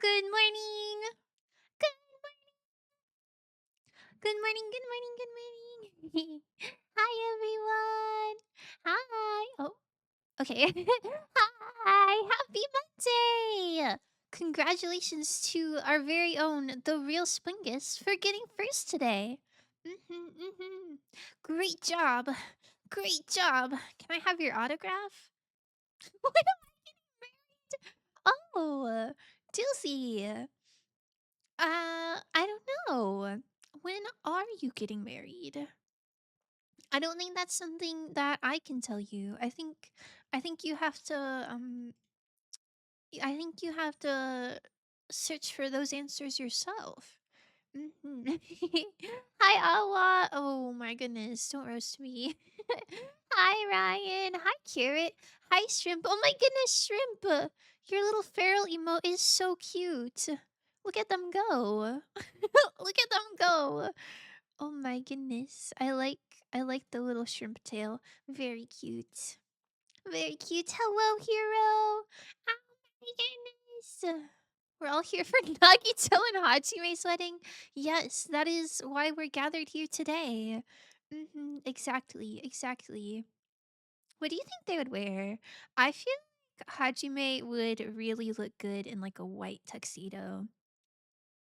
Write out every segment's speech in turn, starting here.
Good morning. Good good morning. Good morning. Good morning. Hi everyone. Hi. Oh, okay. Hi. Happy Monday. Congratulations to our very own the real Splingus for getting first today. Mhm. Great job. Great job. Can I have your autograph? When am I getting married? Oh, Dilsey. I don't know. When are you getting married? I don't think that's something that I can tell you. I think you have to I think you have to search for those answers yourself. Mhm. Hi Awa. Oh my goodness, don't roast me. Hi Ryan. Hi Carrot. Hi Shrimp. Oh my goodness, Shrimp. Your little feral emote is so cute. Look at them go. Look at them go. Oh my goodness. I like the little shrimp tail. Very cute. Very cute. Hello, hero. Oh my goodness. We're all here for Nagito and Hajime's wedding. Yes, that is why we're gathered here today. Exactly, exactly. What do you think they would wear? I feel like Hajime would really look good in like a white tuxedo.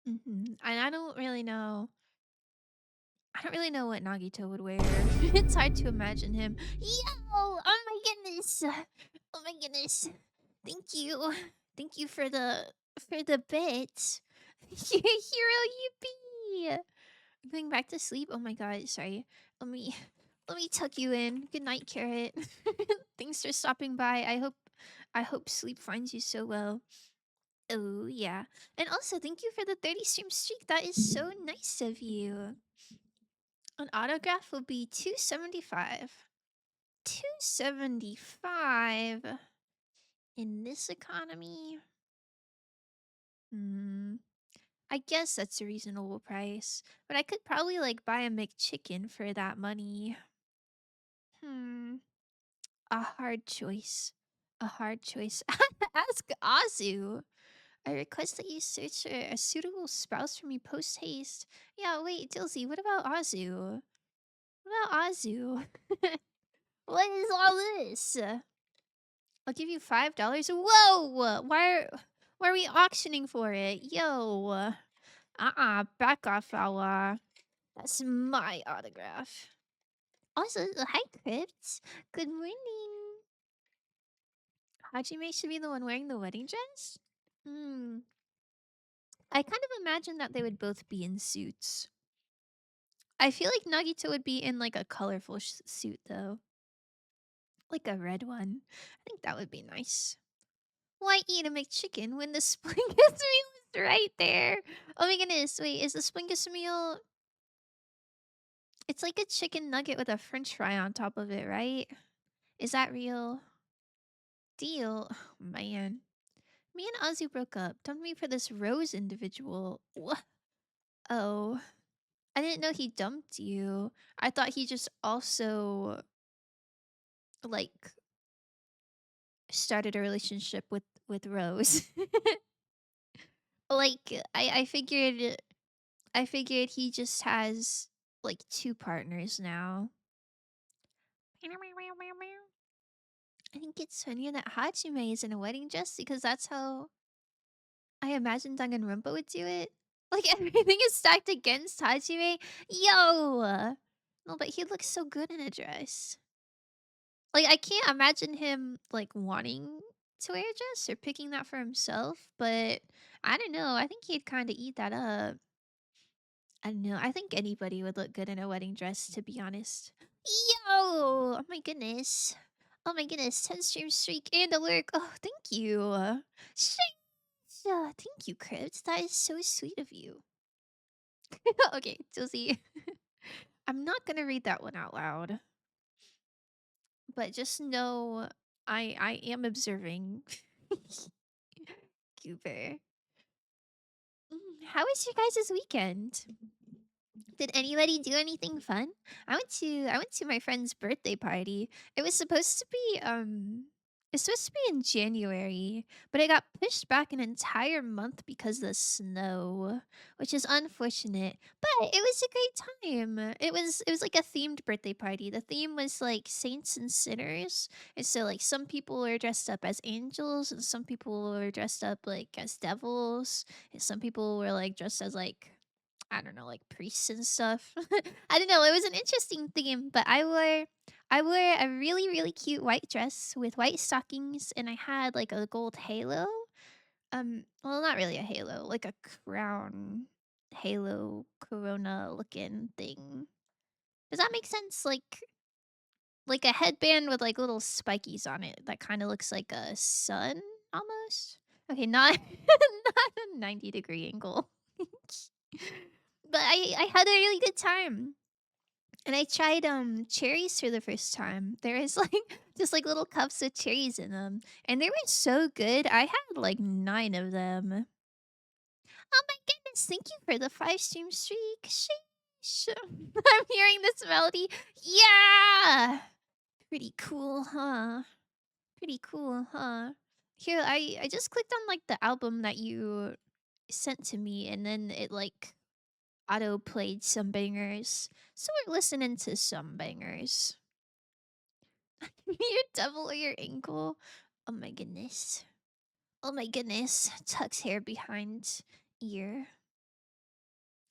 And I don't really know what Nagito would wear. It's hard to imagine him. Yo! Oh my goodness! Oh my goodness! Thank you, thank you for the bit. Hero yippee! I'm going back to sleep. Oh my god! Sorry. Let me let me tuck you in. Good night, Carrot. Thanks for stopping by. I hope sleep finds you so well. Oh yeah, and also thank you for the 30 stream streak. That is so nice of you. An autograph will be 275. 275 in this economy. Hmm. I guess that's a reasonable price, but I could probably like buy a McChicken for that money. Hmm. A hard choice. A hard choice. Ask Azu. I request that you search for a suitable spouse for me post haste. Yeah, wait, Dilsey, what about Azu? What about Azu? What is all this? I'll give you $5. Whoa! Why are we auctioning for it? Yo. Back off, Awa. That's my autograph. Also, hi Crypt. Good morning. Hajime should be the one wearing the wedding dress? Hmm. I kind of imagine that they would both be in suits. I feel like Nagito would be in like a colorful suit though. Like a red one. I think that would be nice. Why eat a McChicken when the Splingus meal is right there? Oh my goodness, wait, is the Splingus meal... It's like a chicken nugget with a french fry on top of it, right? Is that real? Deal? Oh, man. Me and Ozzy broke up. Dumped me for this Rose individual. What? Oh. I didn't know he dumped you. I thought he just also, like, started a relationship with Rose. Like, I figured he just has like two partners now. I think it's funnier that Hajime is in a wedding dress because that's how I imagine Danganronpa would do it. Like everything is stacked against Hajime. Yo! No, but he looks so good in a dress. Like I can't imagine him like wanting to wear a dress or picking that for himself, but I don't know. I think he'd kind of eat that up. I don't know. I think anybody would look good in a wedding dress, to be honest. Yo! Oh my goodness. Oh my goodness. 10 stream streak and a lurk. Oh, thank you. Sheesh. Thank you, Crypt. That is so sweet of you. Okay, Josie. I'm not gonna read that one out loud, but just know I am observing. Cooper. How was your guys' weekend? Did anybody do anything fun? I went to my friend's birthday party. It was supposed to be It's supposed to be in January, but it got pushed back an entire month because of the snow, which is unfortunate. But it was a great time. It was like a themed birthday party. The theme was like saints and sinners. And so like some people were dressed up as angels and some people were dressed up like as devils. And some people were like dressed as like I don't know, like priests and stuff. I don't know. It was an interesting theme, but I wore a really really cute white dress with white stockings, and I had like a gold halo. Well, not really a halo, like a crown halo corona looking thing. Does that make sense? Like a headband with like little spikies on it that kind of looks like a sun almost. Okay, not not a 90-degree angle. But I had a really good time. And I tried cherries for the first time. There is like just like little cups of cherries in them. And they were so good. I had like 9 of them. Oh my goodness, thank you for the 5 stream streak. Sheesh. I'm hearing this melody. Yeah. Pretty cool, huh? Pretty cool, huh? Here, I just clicked on like the album that you sent to me and then it like auto played some bangers. So we're listening to some bangers. Your devil or your ankle? Oh my goodness. Oh my goodness. Tuck's hair behind ear.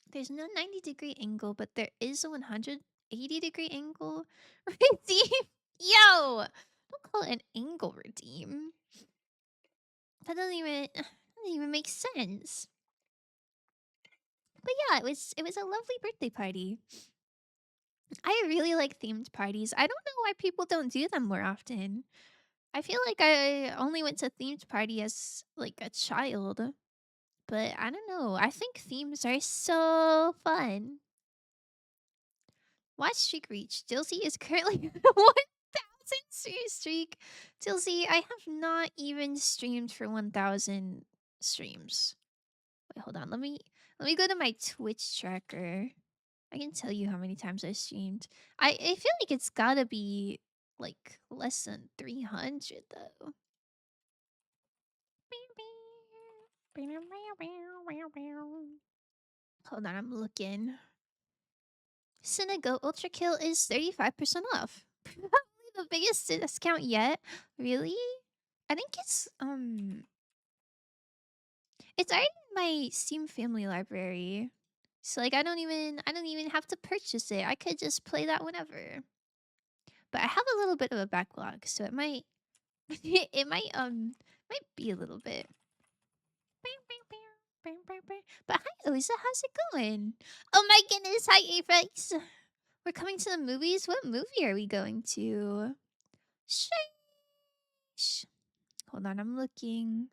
There's no 90-degree angle, but there is a 180-degree angle. Redeem. Yo! Don't call it an angle redeem. That doesn't even make sense. But yeah, it was a lovely birthday party. I really like themed parties. I don't know why people don't do them more often. I feel like I only went to themed party as like a child, but I don't know. I think themes are so fun. Watch streak reach. Dilsey is currently 1,000 streak. Dilsey, I have not even streamed for 1,000 streams. Wait, hold on. Let me go to my Twitch tracker. I can tell you how many times I streamed. I feel like it's gotta be like less than 300 though. Hold on, I'm looking. Cinegoat Ultra Kill is 35% off. Probably the biggest discount yet. Really? I think it's already in my Steam family library. So like I don't even have to purchase it. I could just play that whenever. But I have a little bit of a backlog, so it might might be a little bit. But hi Oza, how's it going? Oh my goodness, hi Apex. We're coming to the movies. What movie are we going to? Sheesh. Hold on, I'm looking.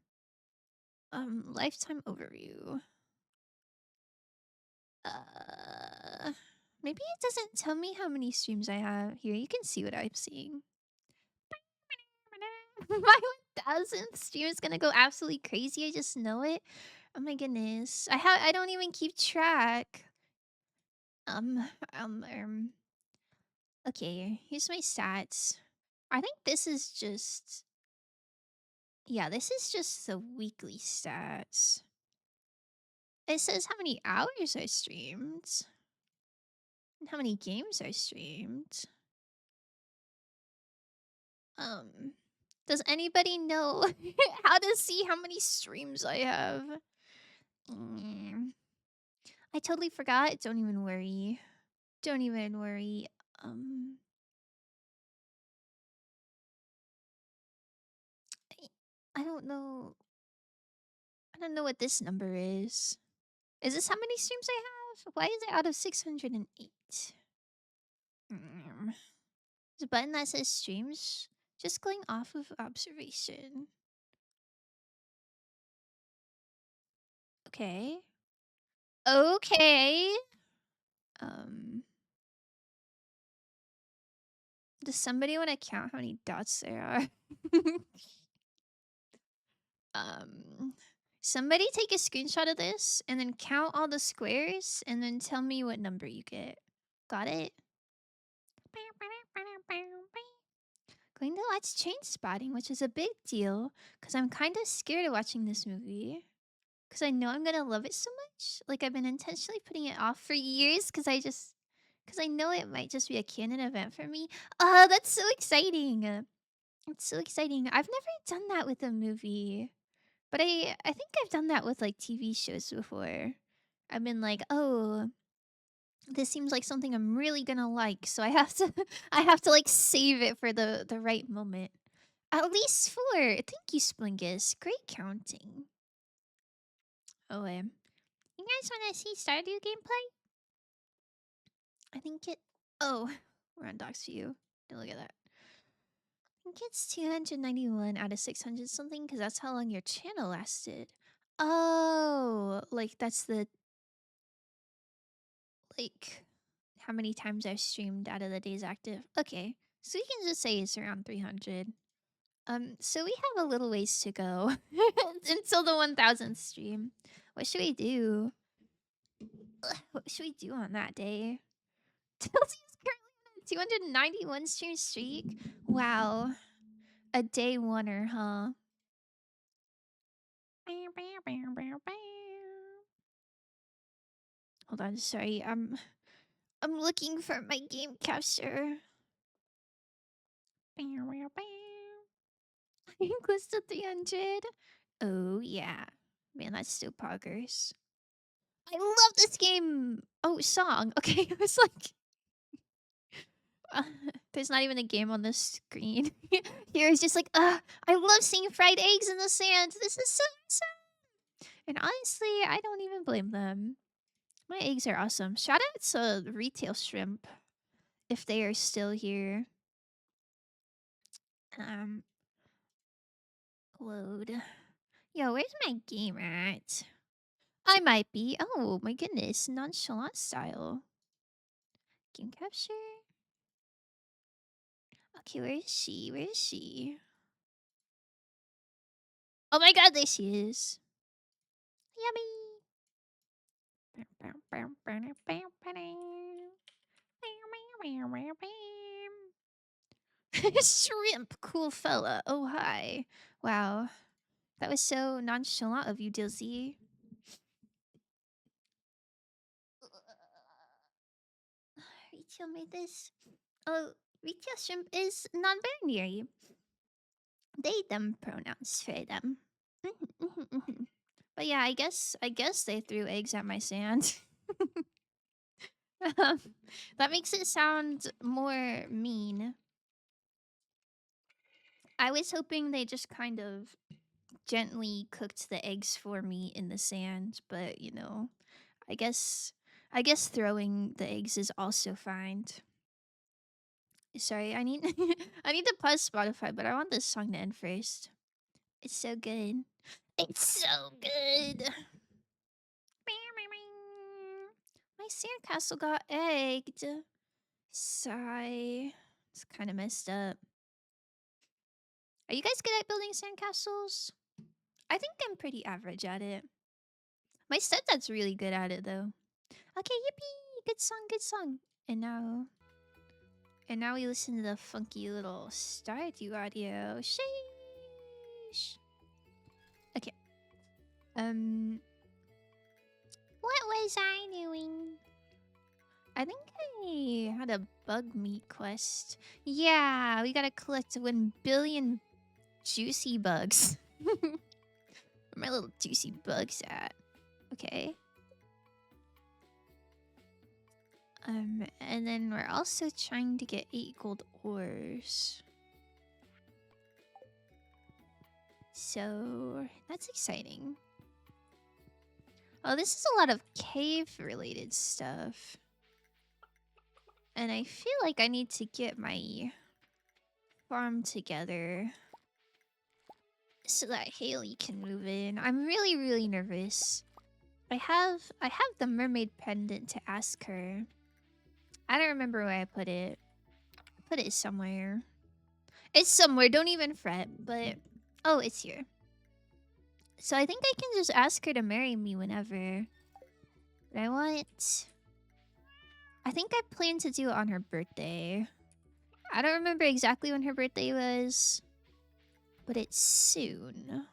Lifetime overview. Maybe it doesn't tell me how many streams I have. Here, you can see what I'm seeing. My 1,000th stream is gonna go absolutely crazy. I just know it. Oh my goodness. I don't even keep track. Um, um. Okay, here's my stats. I think this is just. Yeah, this is just the weekly stats. It says how many hours I streamed. And how many games I streamed. Does anybody know how to see how many streams I have? I totally forgot. Don't even worry. Don't even worry. Um, I don't know. I don't know what this number is. Is this how many streams I have? Why is it out of 608? There's a button that says streams. Just going off of observation. Okay. Okay. Does somebody want to count how many dots there are? Somebody take a screenshot of this and then count all the squares and then tell me what number you get. Got it? Going to watch Trainspotting, which is a big deal because I'm kind of scared of watching this movie because I know I'm gonna love it so much. Like I've been intentionally putting it off for years because I know it might just be a canon event for me. That's so exciting. It's so exciting. I've never done that with a movie, but I think I've done that with like TV shows before. I've been like, oh, this seems like something I'm really gonna like, so I have to I have to like save it for the right moment. At least four. Thank you, Splingus. Great counting. Oh, you guys want to see Stardew gameplay? I think it. Oh, we're on Doc's View. Don't look at that. I think it's 291 out of 600 something because that's how long your channel lasted. Oh, like that's the like how many times I've streamed out of the days active. Okay, so we can just say it's around 300. So we have a little ways to go until the 1000th stream. What should we do? What should we do on that day? Tilty is currently on a 291 stream streak. Wow, a day oneer, huh? Hold on, sorry. I'm looking for my game capture. Close to 300. Oh yeah, man, that's still progress. I love this game. Oh, song. Okay, I was like, there's not even a game on the screen. Here is just like, I love seeing fried eggs in the sand. This is so awesome. And honestly, I don't even blame them. My eggs are awesome. Shout out to Retail Shrimp if they are still here. Load. Yo, where's my game at? I might be. Oh my goodness, nonchalant style. Game capture. Okay, where is she? Where is she? Oh my god, there she is. Yummy. Shrimp, cool fella. Oh hi. Wow. That was so nonchalant of you, Dizzy. Retail made this. Oh, retail shrimp is non-binary. They them pronouns for them. But yeah, I guess they threw eggs at my sand. That makes it sound more mean. I was hoping they just kind of gently cooked the eggs for me in the sand, but you know, I guess throwing the eggs is also fine. Sorry, I need I need to pause Spotify, but I want this song to end first. It's so good. It's so good. My sandcastle got egged. Sigh. It's kind of messed up. Are you guys good at building sandcastles? I think I'm pretty average at it. My stepdad's really good at it though. Okay, yippee! Good song, good song. And now we listen to the funky little Stardew audio. Sheesh. Okay. What was I doing? I think I had a bug meat quest. Yeah, we gotta collect 1 billion juicy bugs. Where my little juicy bugs at? Okay. And then we're also trying to get 8 gold ores. So that's exciting. Oh, this is a lot of cave-related stuff. And I feel like I need to get my farm together so that Haley can move in. I'm really, really nervous. I have the mermaid pendant to ask her. I don't remember where I put it. I put it somewhere. It's somewhere, don't even fret, but oh, it's here. So I think I can just ask her to marry me whenever. But I think I plan to do it on her birthday. I don't remember exactly when her birthday was, but it's soon.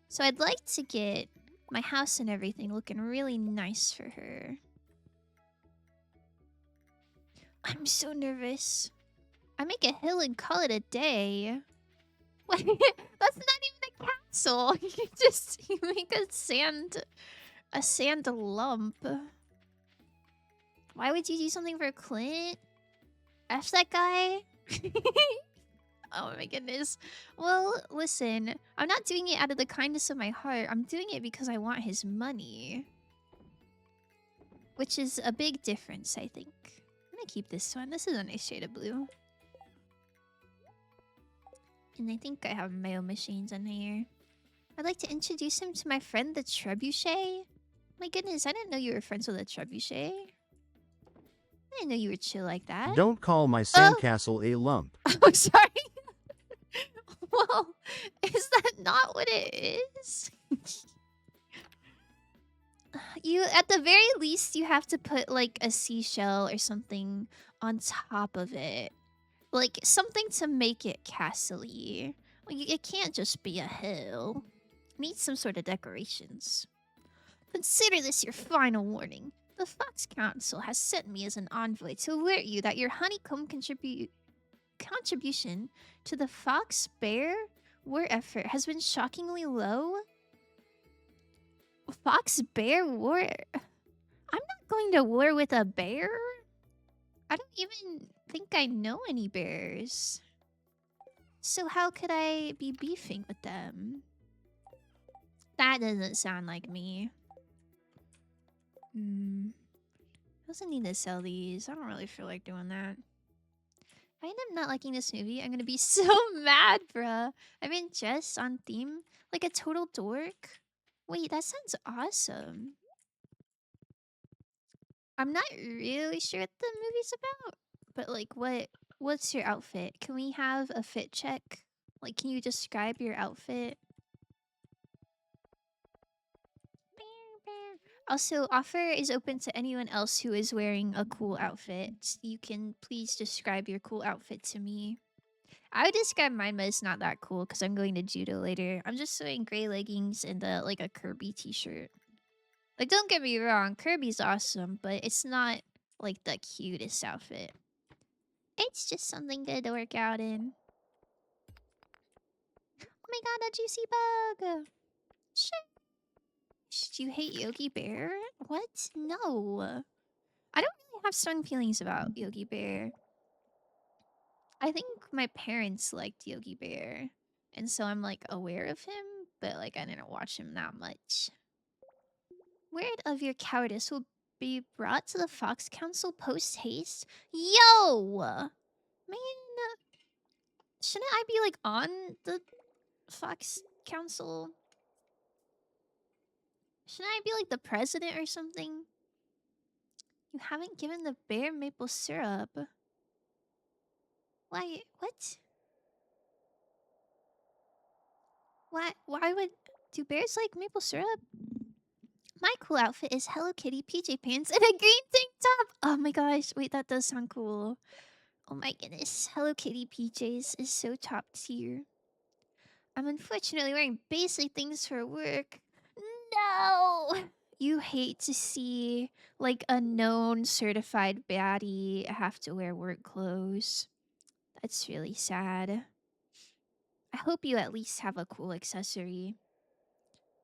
So I'd like to get my house and everything looking really nice for her. I'm so nervous. I make a hill and call it a day. Wait, that's not even a castle. You make a sand lump. Why would you do something for Clint? F that guy? Oh my goodness. Well, listen, I'm not doing it out of the kindness of my heart. I'm doing it because I want his money. Which is a big difference, I think. I'm gonna keep this one. This is a nice shade of blue. And I think I have mail machines in here. I'd like to introduce him to my friend, the Trebuchet. My goodness, I didn't know you were friends with a Trebuchet. I didn't know you were chill like that. Don't call my sandcastle a lump. Oh, sorry. Well, is that not what it is? You, at the very least, you have to put like a seashell or something on top of it. Like something to make it castle-y. Like, it can't just be a hill. It needs some sort of decorations. Consider this your final warning. The Fox Council has sent me as an envoy to alert you that your honeycomb contribution to the Fox Bear war effort has been shockingly low. Fox Bear war? I'm not going to war with a bear. I don't even think I know any bears. So how could I be beefing with them? That doesn't sound like me. I also need to sell these. I don't really feel like doing that. If I end up not liking this movie, I'm gonna be so mad, bruh. I've been dressed on theme like a total dork. Wait, that sounds awesome. I'm not really sure what the movie's about, but like, what's your outfit? Can we have a fit check? Like, can you describe your outfit? Also, offer is open to anyone else who is wearing a cool outfit. You can please describe your cool outfit to me. I would describe mine, but it's not that cool because I'm going to judo later. I'm just wearing gray leggings and like a Kirby t-shirt. Like, don't get me wrong, Kirby's awesome, but it's not like the cutest outfit. It's just something good to work out in. Oh my god, a juicy bug! Shit. Do you hate Yogi Bear? What? No. I don't really have strong feelings about Yogi Bear. I think my parents liked Yogi Bear, and so I'm like aware of him, but like I didn't watch him that much. Word of your cowardice will be brought to the Fox Council post haste. Yo! Man, shouldn't I be like on the Fox Council? Shouldn't I be like the president or something? You haven't given the bear maple syrup. Why? What? Why would... Do bears like maple syrup? My cool outfit is Hello Kitty PJ pants and a green tank top. Oh my gosh. Wait, that does sound cool. Oh my goodness. Hello Kitty PJs is so top tier. I'm unfortunately wearing basic things for work. No! You hate to see, like, a known certified baddie have to wear work clothes. That's really sad. I hope you at least have a cool accessory.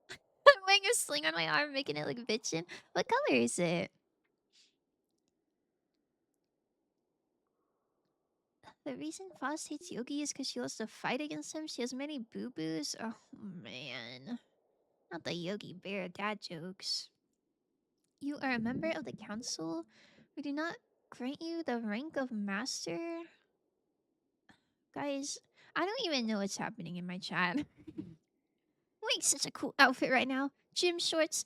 I'm wearing a sling on my arm, making it look bitchin'. What color is it? The reason Faust hates Yogi is because she wants to fight against him. She has many boo-boos. Oh, man. Not the Yogi Bear dad jokes. You are a member of the council. We do not grant you the rank of master. Guys, I don't even know what's happening in my chat. Wearing such a cool outfit right now. Gym shorts,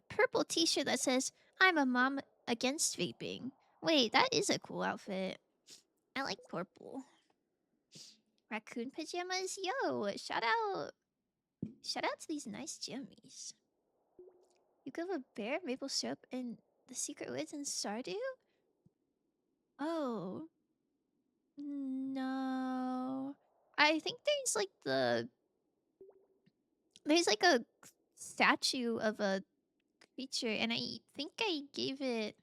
purple t-shirt that says, I'm a mom against vaping. Wait, that is a cool outfit. I like purple. Raccoon pajamas? Yo, shout out. Shout out to these nice jammies. You give a bear maple syrup and the secret woods in Stardew? Oh. no. I think there's like a statue of a creature, and I think I gave it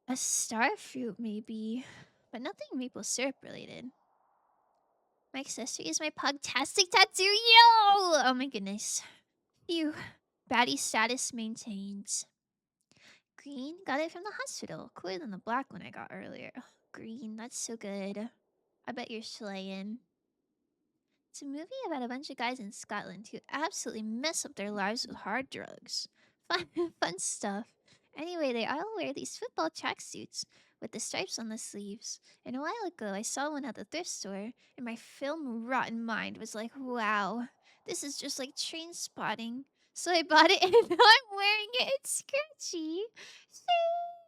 a star fruit maybe, but nothing maple syrup related. My accessory is my pugtastic tattoo. Yo! Oh my goodness. Phew. Baddie status maintained. Green, got it from the hospital. Cooler than the black one I got earlier. Ugh, green, that's so good. I bet you're slaying. It's a movie about a bunch of guys in Scotland who absolutely mess up their lives with hard drugs. Fun, fun stuff. Anyway, they all wear these football tracksuits with the stripes on the sleeves. And a while ago, I saw one at the thrift store, and my film rotten mind was like, wow, this is just like Train Spotting. So I bought it, and now I'm wearing it. It's scratchy.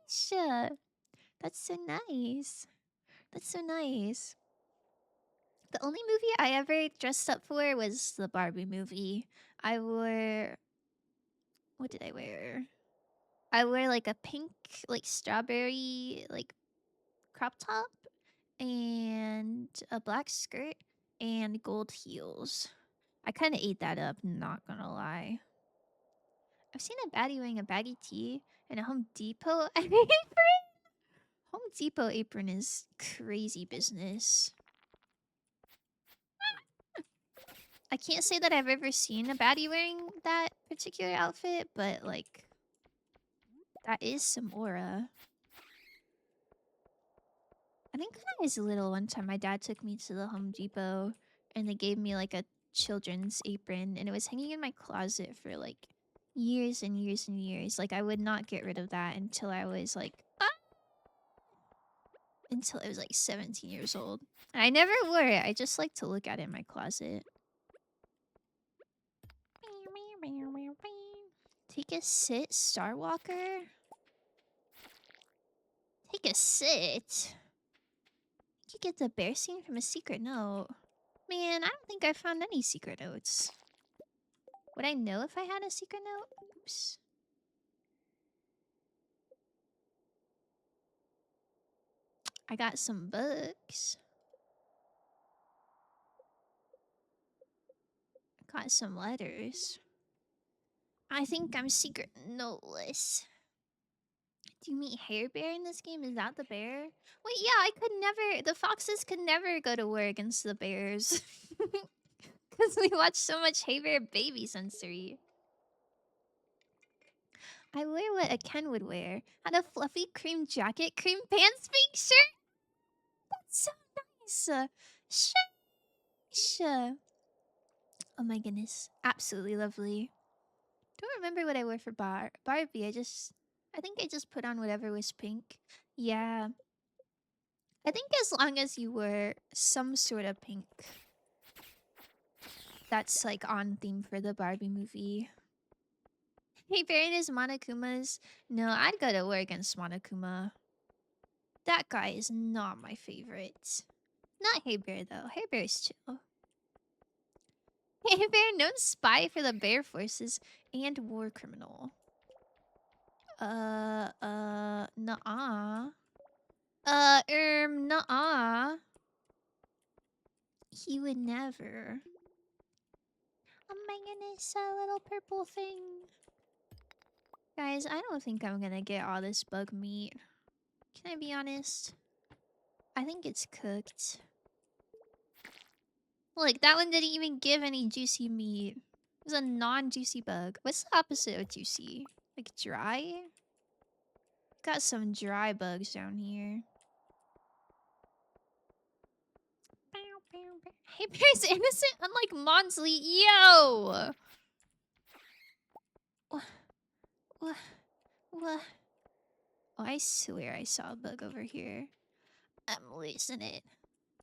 Sheesh. That's so nice. That's so nice. The only movie I ever dressed up for was the Barbie movie. I wore. What did I wear? I wore like a pink, like strawberry, like crop top and a black skirt and gold heels. I kind of ate that up, not gonna lie. I've seen a baddie wearing a baggy tee and a Home Depot apron. Home Depot apron is crazy business. I can't say that I've ever seen a baddie wearing that particular outfit, but like, that is some aura. I think when I was little, one time my dad took me to the Home Depot and they gave me like a children's apron, and it was hanging in my closet for like years and years and years. Like, I would not get rid of that until I was like, until I was like 17 years old. And I never wore it. I just like to look at it in my closet. Take a sit, Star Walker. Take a sit. You get the bear scene from a secret note. Man, I don't think I found any secret notes. Would I know if I had a secret note? Oops. I got some books. Got some letters. I think I'm secret noteless. Do you meet Hair Bear in this game? Is that the bear? Wait, yeah, I could never... The foxes could never go to war against the bears. Because we watch so much Hey Bear Baby Sensory. I wear what a Ken would wear. Had a fluffy cream jacket, cream pants, pink shirt. That's so nice. Sheesh. Oh my goodness. Absolutely lovely. Don't remember what I wore for Barbie. I think I just put on whatever was pink. Yeah. I think as long as you wear some sort of pink, that's like on theme for the Barbie movie. Hey, Baron is Monokuma's. No, I'd go to war against Monokuma. That guy is not my favorite. Not Hey Bear though. Hey Bear's chill. Hey Bear, known spy for the bear forces and war criminal. Nuh-uh. Nuh-uh. He would never. Oh my goodness, a little purple thing. Guys, I don't think I'm gonna get all this bug meat. Can I be honest? I think it's cooked. Look, that one didn't even give any juicy meat. It was a non-juicy bug. What's the opposite of juicy? Like dry? Got some dry bugs down here. Hey, Bear's innocent, unlike Monsley. Yo! What? What? Oh, I swear I saw a bug over here. I'm losing it.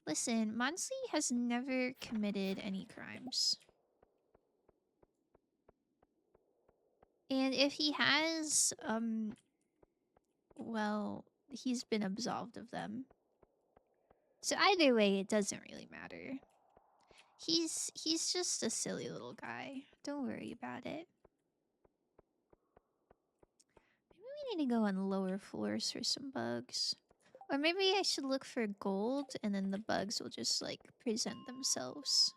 Listen, Monsley has never committed any crimes. And if he has, well, he's been absolved of them. So either way, it doesn't really matter. He's just a silly little guy. Don't worry about it. Maybe we need to go on lower floors for some bugs. Or maybe I should look for gold and then the bugs will just like present themselves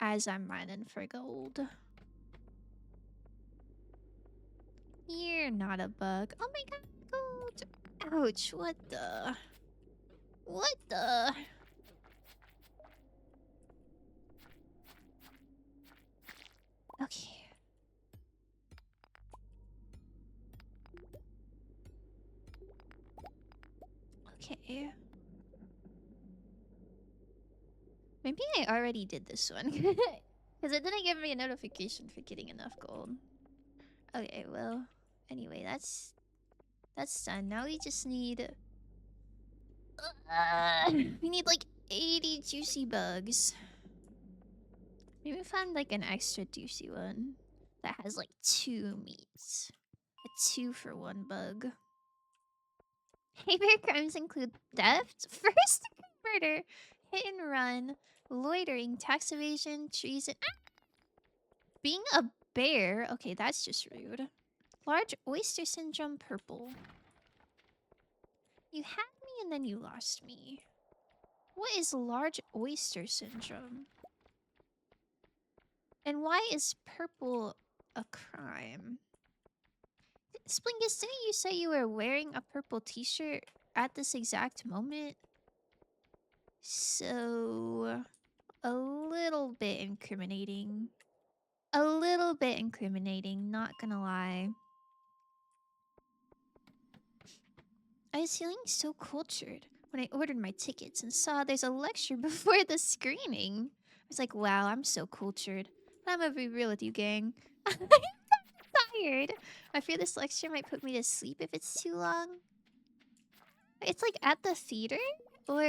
as I'm mining for gold. You're not a bug. Oh my god, gold! Ouch, what the? What the? Okay. Okay. Maybe I already did this one. Because it didn't give me a notification for getting enough gold. Okay, well. Anyway, that's done. Now we just need... we need like 80 juicy bugs. Maybe find like an extra juicy one that has like 2 meats. A 2-for-1 bug. Favorite crimes include theft, first degree murder, hit and run, loitering, tax evasion, treason. Being a bear? Okay, that's just rude. Large oyster syndrome purple. You had me and then you lost me. What is large oyster syndrome? And why is purple a crime? Splingus, didn't you say you were wearing a purple t-shirt at this exact moment? So... a little bit incriminating. A little bit incriminating, not gonna lie. I was feeling so cultured when I ordered my tickets and saw there's a lecture before the screening. I was like, wow, I'm so cultured. But I'm gonna be real with you, gang. I'm tired. I fear this lecture might put me to sleep if it's too long. It's like at the theater? Or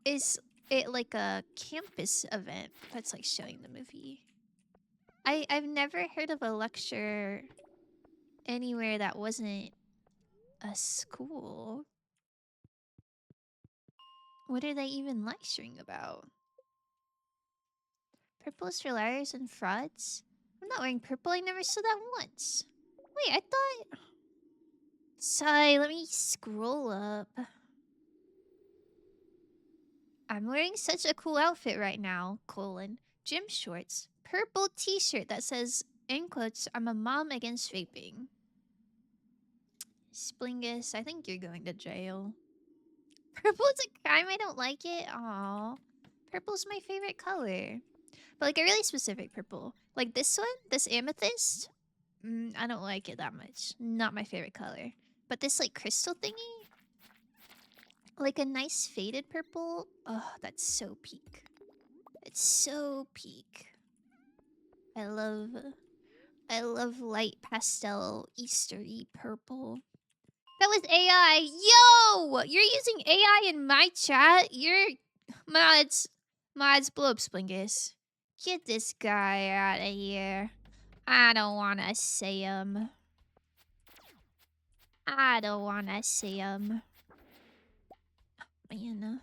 is it like a campus event that's like showing the movie? I've never heard of a lecture anywhere that wasn't a school. What are they even lecturing about? Purple is for liars and frauds? I'm not wearing purple, I never saw that once. Wait, I thought... Sigh, let me scroll up. I'm wearing such a cool outfit right now, colon. Gym shorts, purple t-shirt that says, in quotes, I'm a mom against vaping. Splingus, I think you're going to jail. Purple is a crime, I don't like it. Aww. Purple's my favorite color. But like a really specific purple. Like this one, this amethyst. I don't like it that much. Not my favorite color. But this like crystal thingy. Like a nice faded purple. Oh, that's so peak. It's so peak. I love light pastel Eastery purple. That was AI. Yo! You're using AI in my chat? You're... Mods, blow up Splingus. Get this guy out of here. I don't wanna see him. I don't wanna see him. Man.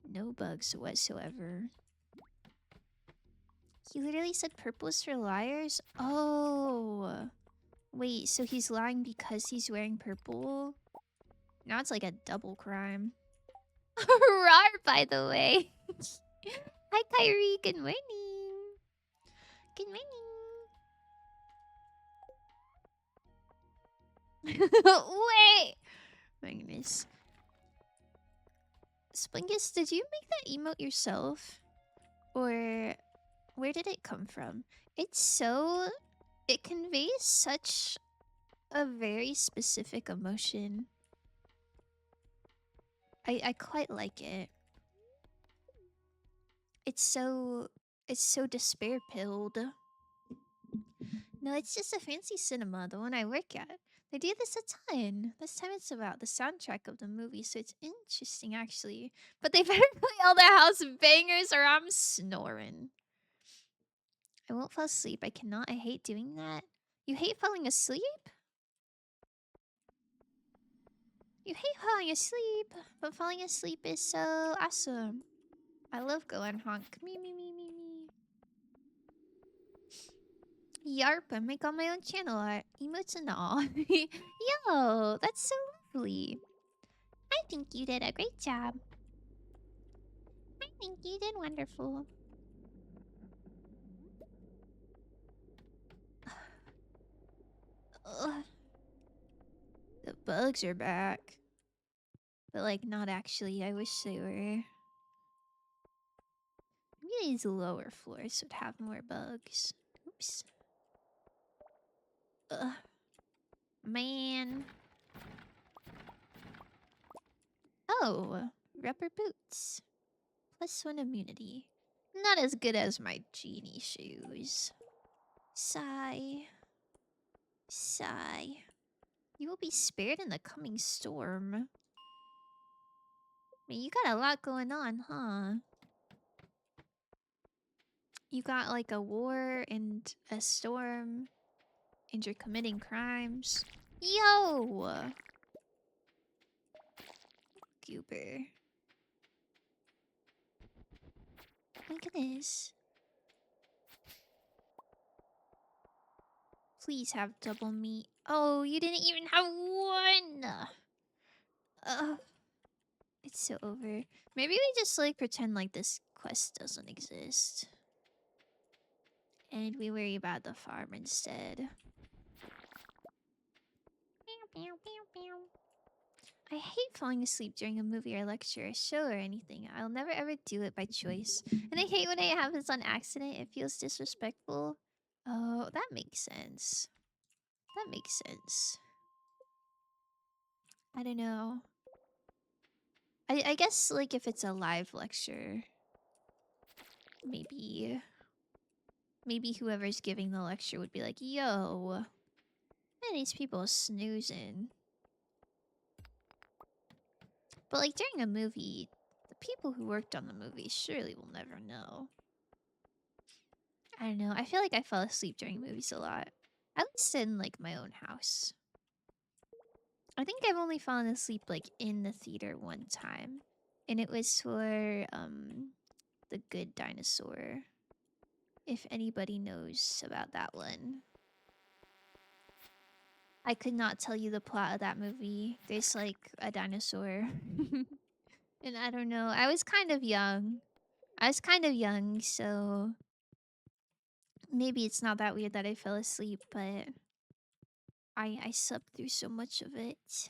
No bugs whatsoever. He literally said purple is for liars? Oh. Wait, so he's lying because he's wearing purple? Now it's like a double crime. Rar, by the way. Hi, Kyrie. Good morning. Good morning. Wait. My goodness. Splingus, did you make that emote yourself? Or where did it come from? It's so... It conveys such a very specific emotion. I quite like it. It's so despair-pilled. No, it's just a fancy cinema, the one I work at. They do this a ton. This time it's about the soundtrack of the movie, so it's interesting actually. But they better play all the house bangers or I'm snoring. I won't fall asleep. I cannot. I hate doing that. You hate falling asleep? You hate falling asleep, but falling asleep is so awesome. I love going honk. Me, me, me, me, me. Yarp, I make on my own channel art. Emotes and all. Yo, that's so lovely. I think you did a great job. I think you did wonderful. Ugh, the bugs are back. But, like, not actually. I wish they were. Maybe these lower floors would have more bugs. Oops. Ugh. Man. Oh, rubber boots. +1 immunity. Not as good as my genie shoes. Sigh. Sigh. You will be spared in the coming storm. I mean, you got a lot going on, huh? You got like a war and a storm, and you're committing crimes. Yo! Goober. My goodness. Please have double meat. Oh, you didn't even have one! Ugh. It's so over. Maybe we just like pretend like this quest doesn't exist. And we worry about the farm instead. I hate falling asleep during a movie or lecture or show or anything. I'll never ever do it by choice. And I hate when it happens on accident. It feels disrespectful. Oh, that makes sense. That makes sense. I don't know. I guess like if it's a live lecture, maybe whoever's giving the lecture would be like, yo, man, these people snoozing. But like during a movie, the people who worked on the movie surely will never know. I don't know. I feel like I fell asleep during movies a lot. At least in like my own house. I think I've only fallen asleep like in the theater one time. And it was for The Good Dinosaur. If anybody knows about that one. I could not tell you the plot of that movie. There's like a dinosaur. And I don't know. I was kind of young. So maybe it's not that weird that I fell asleep, but I slept through so much of it.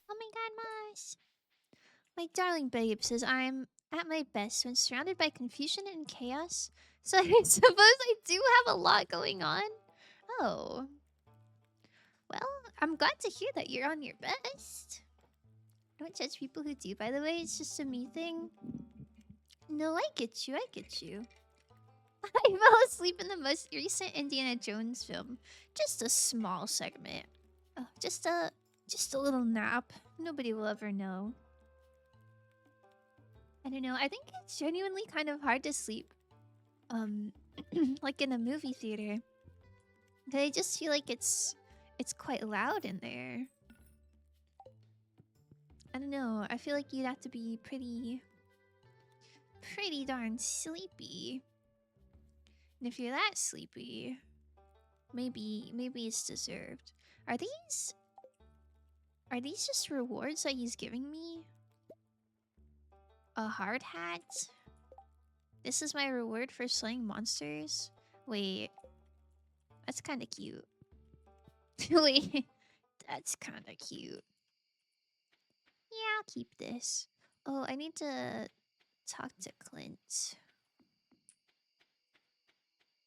Oh my god, Mars! My darling babe says I'm at my best when surrounded by confusion and chaos. So I suppose I do have a lot going on. Oh. Well, I'm glad to hear that you're on your best. Don't judge people who do, by the way. It's just a me thing. No, I get you. I fell asleep in the most recent Indiana Jones film. Just a small segment. Oh, just a little nap. Nobody will ever know. I don't know. I think it's genuinely kind of hard to sleep. Like in a movie theater. I just feel like it's quite loud in there. I don't know. I feel like you'd have to be pretty darn sleepy. And if you're that sleepy, maybe it's deserved. Are these just rewards that he's giving me? A hard hat? This is my reward for slaying monsters? Wait. That's kind of cute. Wait. That's kind of cute. Yeah, I'll keep this. Oh, I need to talk to Clint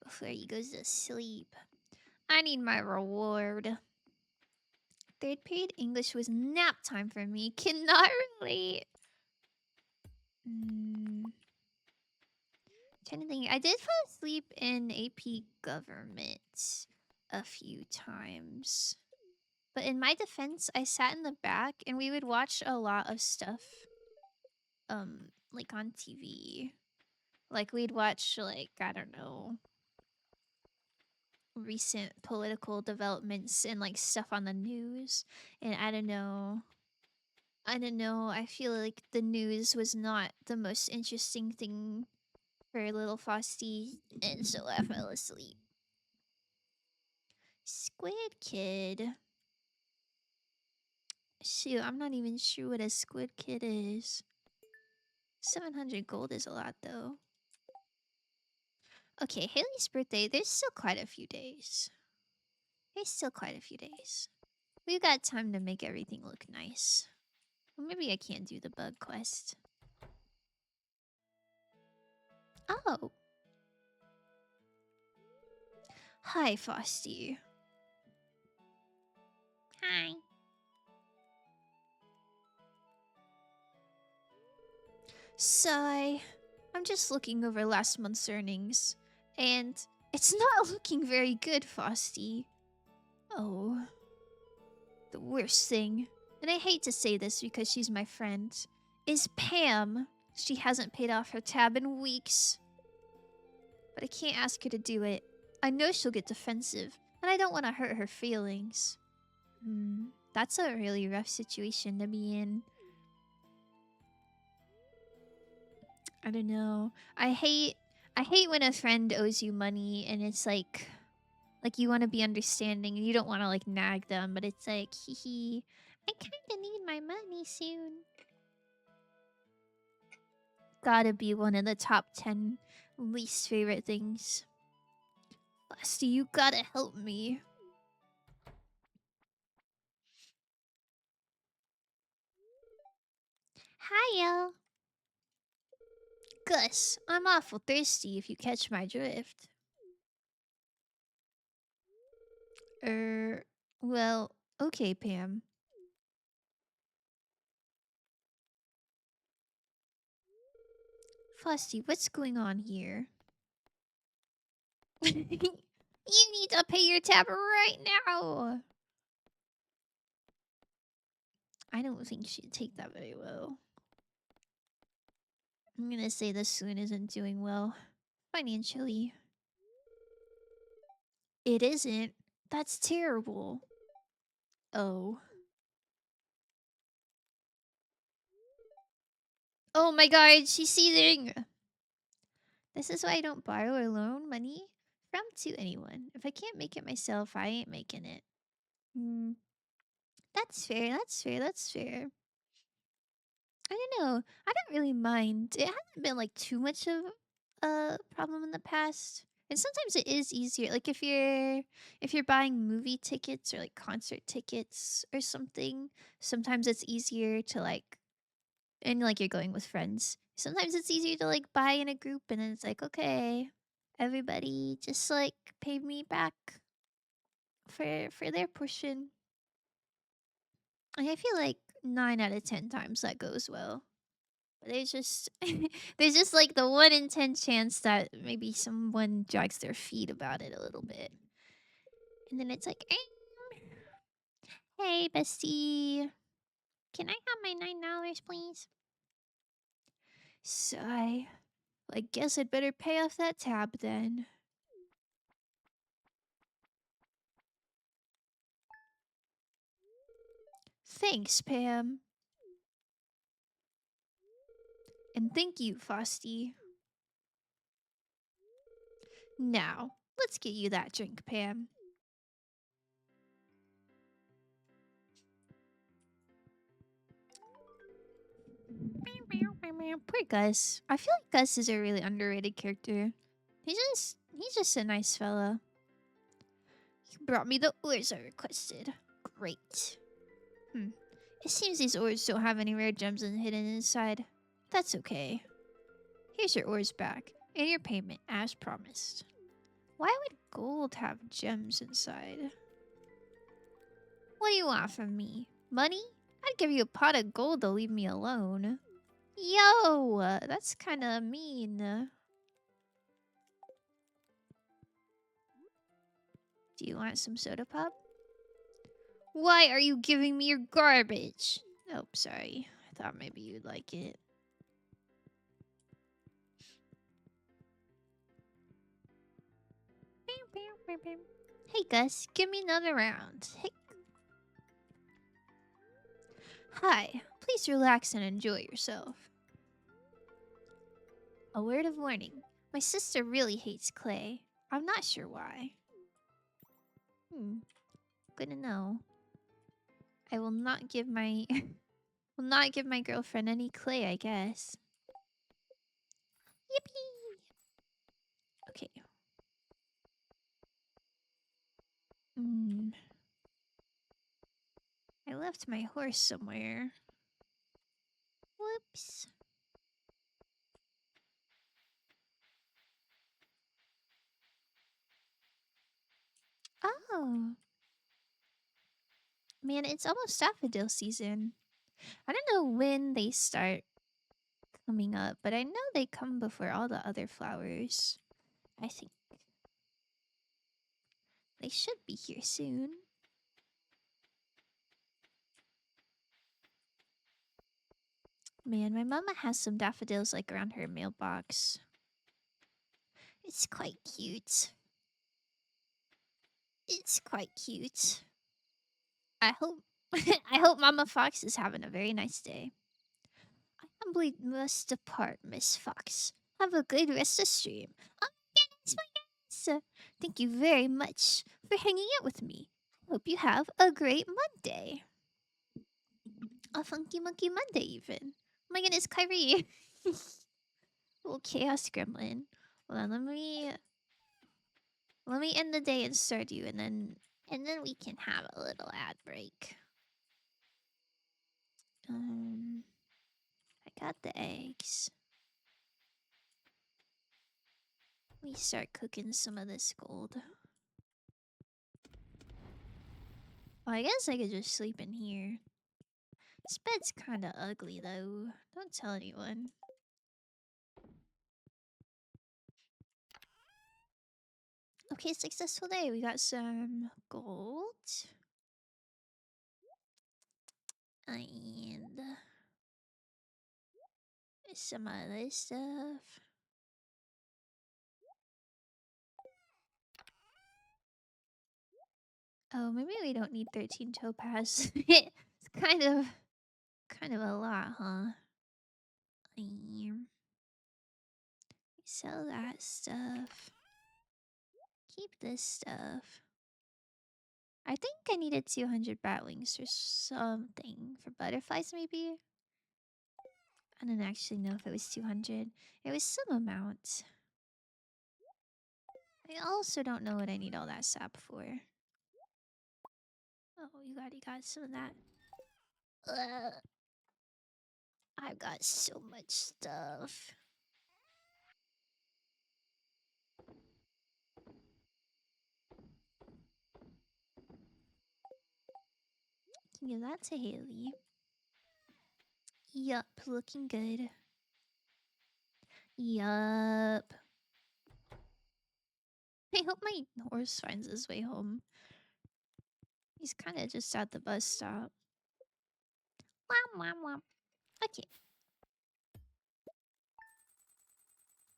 before he goes to sleep. I need my reward. Third period English was nap time for me. Cannot relate. Trying to think. I did fall asleep in AP Government a few times. But in my defense, I sat in the back and we would watch a lot of stuff like on TV. Like we'd watch like, I don't know, recent political developments and like stuff on the news. And I don't know. I feel like the news was not the most interesting thing for little Frosty, and so I fell asleep. Squid Kid. Shoot, I'm not even sure what a squid kit is. 700 gold is a lot, though. Okay, Haley's birthday, there's still quite a few days. We got time to make everything look nice. Well, maybe I can't do the bug quest. Oh. Hi, Frosty. Hi. Sigh. I'm just looking over last month's earnings, and it's not looking very good, Frosty. Oh. The worst thing, and I hate to say this because she's my friend, is Pam. She hasn't paid off her tab in weeks. But I can't ask her to do it. I know she'll get defensive, and I don't want to hurt her feelings. That's a really rough situation to be in. I don't know. I hate when a friend owes you money and it's like you want to be understanding and you don't want to like nag them, but it's like, hee, I kind of need my money soon. Gotta be one of the top 10 least favorite things. Lusty, you gotta help me. Hiya. Gus, I'm awful thirsty if you catch my drift. Well, okay, Pam. Frosty, what's going on here? You need to pay your tab right now. I don't think she'd take that very well. I'm gonna say this soon isn't doing well financially. It isn't. That's terrible. Oh. Oh my god, she's seething! This is why I don't borrow or loan money to anyone. If I can't make it myself, I ain't making it. That's fair, that's fair. I don't know. I don't really mind. It hasn't been like too much of a problem in the past. And sometimes it is easier. Like if you're buying movie tickets or like concert tickets or something, sometimes it's easier to like, and like you're going with friends. Sometimes it's easier to like buy in a group and then it's like, okay, everybody just like pay me back for their portion. And I feel like 9 out of 10 times that goes well. But there's just there's just like the 1 in 10 chance that maybe someone drags their feet about it a little bit. And then it's like, hey, bestie. Can I have my $9, please? Sigh. I guess I'd better pay off that tab then. Thanks, Pam. And thank you, Frosty. Now, let's get you that drink, Pam. Poor Gus. I feel like Gus is a really underrated character. He's just a nice fella. You brought me the ores I requested. Great. It seems these ores don't have any rare gems hidden inside. That's okay. Here's your ores back, and your payment as promised. Why would gold have gems inside? What do you want from me? Money? I'd give you a pot of gold to leave me alone. Yo, that's kind of mean. Do you want some soda pop? Why are you giving me your garbage? Oh, sorry. I thought maybe you'd like it. Hey, Gus, give me another round. Hey. Hi, please relax and enjoy yourself. A word of warning. My sister really hates clay. I'm not sure why. Good to know. I will not give my will not give my girlfriend any clay, I guess. Yippee! Okay. Hmm. I left my horse somewhere. Whoops. Oh. Man, it's almost daffodil season. I don't know when they start coming up, but I know they come before all the other flowers. I think they should be here soon. Man, my mama has some daffodils like around her mailbox. It's quite cute. It's quite cute. I hope I hope Mama Fox is having a very nice day. I humbly must depart, Miss Fox. Have a good rest of stream. Oh my goodness. Thank you very much for hanging out with me. Hope you have a great Monday. A funky monkey Monday even. Oh my goodness, Kyrie. Little chaos gremlin. Hold on, let me end the day and start you, and then we can have a little ad break. I got the eggs. Let me start cooking some of this gold. Oh, I guess I could just sleep in here. This bed's kind of ugly though. Don't tell anyone. Okay, successful day. We got some gold. And some other stuff. Oh, maybe we don't need 13 topaz. It's kind of a lot, huh? Sell that stuff. Keep this stuff. I think I needed 200 bat wings or something. For butterflies, maybe? I don't actually know if it was 200. It was some amount. I also don't know what I need all that sap for. Oh, you already got some of that. Ugh. I've got so much stuff. Can give that to Haley. Yup, looking good. Yup. I hope my horse finds his way home. He's kind of just at the bus stop. Womp womp womp. Okay.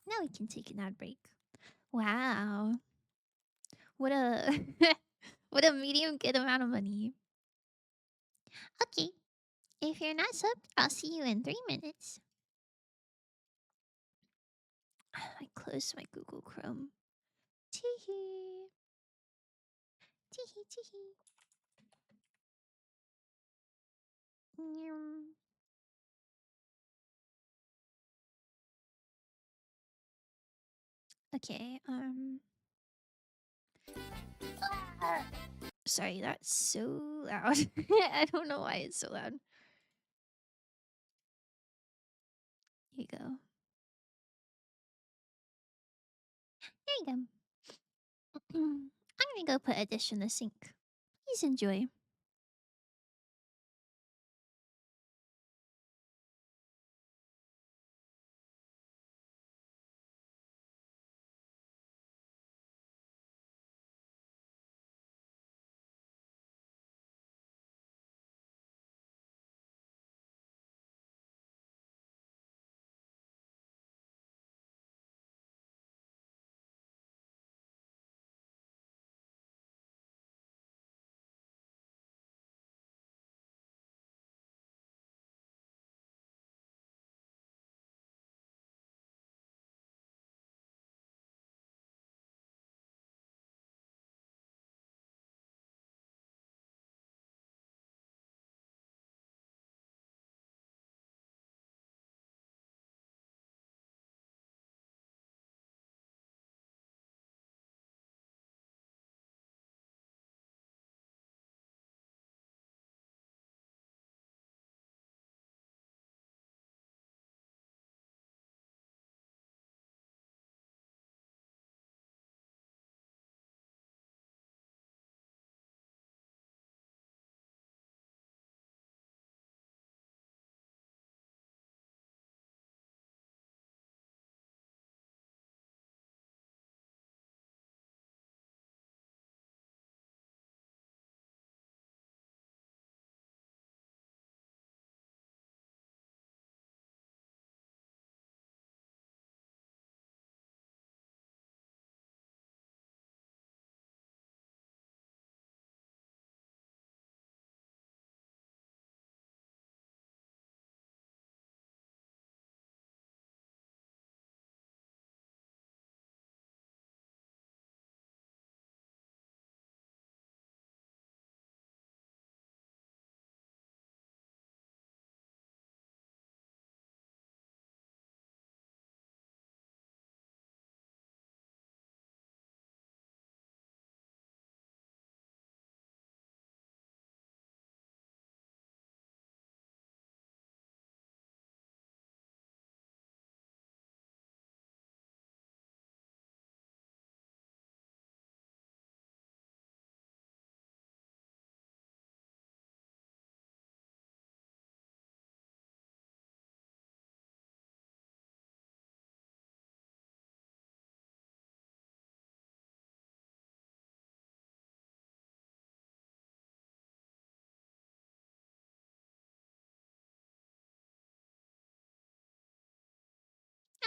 Now we can take an ad break. Wow. What a what a medium good amount of money. Okay. If you're not subbed, I'll see you in 3 minutes. I closed my Google Chrome. Teehee. Teehee teehee. Nyum. Okay, ah. Sorry, that's so loud. I don't know why it's so loud. Here you go. There you go. I'm gonna go put a dish in the sink. Please enjoy.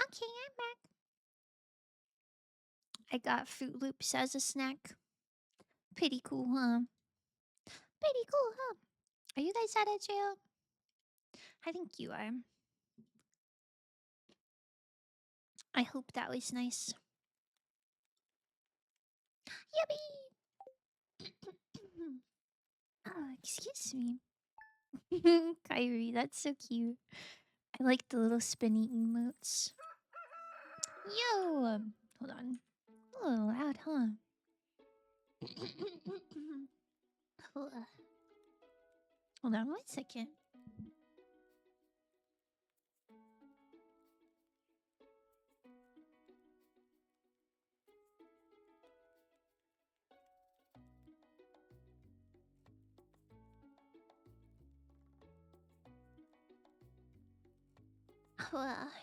Okay, I'm back. I got Fruit Loops as a snack. Pretty cool, huh? Pretty cool, huh? Are you guys out of jail? I think you are. I hope that was nice. Yippee! Oh, excuse me. Kyrie, that's so cute. I like the little spinny emotes. Yo! Hold on. A little loud, huh? Hold on 1 second.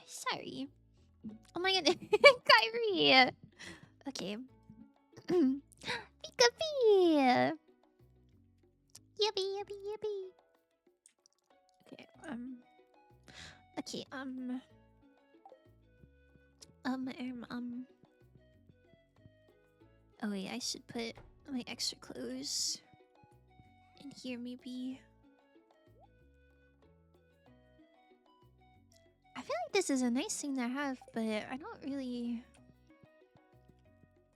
Sorry. Oh my god. Kyrie! Okay. Pika Pee! Yippee, yippee, yippee. Okay, Okay, Oh wait, I should put my extra clothes in here maybe. I feel like this is a nice thing to have, but I don't really...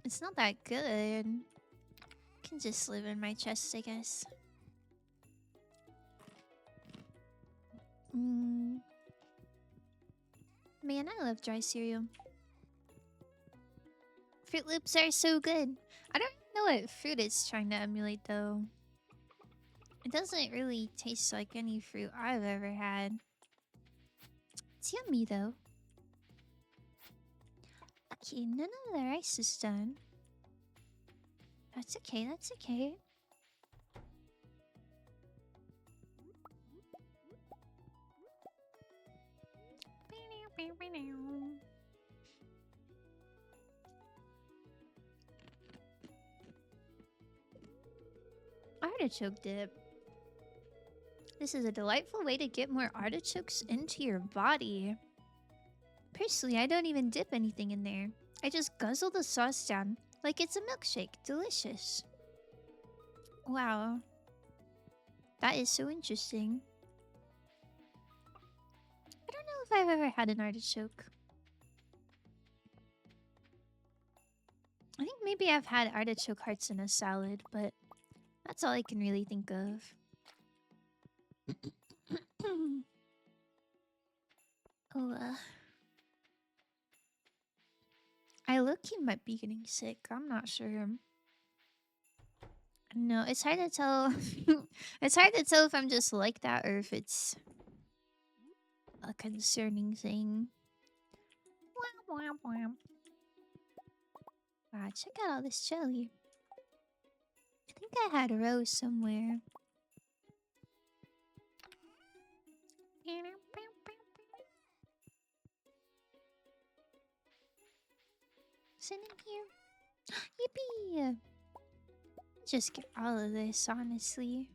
It's not that good. Can just live in my chest, I guess. Man, I love dry cereal. Fruit Loops are so good. I don't know what fruit it's trying to emulate, though. It doesn't really taste like any fruit I've ever had. It's yummy, though. Okay, none of the rice is done. That's okay, that's okay. Artichoke dip. This is a delightful way to get more artichokes into your body. Personally, I don't even dip anything in there. I just guzzle the sauce down like it's a milkshake. Delicious. Wow. That is so interesting. I don't know if I've ever had an artichoke. I think maybe I've had artichoke hearts in a salad, but that's all I can really think of. Oh, I look-key might be getting sick. I'm not sure. No, it's hard to tell. It's hard to tell if I'm just like that or if it's a concerning thing. Wow, check out all this jelly. I think I had a rose somewhere. Is it in here? Yippee! Just get all of this, honestly.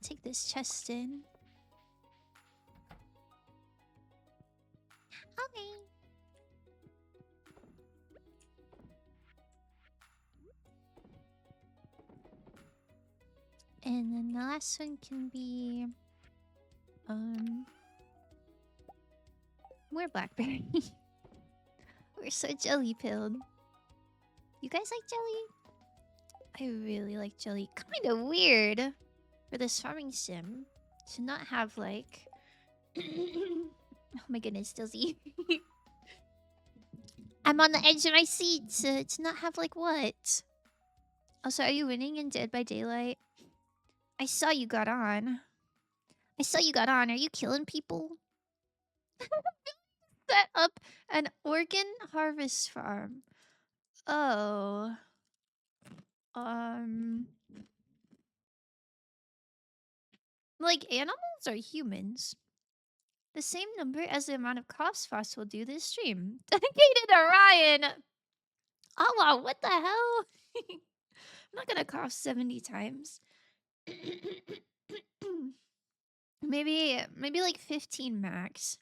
Take this chest in. Okay. And then the last one can be... More blackberry. We're so jelly-pilled. You guys like jelly? I really like jelly. Kind of weird for this farming sim to not have like... Oh my goodness, Dizzy. I'm on the edge of my seat to not have like what? Also, are you winning in Dead by Daylight? I saw you got on. I saw you got on. Are you killing people? Set up an organ harvest farm. Oh. Like animals or humans? The same number as the amount of coughs Frost will do this stream. Dedicated to Ryan. Oh wow, what the hell? I'm not gonna cough 70 times. maybe like 15 max.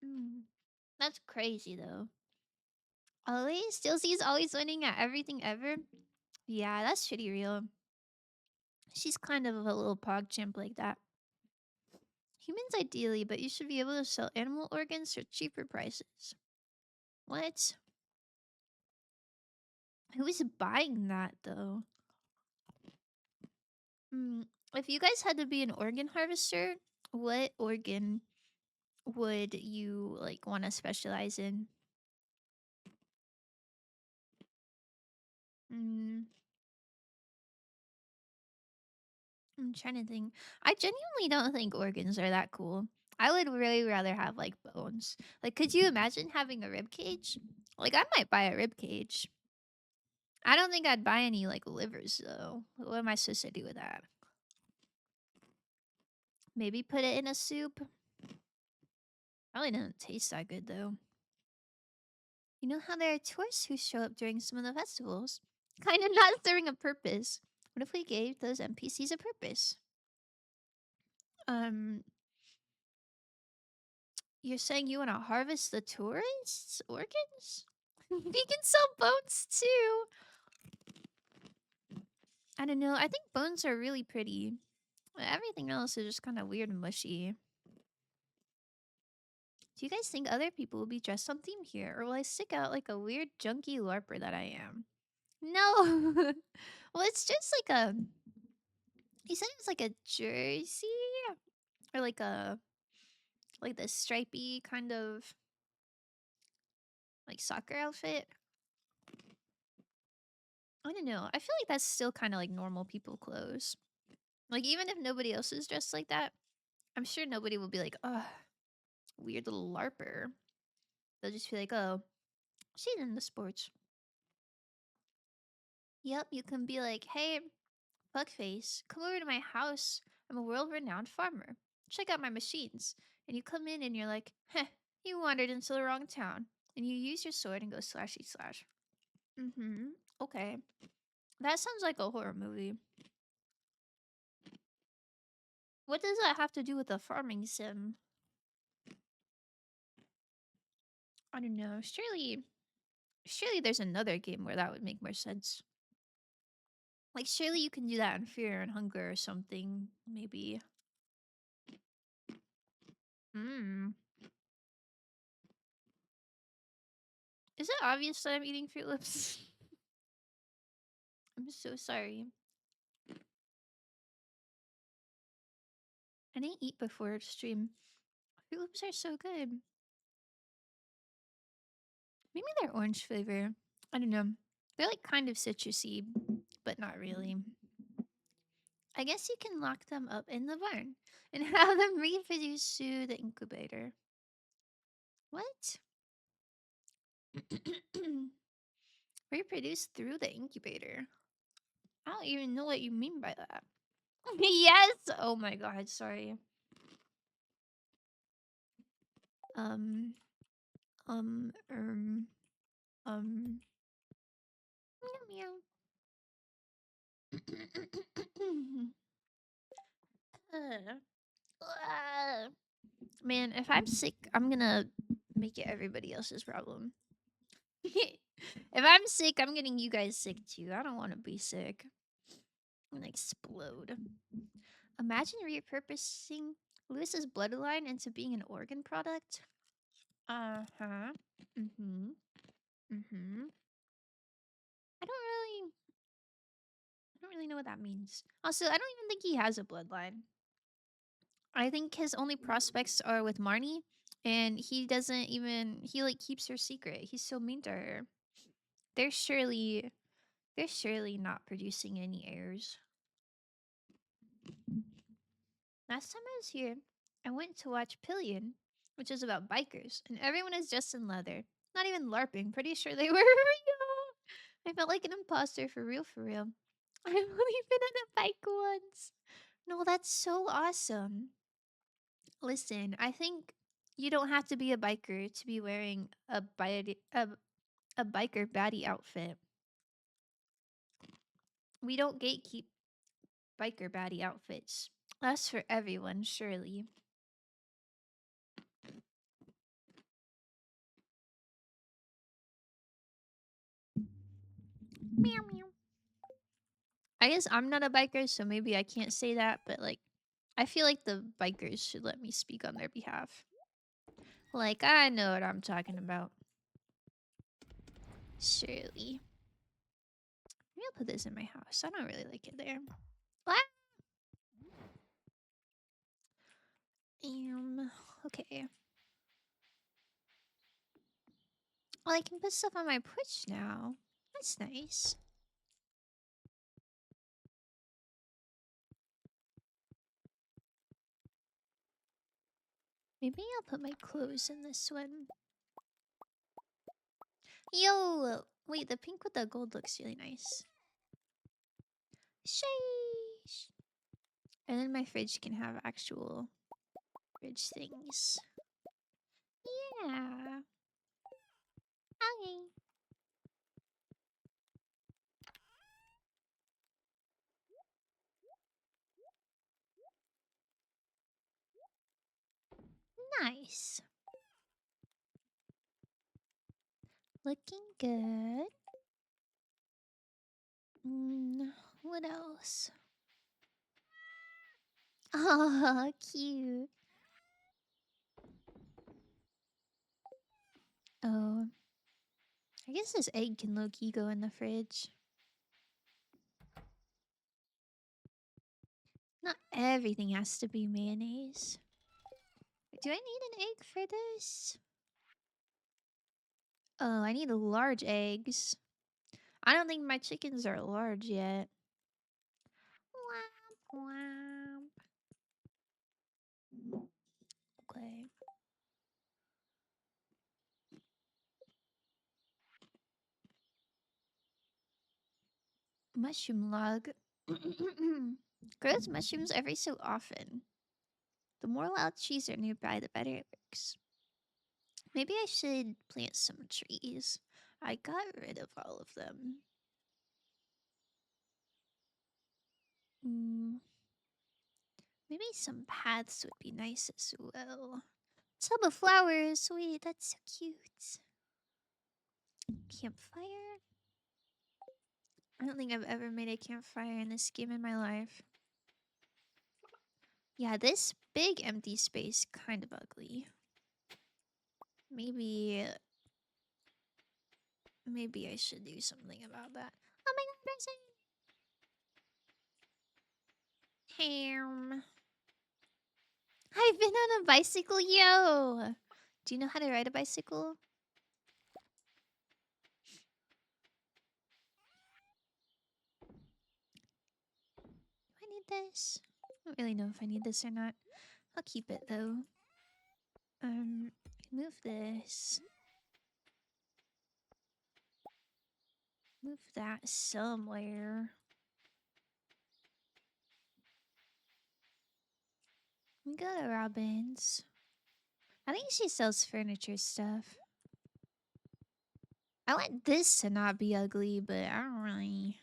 Mm. That's crazy though. Always, still sees always winning at everything ever. Yeah, that's shitty real. She's kind of a little pogchamp like that. Humans ideally, but you should be able to sell animal organs for cheaper prices. What? Who is buying that though? Hmm. If you guys had to be an organ harvester, what organ would you like want to specialize in? Mm, I'm trying to think. I genuinely don't think organs are that cool. I would really rather have like bones. Like, could you imagine having a rib cage? Like, I might buy a rib cage. I don't think I'd buy any like livers though. What am I supposed to do with that? Maybe put it in a soup. Probably doesn't taste that good though. You know how there are tourists who show up during some of the festivals? Kind of not serving a purpose. What if we gave those NPCs a purpose? Um, you're saying you want to harvest the tourists' organs? You can sell bones too. I don't know. I think bones are really pretty. Everything else is just kind of weird and mushy. Do you guys think other people will be dressed on theme here, or will I stick out like a weird junky LARPer that I am? No. Well, it's just like a. He said it's like a jersey or like the stripy kind of like soccer outfit. I don't know. I feel like that's still kind of like normal people clothes. Like even if nobody else is dressed like that, I'm sure nobody will be like, "Oh, weird little larper." They'll just be like, "Oh, she's in the sports." Yep, you can be like, "Hey, fuckface, come over to my house. I'm a world-renowned farmer. Check out my machines." And you come in and you're like, "Heh, you wandered into the wrong town." And you use your sword and go slashy slash. Mm-hmm. Okay. That sounds like a horror movie. What does that have to do with a farming sim? I don't know. Surely there's another game where that would make more sense. Like surely you can do that in Fear and Hunger or something, maybe. Hmm. Is it obvious that I'm eating Fruit Loops? I'm so sorry. I didn't eat before stream. Fruit Loops are so good. Maybe they're orange flavor. I don't know. They're like kind of citrusy, but not really. I guess you can lock them up in the barn and have them reproduce through the incubator. What? Reproduce through the incubator? I don't even know what you mean by that. Yes! Oh my god, sorry. Um, um, um, um. Meow meow. Man, if I'm sick, I'm gonna make it everybody else's problem. If I'm sick, I'm getting you guys sick too. I don't want to be sick. I'm gonna explode. Imagine repurposing Lewis's bloodline into being an organ product. Uh huh. Mm-hmm. Mm-hmm. I don't really I don't really know what that means. Also, I don't even think he has a bloodline. I think his only prospects are with Marnie, and he doesn't even he like keeps her secret. He's so mean to her. They're surely they're surely not producing any heirs. Last time I was here, I went to watch Pillion, which is about bikers, and everyone is dressed in leather. Not even LARPing, pretty sure they were real. I felt like an imposter for real, for real. I've only been on a bike once. No, that's so awesome. Listen, I think you don't have to be a biker to be wearing a biker baddie outfit. We don't gatekeep biker baddie outfits. That's for everyone, surely. Meow meow. I guess I'm not a biker, so maybe I can't say that, but like I feel like the bikers should let me speak on their behalf. Like I know what I'm talking about. Surely. Maybe I'll put this in my house. I don't really like it there. What? Okay. Well, I can put stuff on my porch now. That's nice. Maybe I'll put my clothes in this one. Yo! Wait, the pink with the gold looks really nice. Sheesh! And then my fridge can have actual fridge things. Yeah. Okay. Nice. Looking good. What else? Oh, cute. Oh. I guess this egg can low-key go in the fridge. Not everything has to be mayonnaise. Do I need an egg for this? Oh, I need large eggs. I don't think my chickens are large yet. Womp womp. Okay. Mushroom log. Grows mushrooms every so often. The more wild trees are nearby, the better it works. Maybe I should plant some trees. I got rid of all of them. Maybe some paths would be nice as well. Tub of flowers. Wait, that's so cute. Campfire? I don't think I've ever made a campfire in this game in my life. Yeah, this big empty space kind of ugly. Maybe I should do something about that. Oh my god, person! Ham. I've been on a bicycle, yo! Do you know how to ride a bicycle? Do I need this? I don't really know if I need this or not. I'll keep it though. Move this. Move that somewhere. We go to Robin's. I think she sells furniture stuff. I want this to not be ugly, but I don't really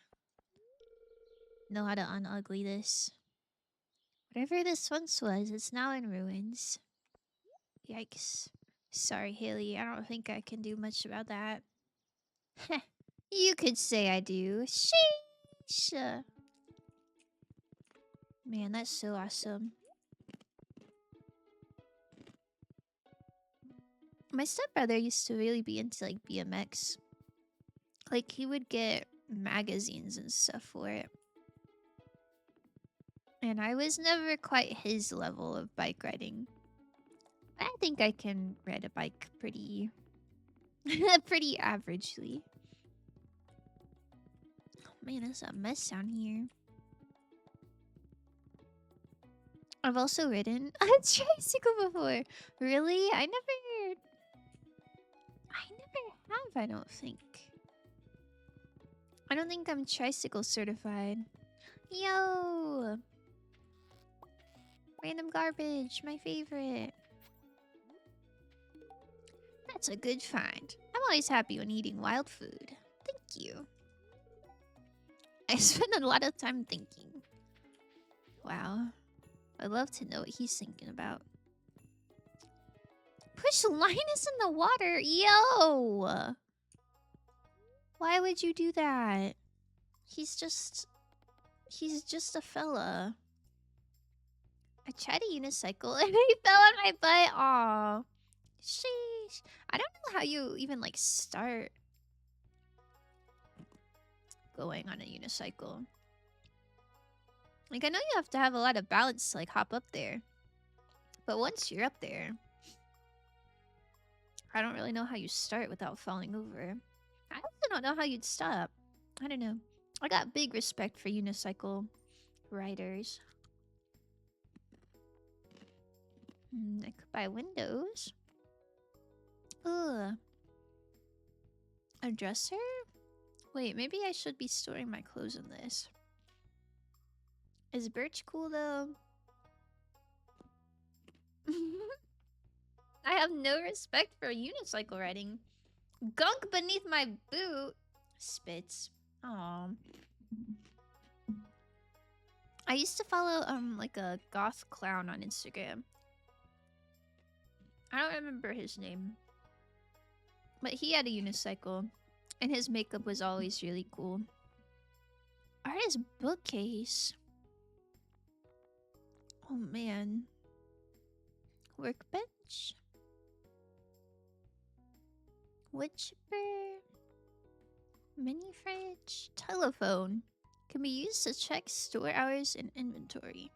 know how to unugly this. Whatever this once was, it's now in ruins. Yikes. Sorry, Haley. I don't think I can do much about that. Heh. You could say I do. Sheesh. Man, that's so awesome. My stepbrother used to really be into like BMX. Like he would get magazines and stuff for it. And I was never quite his level of bike riding. I think I can ride a bike pretty pretty averagely. Oh man, it's a mess down here. I've also ridden a tricycle before. Really? I never have, I don't think. I don't think I'm tricycle certified. Yo! Random garbage, my favorite. That's a good find. I'm always happy when eating wild food. Thank you. I spend a lot of time thinking. Wow. I'd love to know what he's thinking about. Push Linus in the water? Yo! Why would you do that? He's just a fella. I tried a unicycle and he fell on my butt. Aw. Sheesh. I don't know how you even like start going on a unicycle. Like I know you have to have a lot of balance to like hop up there. But once you're up there, I don't really know how you start without falling over. I also don't know how you'd stop. I don't know. I got big respect for unicycle riders. I could buy windows. Ugh. A dresser? Wait, maybe I should be storing my clothes in this. Is birch cool though? I have no respect for unicycle riding. Gunk beneath my boot. Spits. Aww. I used to follow like a goth clown on Instagram. I don't remember his name. But he had a unicycle. And his makeup was always really cool. Artist bookcase. Oh man. Workbench. Wood chipper. Mini fridge. Telephone. Can be used to check store hours and inventory.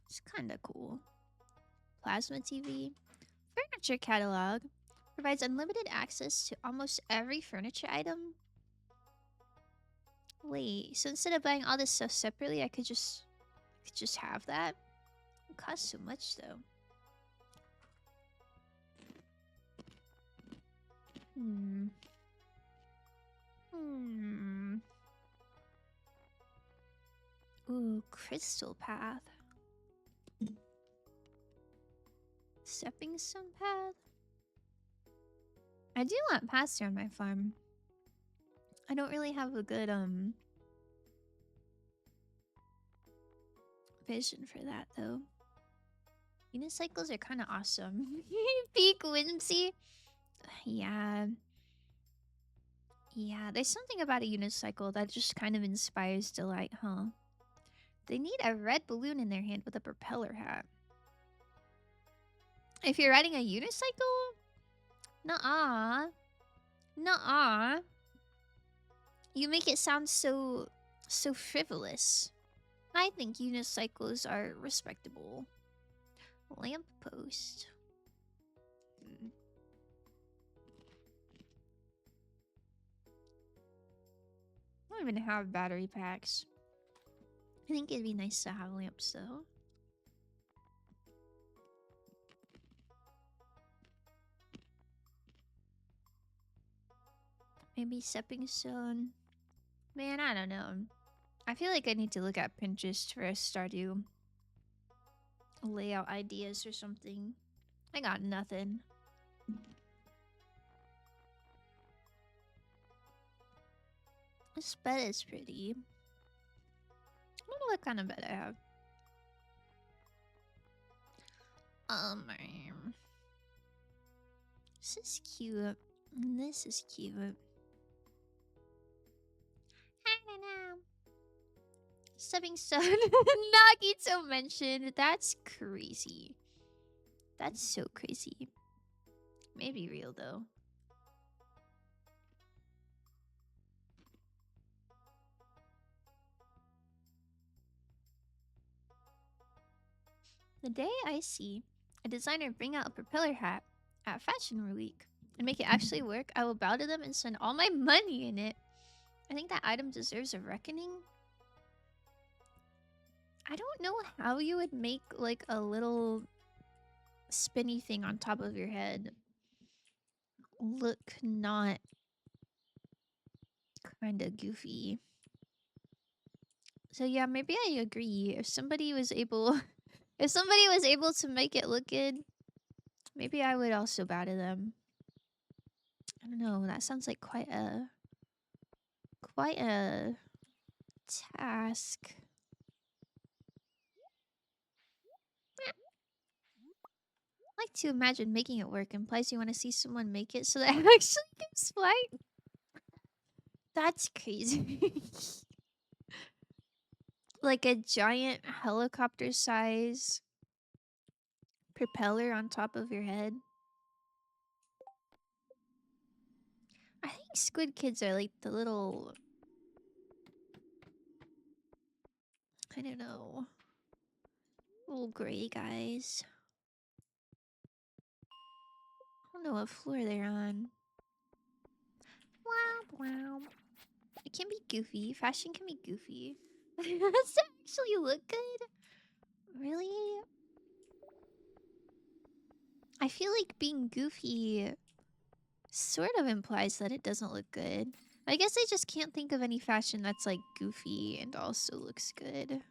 It's kinda cool. Plasma TV. Furniture catalog. Provides unlimited access to almost every furniture item. Wait, so instead of buying all this stuff separately, I could just have that? It costs so much though. Ooh, crystal path. Stepping stone path. I do want pasture on my farm. I don't really have a good vision for that though. Unicycles are kind of awesome. Peak whimsy. Yeah. Yeah, there's something about a unicycle that just kind of inspires delight, huh? They need a red balloon in their hand with a propeller hat. If you're riding a unicycle? Nuh-uh. Nuh-uh. You make it sound so frivolous. I think unicycles are respectable. Lamppost. I don't even have battery packs. I think it'd be nice to have lamps though. Maybe stepping stone. Man, I don't know. I feel like I need to look at Pinterest for a Stardew layout ideas or something. I got nothing. This bed is pretty. I don't know what kind of bed I have. This is cute. This is cute. I don't know. Stepping stone. Nagito mentioned. That's crazy. That's so crazy. Maybe real though. The day I see a designer bring out a propeller hat at Fashion Week and make it actually work, I will bow to them and spend all my money in it. I think that item deserves a reckoning. I don't know how you would make like a little spinny thing on top of your head look not kind of goofy. So yeah, maybe I agree. If somebody was able to make it look good, maybe I would also bow to them. I don't know, that sounds like quite a task. I like to imagine making it work implies you want to see someone make it so that it actually gives flight. That's crazy. Like a giant helicopter size propeller on top of your head. I think squid kids are like the little, I don't know, little gray guys. I don't know what floor they're on. Wow, wow. It can be goofy. Fashion can be goofy. Does it actually look good? Really? I feel like being goofy sort of implies that it doesn't look good. I guess I just can't think of any fashion that's like goofy and also looks good.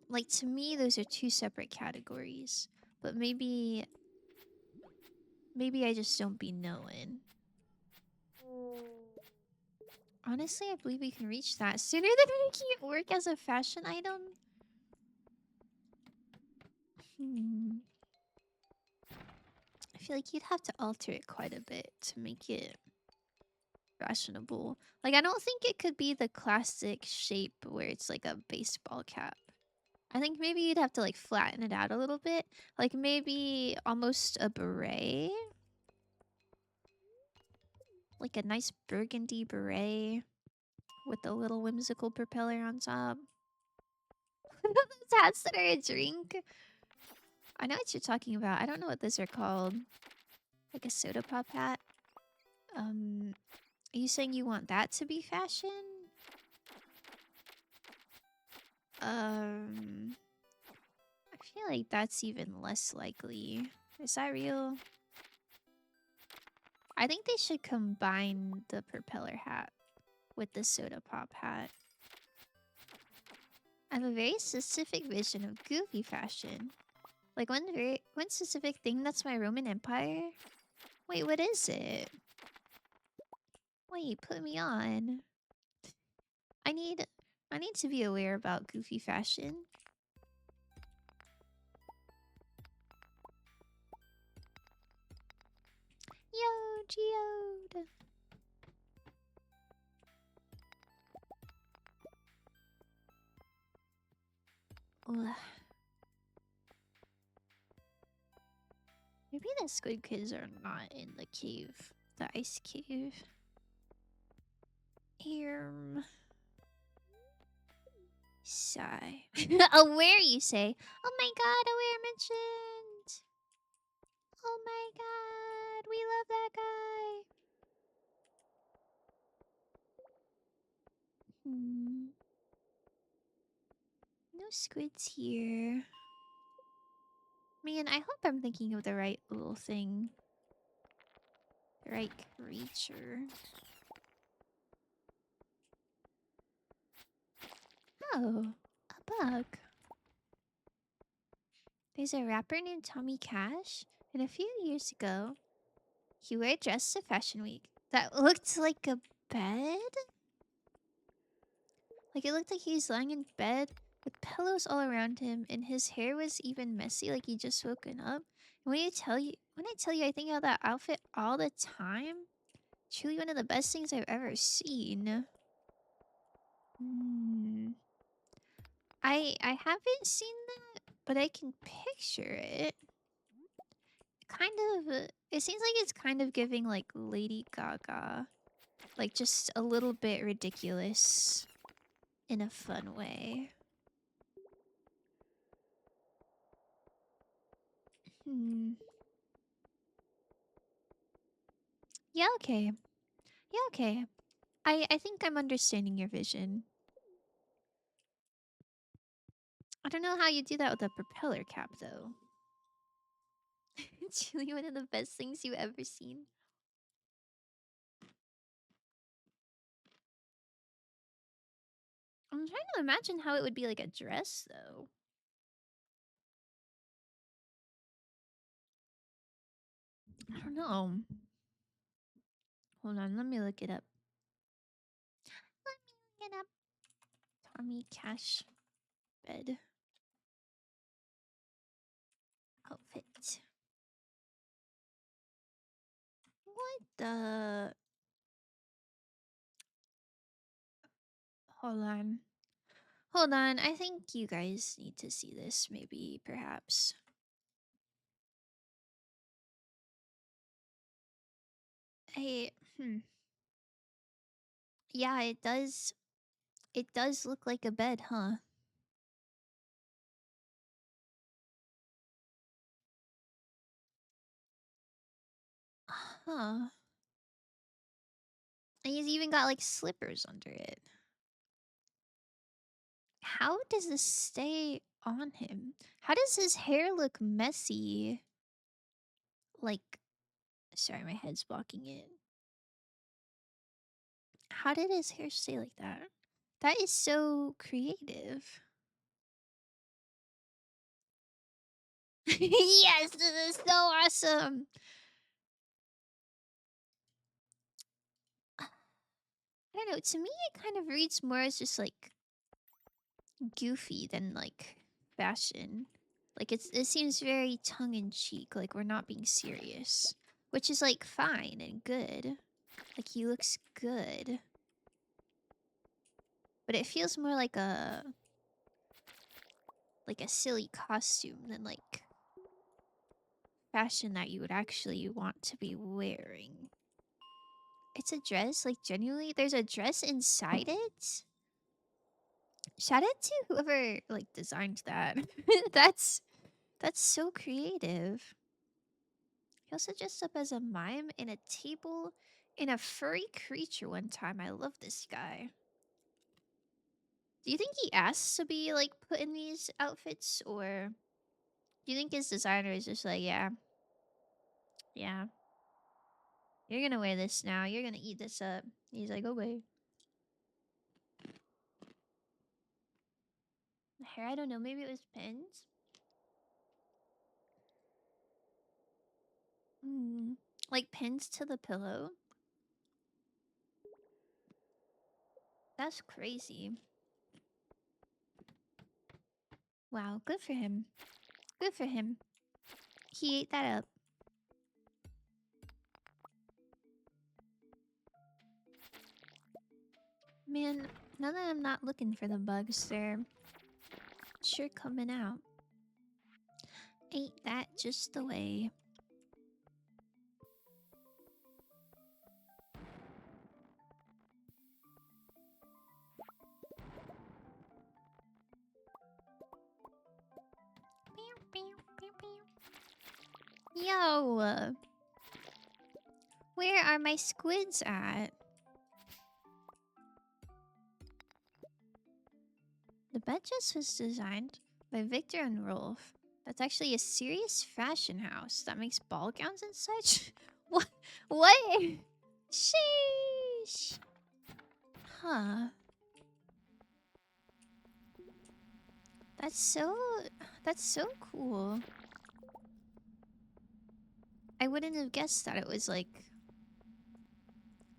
Like to me, those are two separate categories. But maybe I just don't be knowing. Honestly, I believe we can reach that sooner than making it work as a fashion item. I feel like you'd have to alter it quite a bit to make it fashionable. Like, I don't think it could be the classic shape where it's like a baseball cap. I think maybe you'd have to like flatten it out a little bit. Like maybe almost a beret. Like a nice burgundy beret with a little whimsical propeller on top. Those hats that are a drink. I know what you're talking about. I don't know what those are called. Like a soda pop hat. Are you saying you want that to be fashion? I feel like that's even less likely. Is that real? I think they should combine the propeller hat with the soda pop hat. I have a very specific vision of goofy fashion. Like one specific thing that's my Roman Empire. Wait, what is it? Wait, put me on. I need to be aware about goofy fashion. Yo, Geode. Ugh. Maybe the squid kids are not in the cave. The ice cave. Here. Sigh. Aware, you say? Oh my god, Aware mentioned! Oh my god, we love that guy! No squids here. Man, I hope I'm thinking of the right little thing. The right creature. Oh, a bug. There's a rapper named Tommy Cash, and a few years ago, he wore a dress to Fashion Week that looked like a bed? Like it looked like he was lying in bed with pillows all around him, and his hair was even messy, like he just woken up. And when I tell you I think of that outfit all the time, truly one of the best things I've ever seen. I haven't seen that, but I can picture it. Kind of, it seems like it's kind of giving like Lady Gaga, like just a little bit ridiculous in a fun way. Yeah, okay. Yeah, okay. I think I'm understanding your vision. I don't know how you do that with a propeller cap, though. It's really one of the best things you've ever seen. I'm trying to imagine how it would be like a dress, though. I don't know. Hold on, let me look it up. Let me look it up. Tommy Cash bed outfit. What the? Hold on. Hold on. I think you guys need to see this, maybe, perhaps. I, yeah, it does. It does look like a bed, huh? Huh. And he's even got like slippers under it. How does this stay on him? How does his hair look messy? Like, sorry, my head's blocking it. How did his hair stay like that? That is so creative. Yes, this is so awesome. I don't know. To me, it kind of reads more as just like goofy than like fashion. Like it seems very tongue in cheek. Like we're not being serious, which is like fine and good. Like he looks good, but it feels more like a silly costume than like fashion that you would actually want to be wearing. It's a dress, like genuinely. There's a dress inside it. Shout out to whoever like designed that. that's that's so creative. He also dressed up as a mime in a table in a furry creature one time. I love this guy. Do you think he asks to be like put in these outfits, or do you think his designer is just like, yeah, yeah, you're gonna wear this now. You're gonna eat this up. He's like, okay. Hair, I don't know. Maybe it was pins. Hmm. Like pins to the pillow. That's crazy. Wow, good for him. Good for him. He ate that up. Man, now that I'm not looking for the bugs, they're sure coming out. Ain't that just the way? Yo! Where are my squids at? The bed just was designed by Victor and Rolf. That's actually a serious fashion house that makes ball gowns and such? What? What? Sheesh! Huh. That's so... That's so cool. I wouldn't have guessed that it was like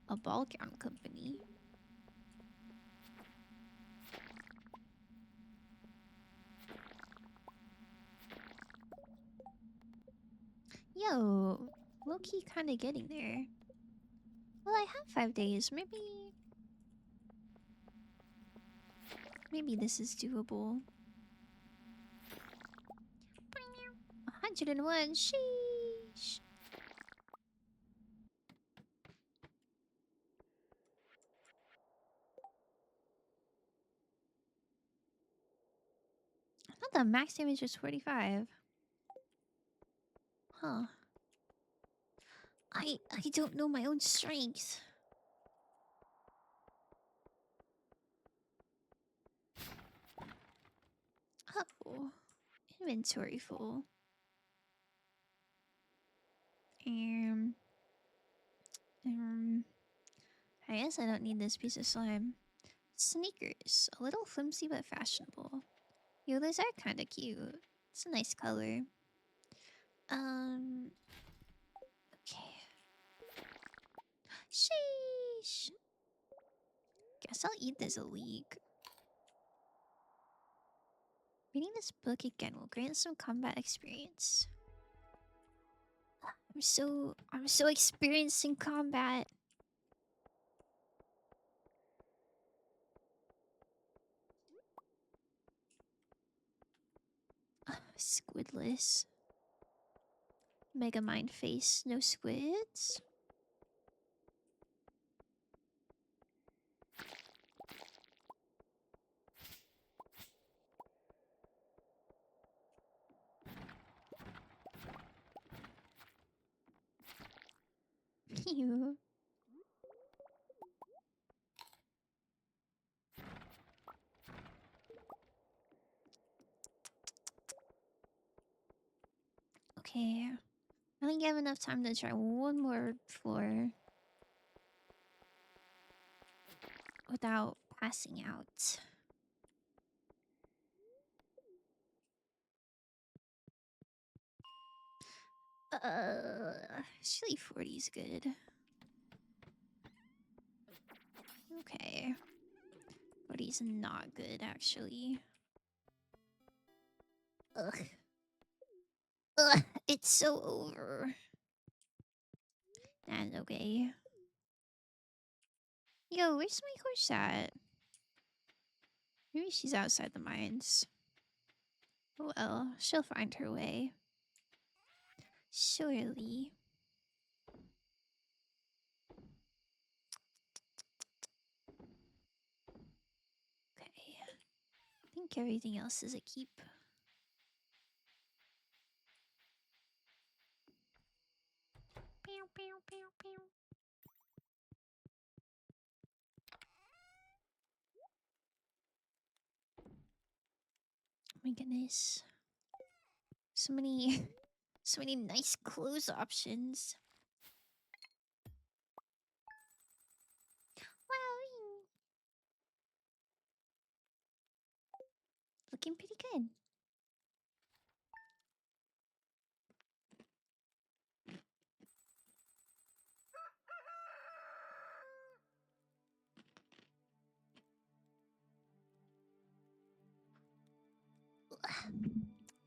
a ball gown company. Yo, low-key kind of getting there. Well, I have 5 days. Maybe this is doable. 101. Sheesh. I thought the max damage was 45. Huh. I don't know my own strength. Oh. Inventory full. Um, um, I guess I don't need this piece of slime. Sneakers. A little flimsy but fashionable. Yo, those are kind of cute. It's a nice color. Um, okay. Sheesh. Guess I'll eat this a week. Reading this book again will grant some combat experience. I'm so experienced in combat. Squidless. Mega Mind Face, no squids. Phew. Okay. I think I have enough time to try one more floor without passing out. Actually 40 is good. Okay. 40 is not good, actually. Ugh. Ugh, it's so over. That's okay. Yo, where's my horse at? Maybe she's outside the mines. Well, she'll find her way. Surely. Okay. I think everything else is a keep. Pew, pew, pew, pew. Oh my goodness. So many so many nice clothes options. Wow. Looking pretty good.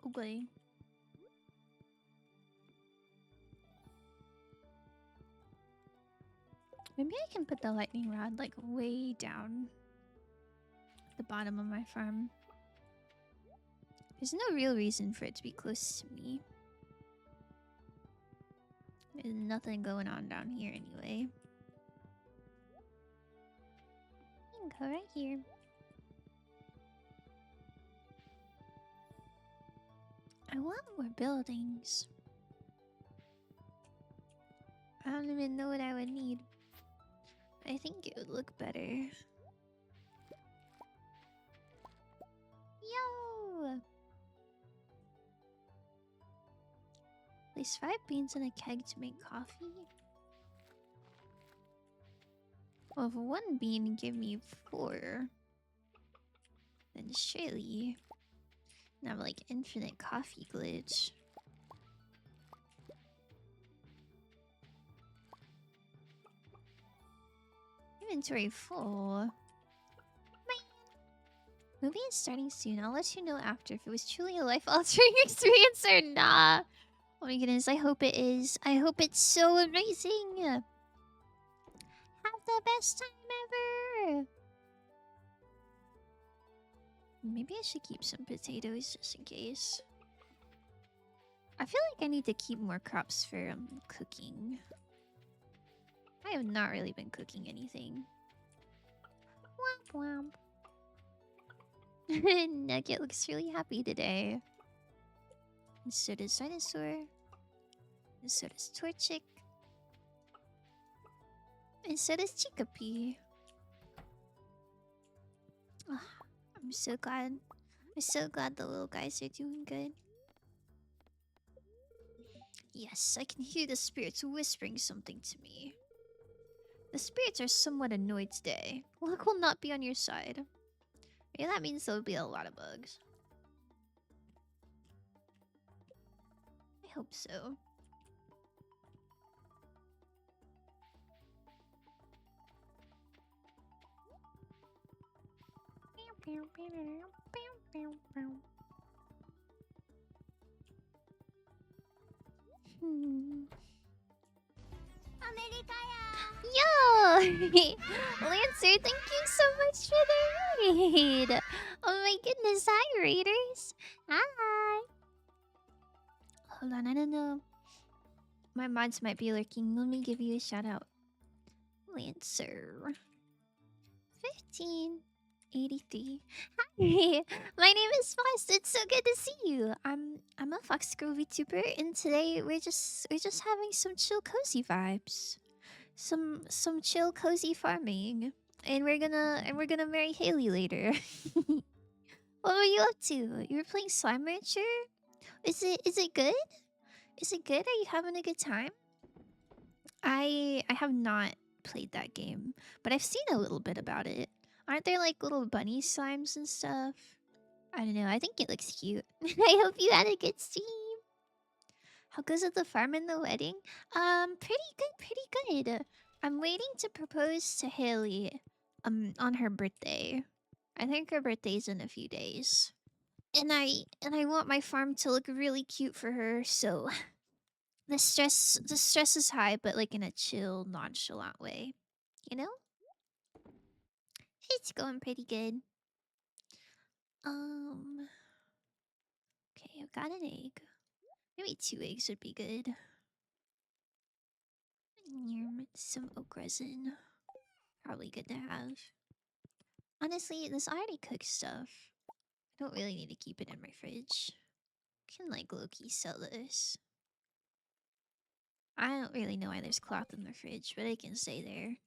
Okay. Maybe I can put the lightning rod like way down at the bottom of my farm. There's no real reason for it to be close to me. There's nothing going on down here anyway. You can go right here. I want more buildings. I don't even know what I would need. I think it would look better. Yo! Place 5 beans in a keg to make coffee. Well, if 1 bean give me 4, then surely I have like infinite coffee glitch. Inventory full. Movie is starting soon. I'll let you know after if it was truly a life-altering experience or not. Oh my goodness, I hope it is. I hope it's so amazing. Have the best time ever. Maybe I should keep some potatoes just in case. I feel like I need to keep more crops for cooking. I have not really been cooking anything. Womp womp. Nugget looks really happy today. And so does Dinosaur. And so does Torchic. And so does Chickapee. Oh, I'm so glad. I'm so glad the little guys are doing good. Yes, I can hear the spirits whispering something to me. The spirits are somewhat annoyed today. Luck will not be on your side. Maybe that means there'll be a lot of bugs. I hope so. Yo! Lancer, thank you so much for the raid! Oh my goodness, hi raiders! Hi! Hold on, I don't know. My mods might be lurking. Let me give you a shout out. Lancer 1583. Hi, my name is Fox. It's so good to see you. I'm a Fox Girl VTuber, and today we're just having some chill cozy vibes. Some chill cozy farming. And we're gonna marry Haley later. What were you up to? You were playing Slime Rancher? Is it good? Is it good? Are you having a good time? I have not played that game, but I've seen a little bit about it. Aren't there like little bunny slimes and stuff? I don't know. I think it looks cute. I hope you had a good stream. How goes with the farm and the wedding? Pretty good, pretty good. I'm waiting to propose to Haley on her birthday. I think her birthday's in a few days. And I want my farm to look really cute for her, so the stress is high, but like in a chill, nonchalant way. You know? It's going pretty good. Um okay, I've got an egg. Maybe 2 eggs would be good. Some oak resin. Probably good to have. Honestly, this already cooked stuff. I don't really need to keep it in my fridge. Can like low-key sell this. I don't really know why there's cloth in the fridge, but it can stay there.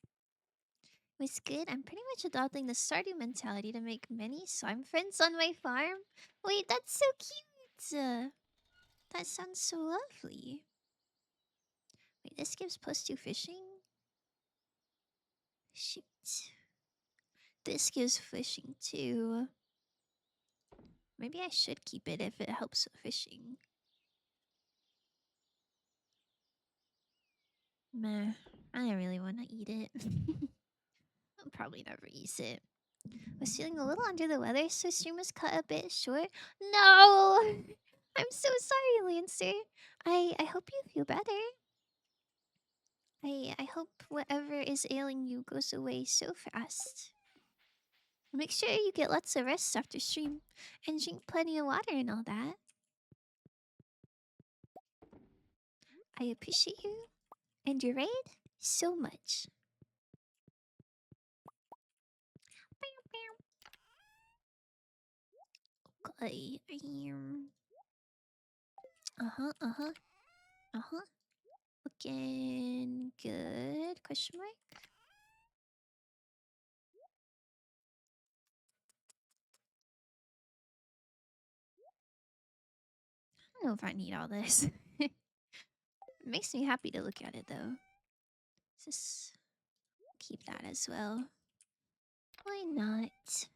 What's good? I'm pretty much adopting the Stardew mentality to make many slime friends on my farm. Wait, that's so cute! That sounds so lovely. Wait, this gives +2 fishing? Shoot. This gives fishing too. Maybe I should keep it if it helps with fishing. Meh. I don't really want to eat it. I'll probably never use it. Was feeling a little under the weather, so stream was cut a bit short. No! I'm so sorry, Lancer. I hope you feel better. I hope whatever is ailing you goes away so fast. Make sure you get lots of rest after stream and drink plenty of water and all that. I appreciate you and your raid so much. Okay. Uh-huh, uh-huh, uh-huh. Looking good? Question mark? I don't know if I need all this. It makes me happy to look at it though. Just keep that as well. Why not?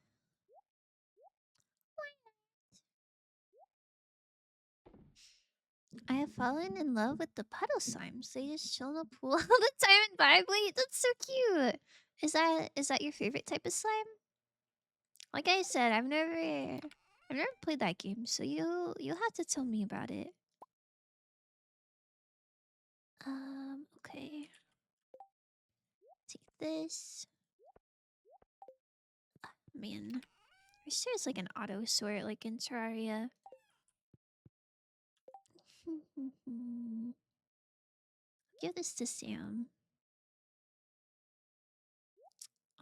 I have fallen in love with the puddle slimes. They just chill in the pool all the time and vibe. Wait, that's so cute. Is that your favorite type of slime? Like I said, I've never played that game, so you'll have to tell me about it. Okay. Take this. Man, I wish there's like an auto sort like in Terraria. Give this to Sam.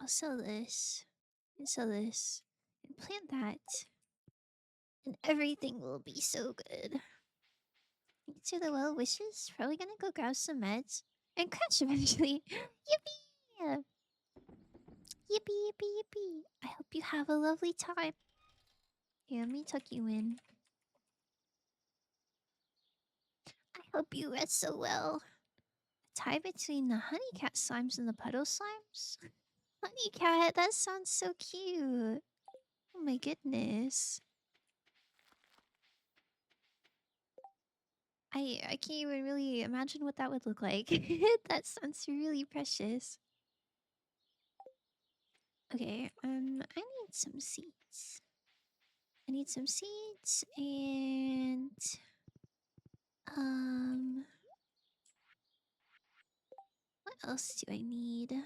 I'll sell this. And sell this. And plant that. And everything will be so good. Thanks for the well wishes. Probably gonna go grab some meds. And crash eventually. Yippee! Yippee, yippee, yippee. I hope you have a lovely time. Here, let me tuck you in. I hope you rest so well. A tie between the honeycat slimes and the puddle slimes? Honeycat, that sounds so cute. Oh my goodness. I can't even really imagine what that would look like. That sounds really precious. Okay, I need some seeds. I need some seeds and what else do I need?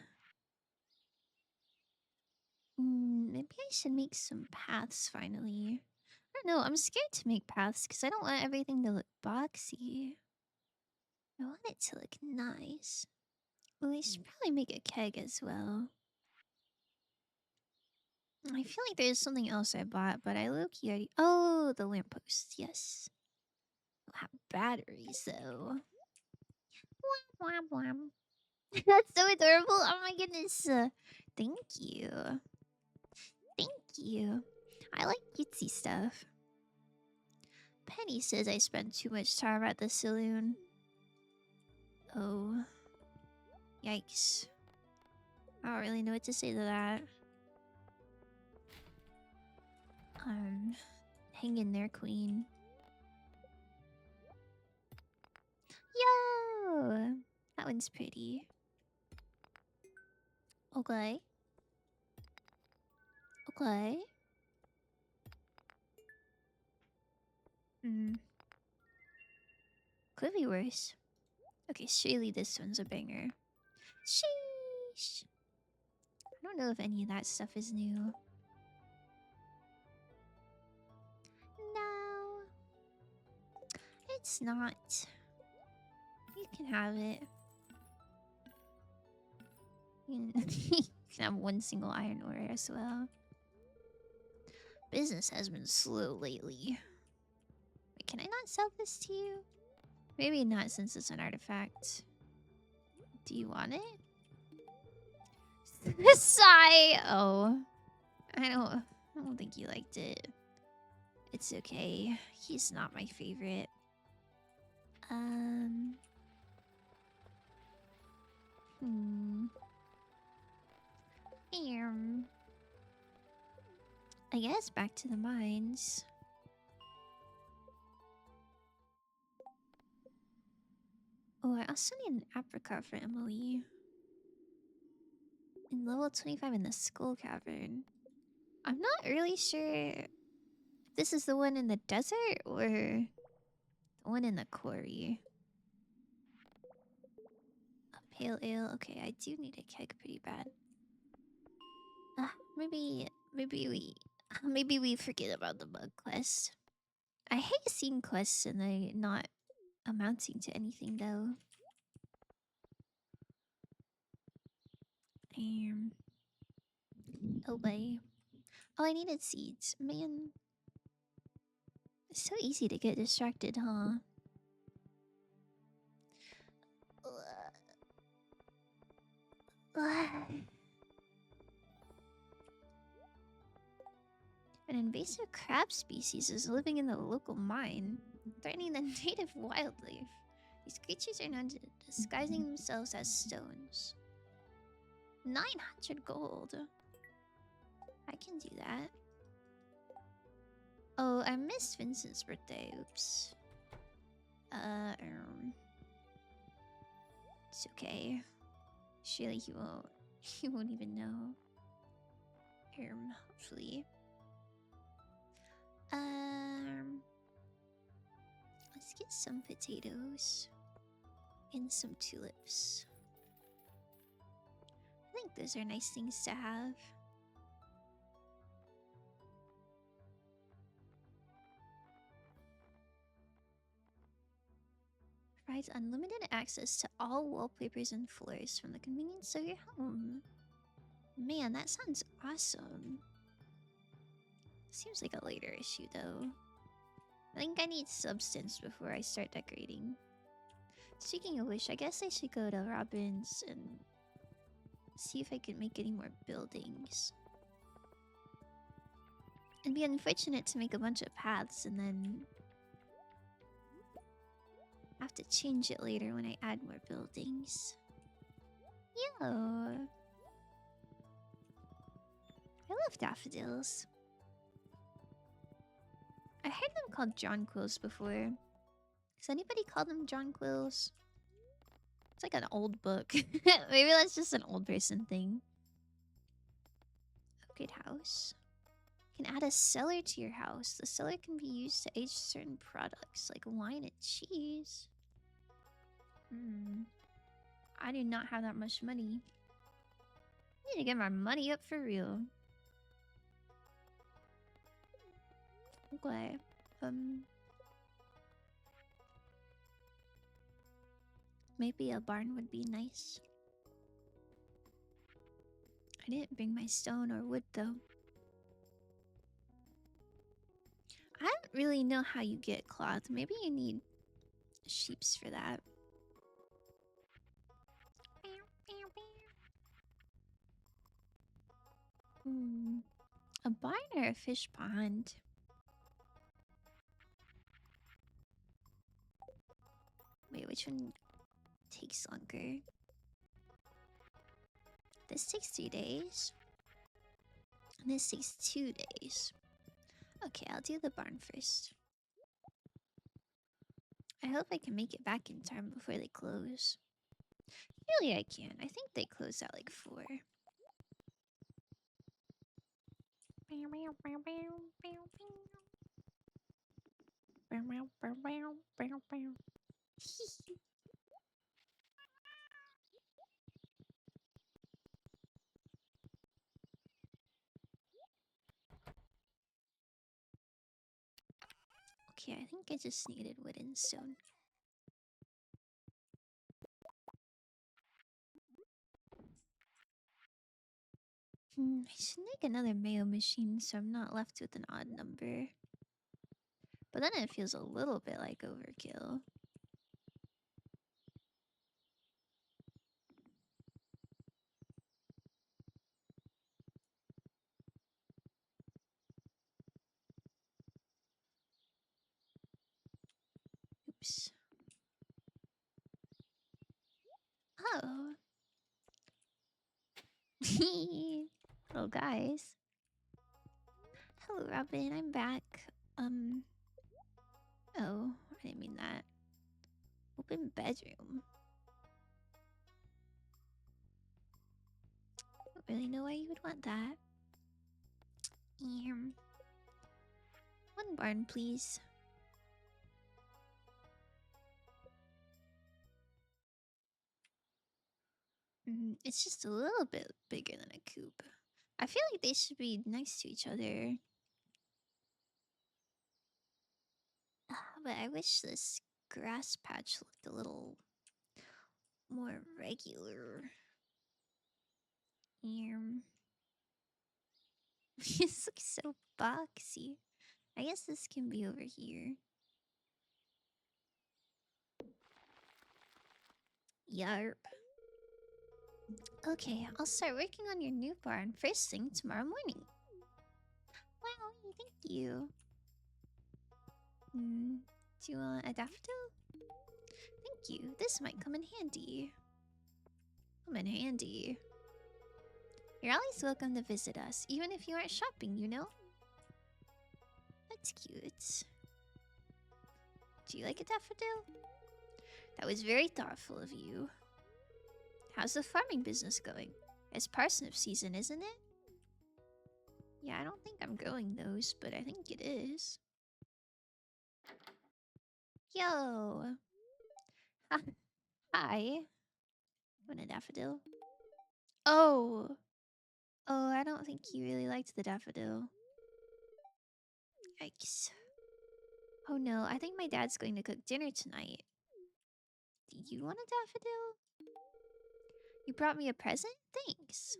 Maybe I should make some paths finally. don't know. I'm scared to make paths because I don't want everything to look boxy. I want it to look nice. Well, we should probably make a keg as well. I feel like there's something else I bought, but I low-key already... Oh, the lamppost. Yes. We'll have batteries, though. Wham, wham, wham. That's so adorable. Oh my goodness. Thank you. Thank you. I like cutesy stuff. Penny says I spend too much time at the saloon. Oh. Yikes. I don't really know what to say to that. Hang in there, queen. Yo! That one's pretty. Okay. Okay. Could be worse. Okay, surely this one's a banger. Sheesh. I don't know if any of that stuff is new. No. It's not. You can have it. You can have one single iron ore as well. Business has been slow lately. Wait, can I not sell this to you? Maybe not since it's an artifact. Do you want it? Sigh! Oh. I don't think you liked it. It's okay. He's not my favorite. I guess back to the mines. Oh, I also need an apricot for Emily. In level 25 in the Skull Cavern. I'm not really sure if this is the one in the desert or the one in the quarry. A pale ale. Okay, I do need a keg pretty bad. Maybe we forget about the bug quest. I hate seeing quests and they not amounting to anything though. Oh boy. Oh, I needed seeds. Man. It's so easy to get distracted, huh? An invasive crab species is living in the local mine, threatening the native wildlife. These creatures are known to disguising themselves as stones. 900 gold. I can do that. Oh, I missed Vincent's birthday. Oops. It's okay. Surely he won't. He won't even know. Hopefully. Let's get some potatoes and some tulips. I think those are nice things to have. Provides unlimited access to all wallpapers and floors from the convenience of your home. Man, that sounds awesome. Seems like a later issue though. I think I need substance before I start decorating. Speaking of which, I guess I should go to Robin's and see if I can make any more buildings. It'd be unfortunate to make a bunch of paths and then have to change it later when I add more buildings. Yo! I love daffodils. I heard them called jonquils before. Does anybody call them jonquils? It's like an old book. Maybe that's just an old person thing. Upgrade house. You can add a cellar to your house. The cellar can be used to age certain products like wine and cheese. I do not have that much money. I need to get my money up for real. Okay. Um, Maybe a barn would be nice. I didn't bring my stone or wood though. I don't really know how you get cloth. Maybe you need sheeps for that. Hmm. A barn or a fish pond? Wait, which one takes longer? This takes 3 days. And this takes 2 days. Okay, I'll do the barn first. I hope I can make it back in time before they close. Really, I can. I think they close at like 4. Okay, I think I just needed wood and stone. I should make another mayo machine so I'm not left with an odd number. But then it feels a little bit like overkill. Oops. Oh. Hello, guys. Hello, Robin. I'm back. Oh, I didn't mean that. Open bedroom. Don't really know why you would want that. One barn, please. It's just a little bit bigger than a coop. I feel like they should be next to each other. But I wish this grass patch looked a little more regular. This looks so boxy. I guess this can be over here. Yarp. Okay, I'll start working on your new barn first thing tomorrow morning. Wow, thank you. Do you want a daffodil? Thank you. This might come in handy. Come in handy. You're always welcome to visit us, even if you aren't shopping, you know? That's cute. Do you like a daffodil? That was very thoughtful of you. How's the farming business going? It's parsnip season, isn't it? Yeah, I don't think I'm growing those, but I think it is. Yo! Hi. Want a daffodil? Oh! Oh, I don't think you really liked the daffodil. Yikes. Oh no, I think my dad's going to cook dinner tonight. Do you want a daffodil? You brought me a present? Thanks.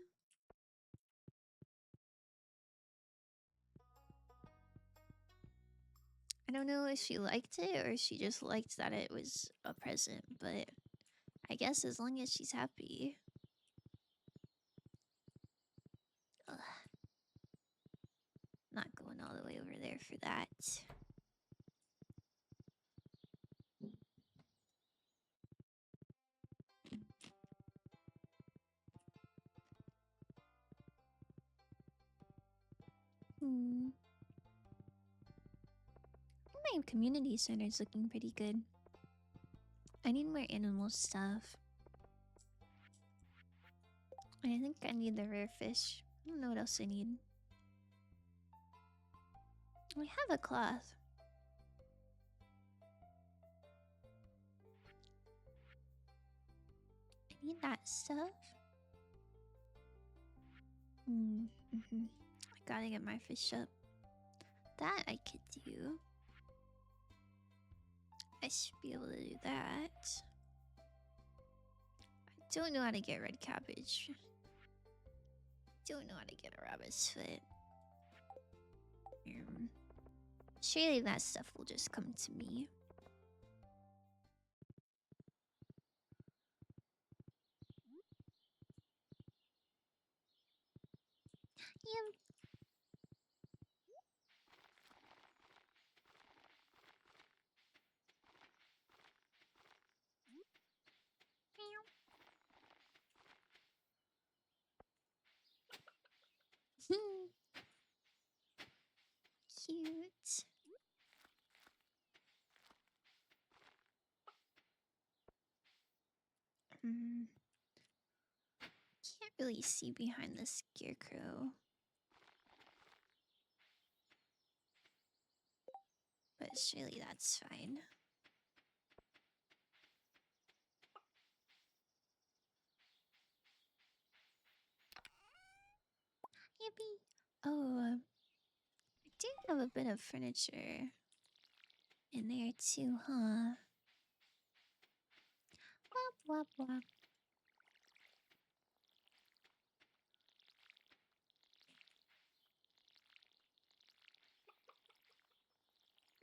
I don't know if she liked it or she just liked that it was a present, but I guess as long as she's happy. Ugh. Not going all the way over there for that. My community center is looking pretty good. I need more animal stuff. I think I need the rare fish. I don't know what else I need. We have a cloth. I need that stuff. I gotta get my fish up. That I could do. I should be able to do that. I don't know how to get red cabbage. Don't know how to get a rabbit's foot. Surely that stuff will just come to me. Yep. Cute. Can't really see behind the scarecrow. But surely that's fine. Yippee! Oh, I do have a bit of furniture in there too, huh? Wop wop wop.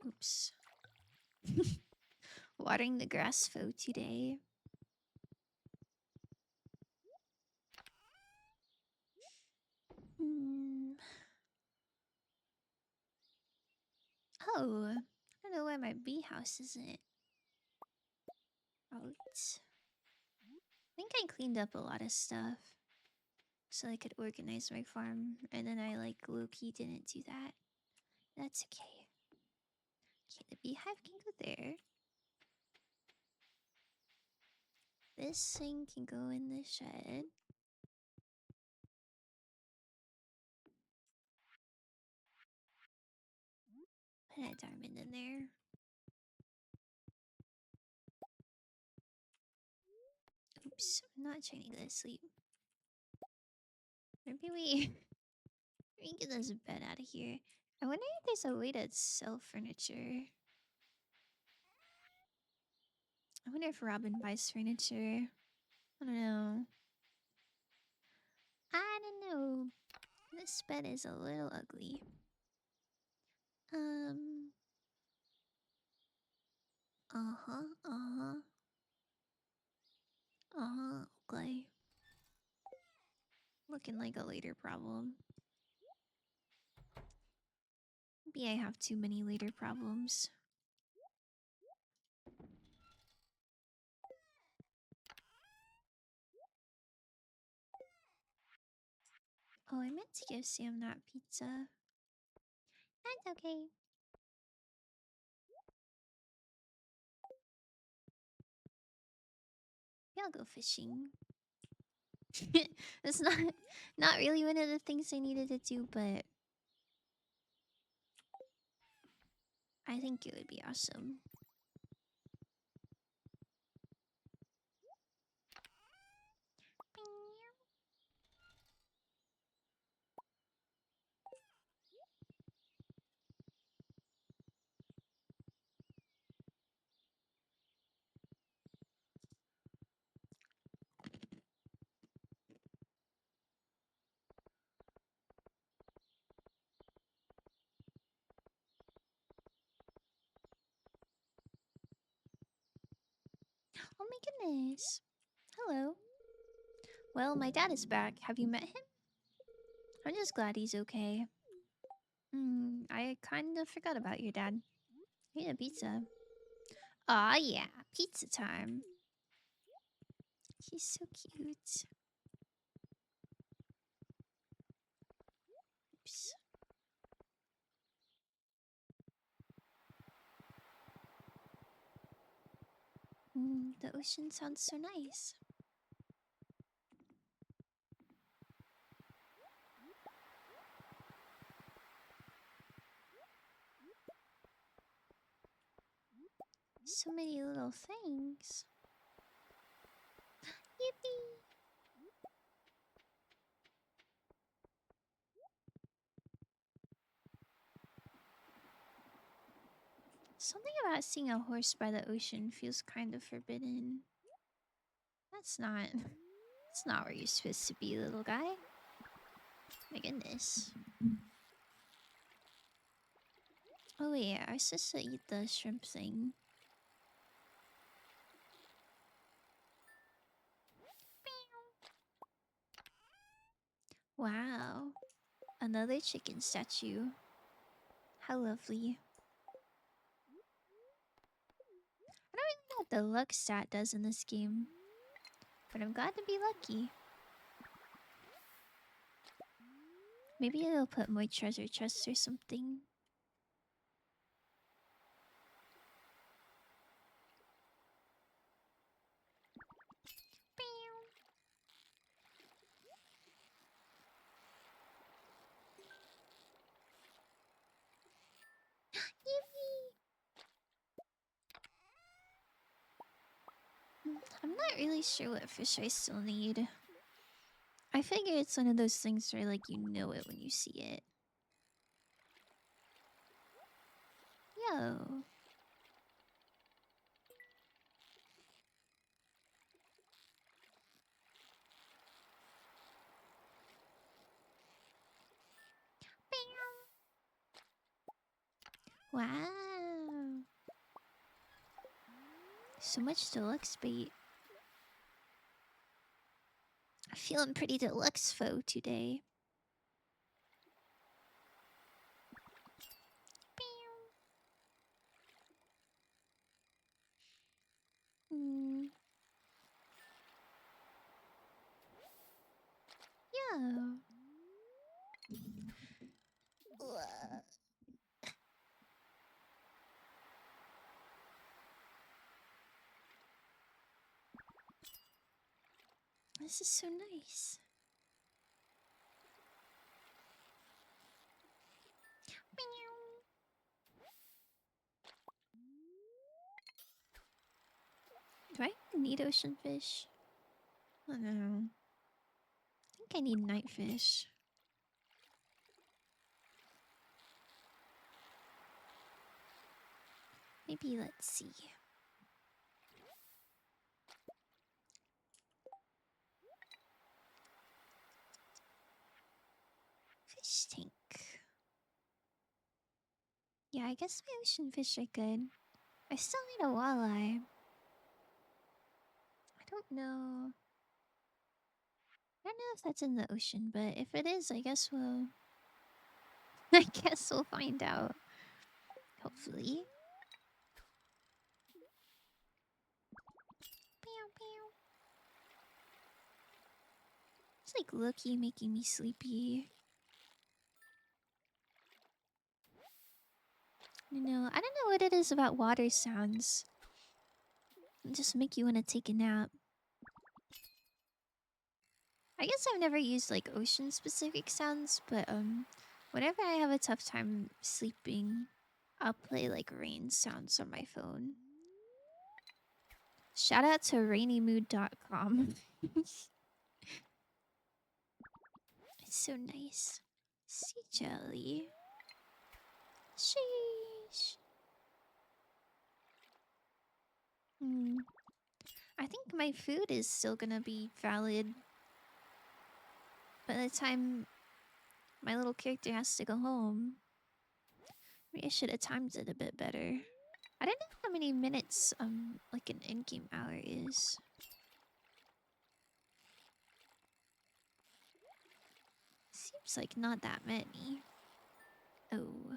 Oops. Watering the grass foe today. Oh, I don't know why my bee house isn't out. I think I cleaned up a lot of stuff so I could organize my farm, and then I like low-key didn't do that. That's okay. Okay, the beehive can go there. This thing can go in the shed. Put a diamond in there. Oops, I'm not trying to go to sleep. Maybe we get this bed out of here. I wonder if there's a way to sell furniture. I wonder if Robin buys furniture. I don't know. I don't know. This bed is a little ugly. Uh-huh, uh-huh. Uh-huh, okay. Looking like a later problem. Maybe I have too many later problems. Oh, I meant to give Sam that pizza. That's okay. Maybe I'll go fishing. That's not really one of the things I needed to do, but I think it would be awesome. Oh my goodness. Hello. Well, my dad is back. Have you met him? I'm just glad he's okay. I kind of forgot about your dad. I need a pizza. Aw, yeah. Pizza time. He's so cute. Oops. The ocean sounds so nice. So many little things. Yippee! Something about seeing a horse by the ocean feels kind of forbidden. That's not... That's not where you're supposed to be, little guy. My goodness. Oh wait, I was supposed to eat the shrimp thing. Wow. Another chicken statue. How lovely. I don't really know what the luck stat does in this game, but I'm glad to be lucky. Maybe it'll put more treasure chests or something. I'm not really sure what fish I still need. I figure it's one of those things where, like, you know it when you see it. Yo. Wow. So much deluxe bait. I'm feeling pretty deluxe foe today. Hmm. Yeah. This is so nice. Do I need ocean fish? Oh no. I think I need night fish. Maybe let's see. Fish tank. Yeah, I guess my ocean fish are good. I still need a walleye. I don't know. I don't know if that's in the ocean, but if it is, I guess we'll... I guess we'll find out. Hopefully. It's like Loki making me sleepy. I don't know what it is about water sounds. They just make you want to take a nap. I guess I've never used like ocean specific sounds, but whenever I have a tough time sleeping, I'll play like rain sounds on my phone. Shout out to rainymood.com. It's so nice. Sea jelly. Sheesh. I think my food is still gonna be valid by the time my little character has to go home. Maybe I should have timed it a bit better. I don't know how many minutes like an in-game hour is. Seems like not that many. Oh,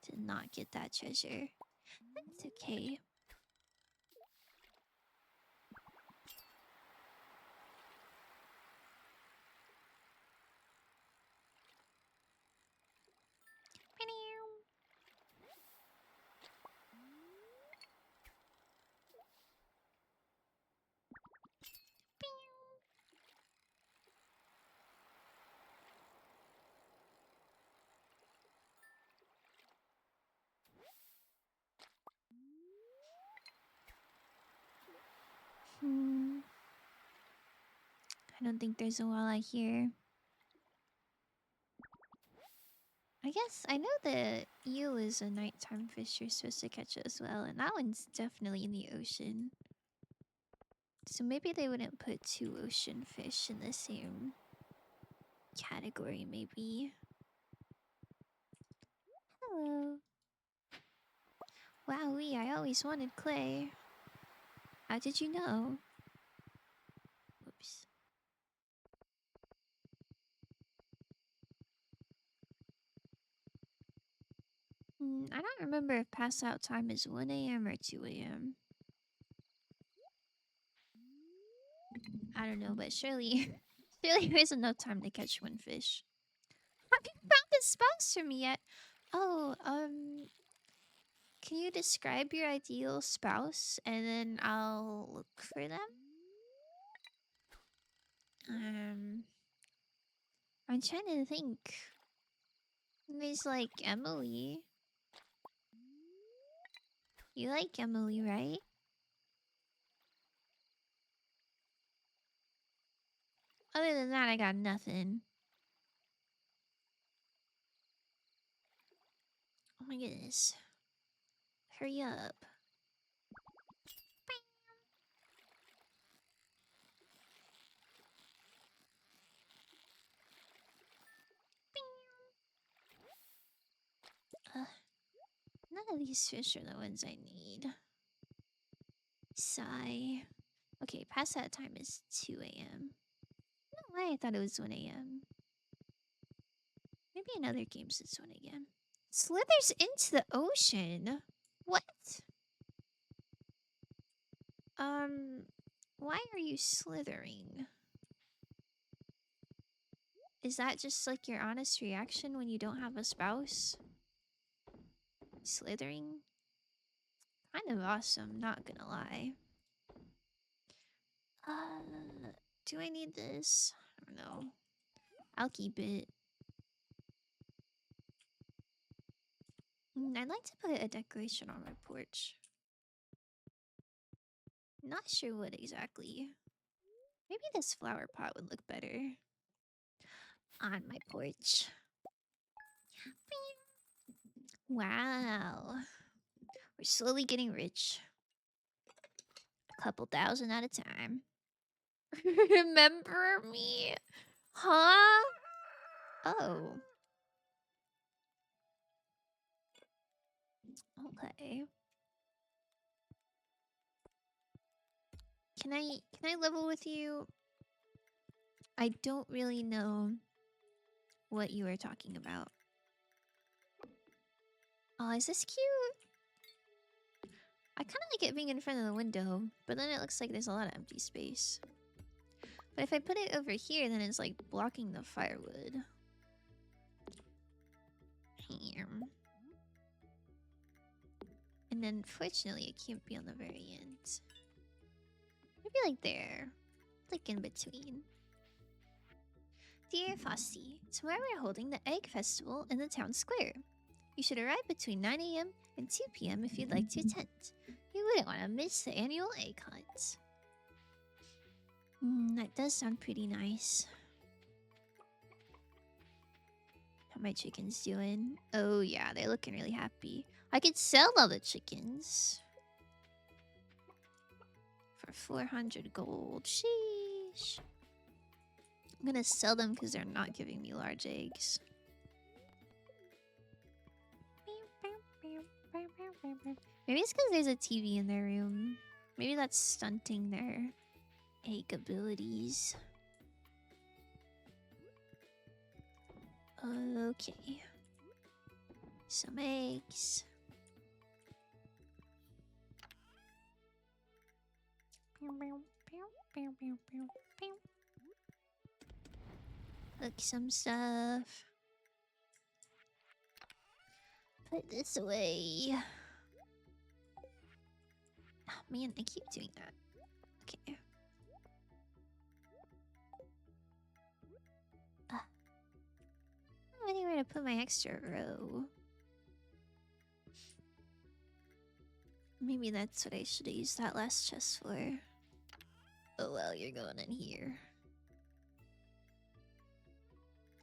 did not get that treasure. That's okay. I don't think there's a walleye here. I guess I know the eel is a nighttime fish you're supposed to catch as well, and that one's definitely in the ocean. So maybe they wouldn't put two ocean fish in the same category, maybe. Hello. Wowee, I always wanted clay. How did you know? Whoops. I don't remember if pass out time is 1 a.m. or 2 a.m. I don't know, but surely, surely there's enough time to catch one fish. Have you found a spouse for me yet? Oh, can you describe your ideal spouse and then I'll look for them? I'm trying to think. There's like Emily. You like Emily, right? Other than that, I got nothing. Oh my goodness. Hurry up. None of these fish are the ones I need. Sigh. Okay, past that time is 2 a.m. No way, I thought it was 1 a.m. Maybe in other games it's 1 a.m. Slithers into the ocean? What? Why are you slithering? Is that just like your honest reaction when you don't have a spouse? Slithering? Kind of awesome, not gonna lie. Do I need this? I don't know. I'll keep it. I'd like to put a decoration on my porch. Not sure what exactly. Maybe this flower pot would look better on my porch. Wow. We're slowly getting rich. A couple thousand at a time. Remember me? Huh? Oh. Okay. Can I level with you? I don't really know what you were talking about. Oh, is this cute? I kind of like it being in front of the window, but then it looks like there's a lot of empty space. But if I put it over here, then it's like blocking the firewood. And then fortunately it can't be on the very end. Maybe like there. Like in between. Dear Frosty, tomorrow we're holding the Egg Festival in the town square. You should arrive between 9 a.m. and 2 p.m. if you'd like to attend. You wouldn't want to miss the annual egg hunt. That does sound pretty nice. How my chickens doing? Oh yeah, they're looking really happy. I could sell all the chickens. For 400 gold. Sheesh. I'm gonna sell them because they're not giving me large eggs. Maybe it's because there's a TV in their room. Maybe that's stunting their egg abilities. Okay. Some eggs. Cook some stuff. Put this away. Oh, man, I keep doing that. Okay. Anywhere to put my extra row. Maybe that's what I should have used that last chest for. Oh well, you're going in here.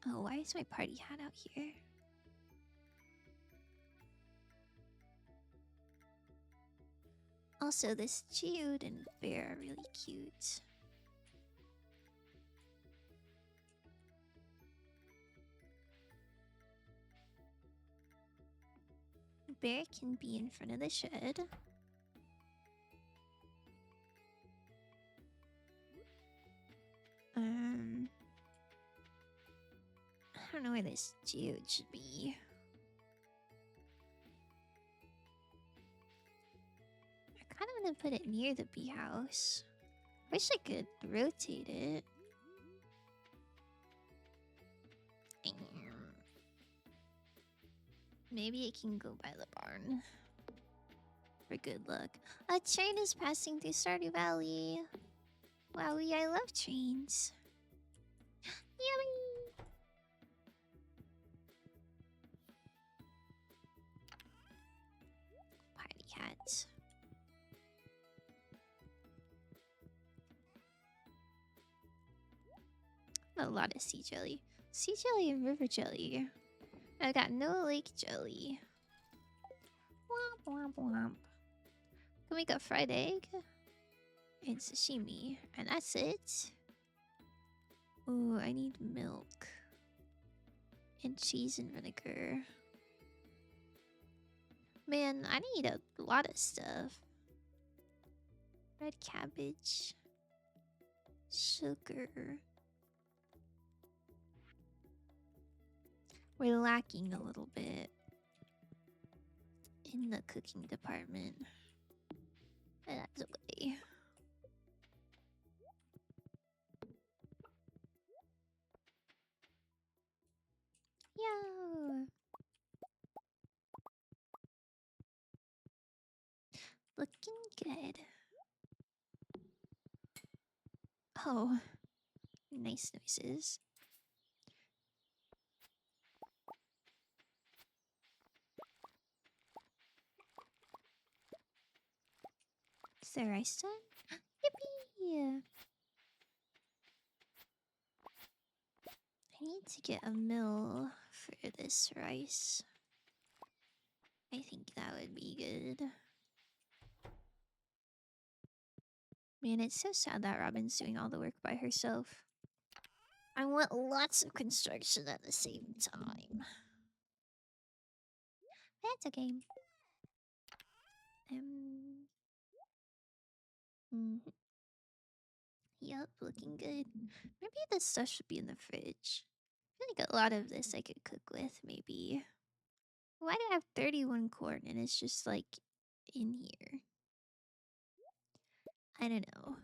Oh, why is my party hat out here? Also, this Geode and bear are really cute. Bear can be in front of the shed. I don't know where this Geode should be. I kind of want to put it near the bee house. Wish I could rotate it. Maybe it can go by the barn. For good luck. A train is passing through Stardew Valley. Wowie, I love trains. Yummy! Party hat. A lot of sea jelly. Sea jelly and river jelly. I got no lake jelly. Womp womp womp. Can we get fried egg? And sashimi. And that's it. Ooh, I need milk. And cheese and vinegar. Man, I need a lot of stuff. Red cabbage. Sugar. We're lacking a little bit in the cooking department. But that's okay. Yo! Looking good. Oh, nice noises. Is the rice done? Yippee! I need to get a mill for this rice. I think that would be good. Man, it's so sad that Robin's doing all the work by herself. I want lots of construction at the same time. That's okay. Yup, looking good. Maybe this stuff should be in the fridge. I feel like a lot of this I could cook with, maybe. Why do I have 31 corn and it's just like in here? I don't know.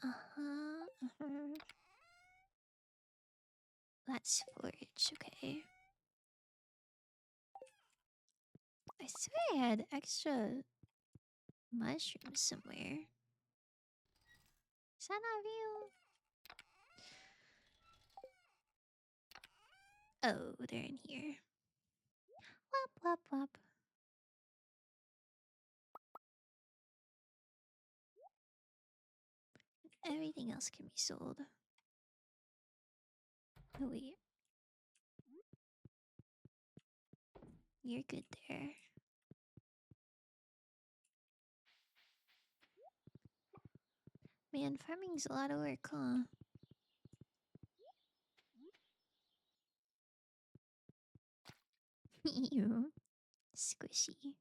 Uh-huh. That's forage, okay. I swear I had extra mushrooms somewhere. Is that not real? Oh, they're in here. Wop, wop, wop. Everything else can be sold. Oh, wait. You're good there. Man, farming's a lot of work, huh? Ew. Squishy.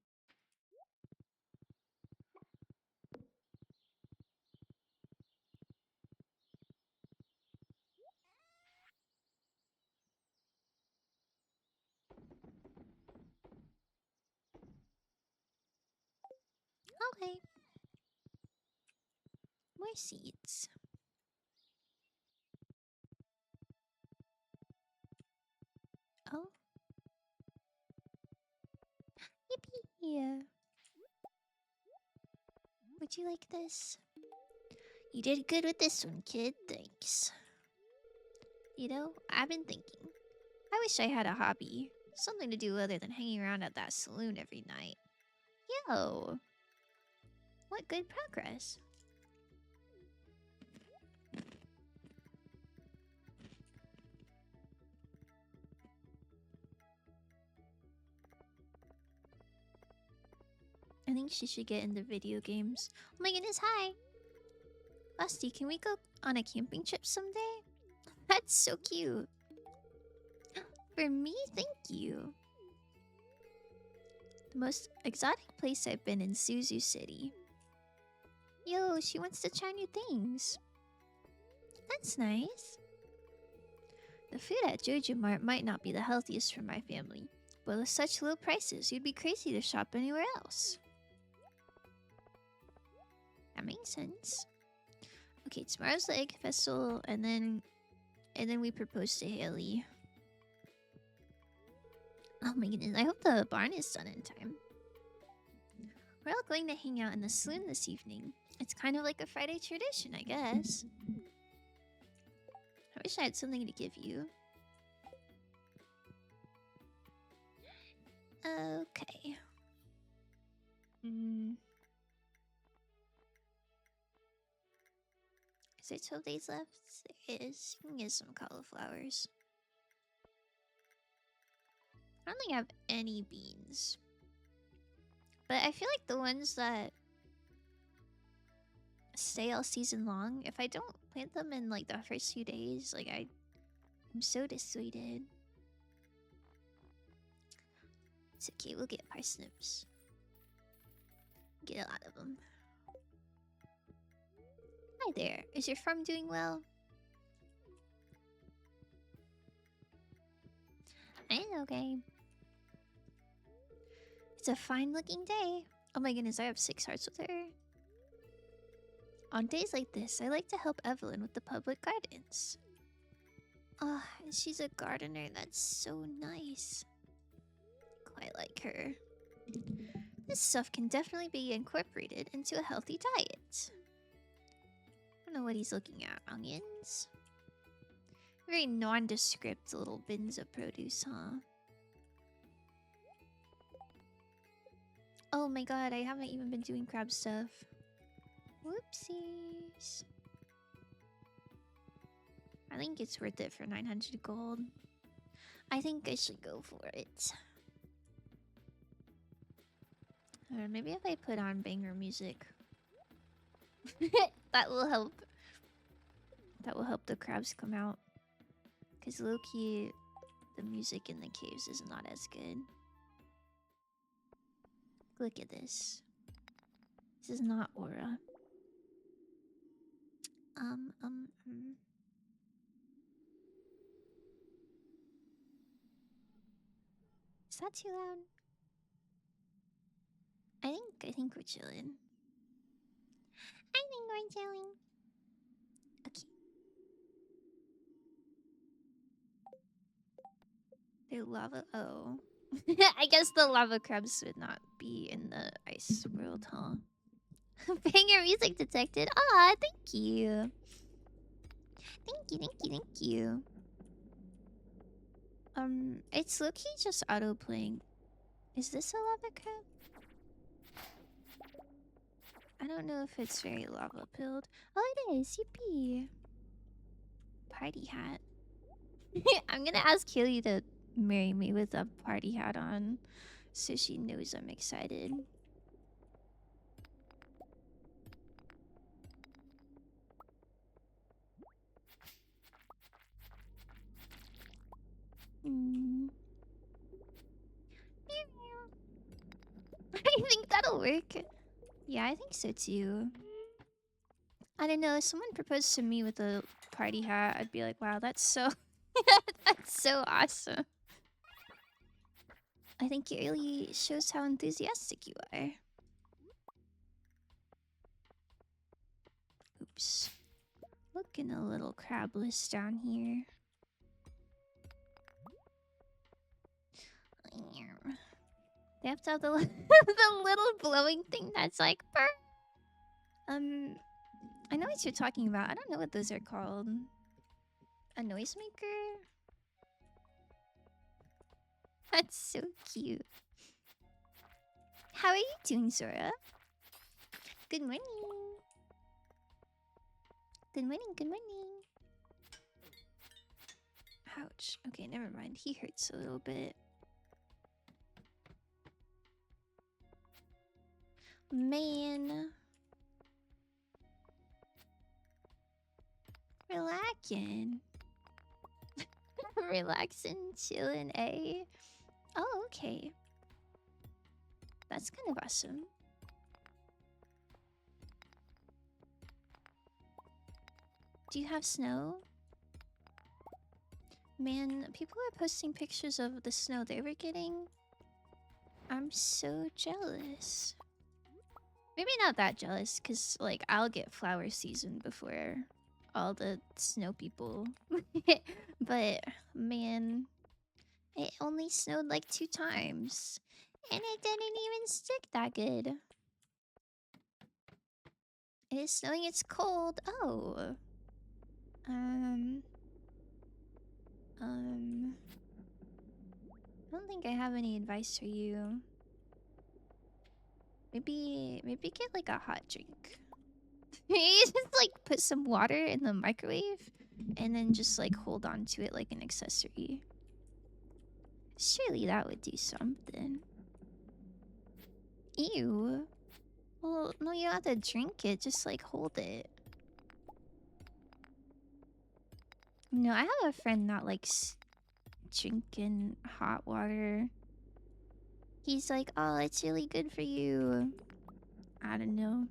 Okay. More seeds. Oh. Yippee! Would you like this? You did good with this one, kid. Thanks. You know, I've been thinking. I wish I had a hobby. Something to do other than hanging around at that saloon every night. Yo! What good progress. I think she should get into video games. Oh my goodness, hi! Busty, can we go on a camping trip someday? That's so cute. For me, thank you. The most exotic place I've been in Suzu City. Yo, she wants to try new things. That's nice. The food at Jojo Mart might not be the healthiest for my family, but with such low prices, you'd be crazy to shop anywhere else. That makes sense. Okay, tomorrow's the egg festival, and then we propose to Haley. Oh my goodness, I hope the barn is done in time. We're all going to hang out in the saloon this evening. It's kind of like a Friday tradition, I guess. I wish I had something to give you. Okay. Is there 12 days left? There is. You can get some cauliflowers. I don't think I have any beans. But I feel like the ones that stay all season long, if I don't plant them in like the first few days, like I'm so dissuaded. It's okay, we'll get parsnips. Get a lot of them. Hi there, is your farm doing well? I'm okay. It's a fine looking day. Oh my goodness, I have 6 hearts with her. On days like this, I like to help Evelyn with the public gardens. Ah, and she's a gardener. That's so nice. Quite like her. This stuff can definitely be incorporated into a healthy diet. I don't know what he's looking at. Onions? Very nondescript little bins of produce, huh? Oh my god, I haven't even been doing crab stuff. Whoopsies. I think it's worth it for 900 gold. I think I should go for it. Or maybe if I put on banger music. That will help. That will help the crabs come out. Because low-key, the music in the caves is not as good. Look at this. This is not aura. Is that too loud? I think we're chilling. I think we're chilling. Okay. The lava. Oh. I guess the lava crabs would not be in the ice world, huh? Banger music detected. Ah, thank you. Thank you, thank you, thank you. It's low-key just auto-playing. Is this a lava crab? I don't know if it's very lava-pilled. Oh, it is. Yippee. Party hat. I'm gonna ask Haley to marry me with a party hat on, so she knows I'm excited. I think that'll work. Yeah, I think so too. I don't know, if someone proposed to me with a party hat, I'd be like, wow, that's so... that's so awesome. I think it really shows how enthusiastic you are. Oops. Looking a little crabless down here. They have to have the, the little glowing thing that's like... Burr. I know what you're talking about. I don't know what those are called. A noisemaker? That's so cute. How are you doing, Zora? Good morning. Good morning, good morning. Ouch. Okay, never mind. He hurts a little bit. Man. Relaxing. Relaxing, chillin', eh? Oh, okay. That's kind of awesome. Do you have snow? Man, people are posting pictures of the snow they were getting. I'm so jealous. Maybe not that jealous, because, like, I'll get flower season before all the snow people. But, man, it only snowed like 2 times. And it didn't even stick that good. It is snowing, it's cold. Oh. I don't think I have any advice for you. Maybe get like a hot drink. You just like put some water in the microwave and then just like hold on to it like an accessory. Surely that would do something. Ew. Well, no, you don't have to drink it, just like hold it. No, I have a friend that likes drinking hot water. He's like, oh, it's really good for you. I don't know.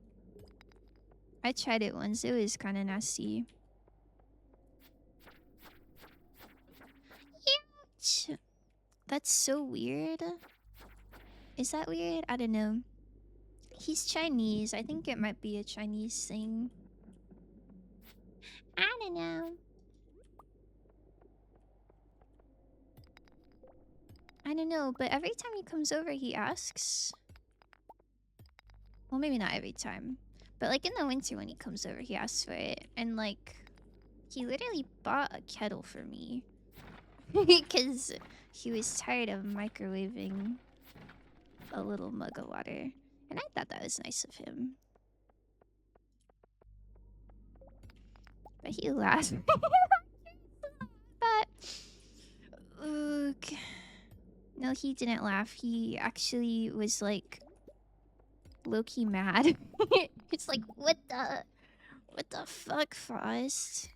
I tried it once. It was kind of nasty. Ouch. That's so weird. Is that weird? I don't know. He's Chinese. I think it might be a Chinese thing. I don't know. I don't know, but every time he comes over, he asks. Well, maybe not every time. But like in the winter when he comes over, he asks for it. And like, he literally bought a kettle for me. Because he was tired of microwaving a little mug of water. And I thought that was nice of him. But he laughed. But... Okay. No, he didn't laugh. He actually was like... low-key mad. It's like, what the fuck, Frost?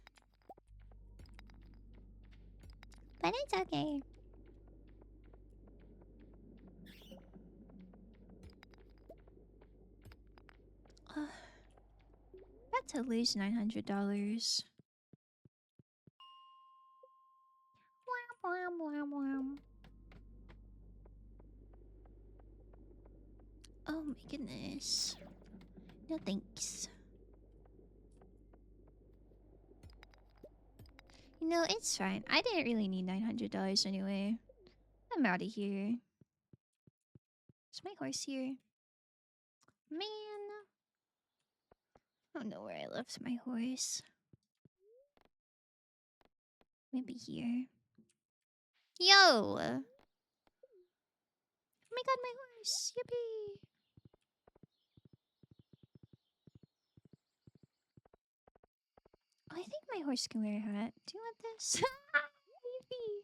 But it's okay. About to lose $900. Oh my goodness. No thanks. You know, it's fine. I didn't really need $900 anyway. I'm out of here. Is my horse here? Man. I don't know where I left my horse. Maybe here. Yo! Oh my god, my horse! Yippee! Oh, I think my horse can wear a hat. Do you want this? Yippee!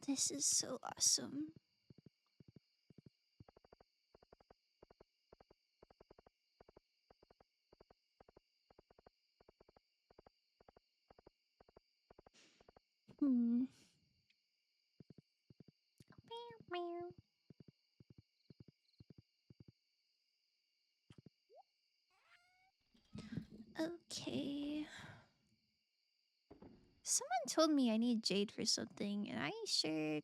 This is so awesome. Hmm. Okay. Someone told me I need jade for something, and I sure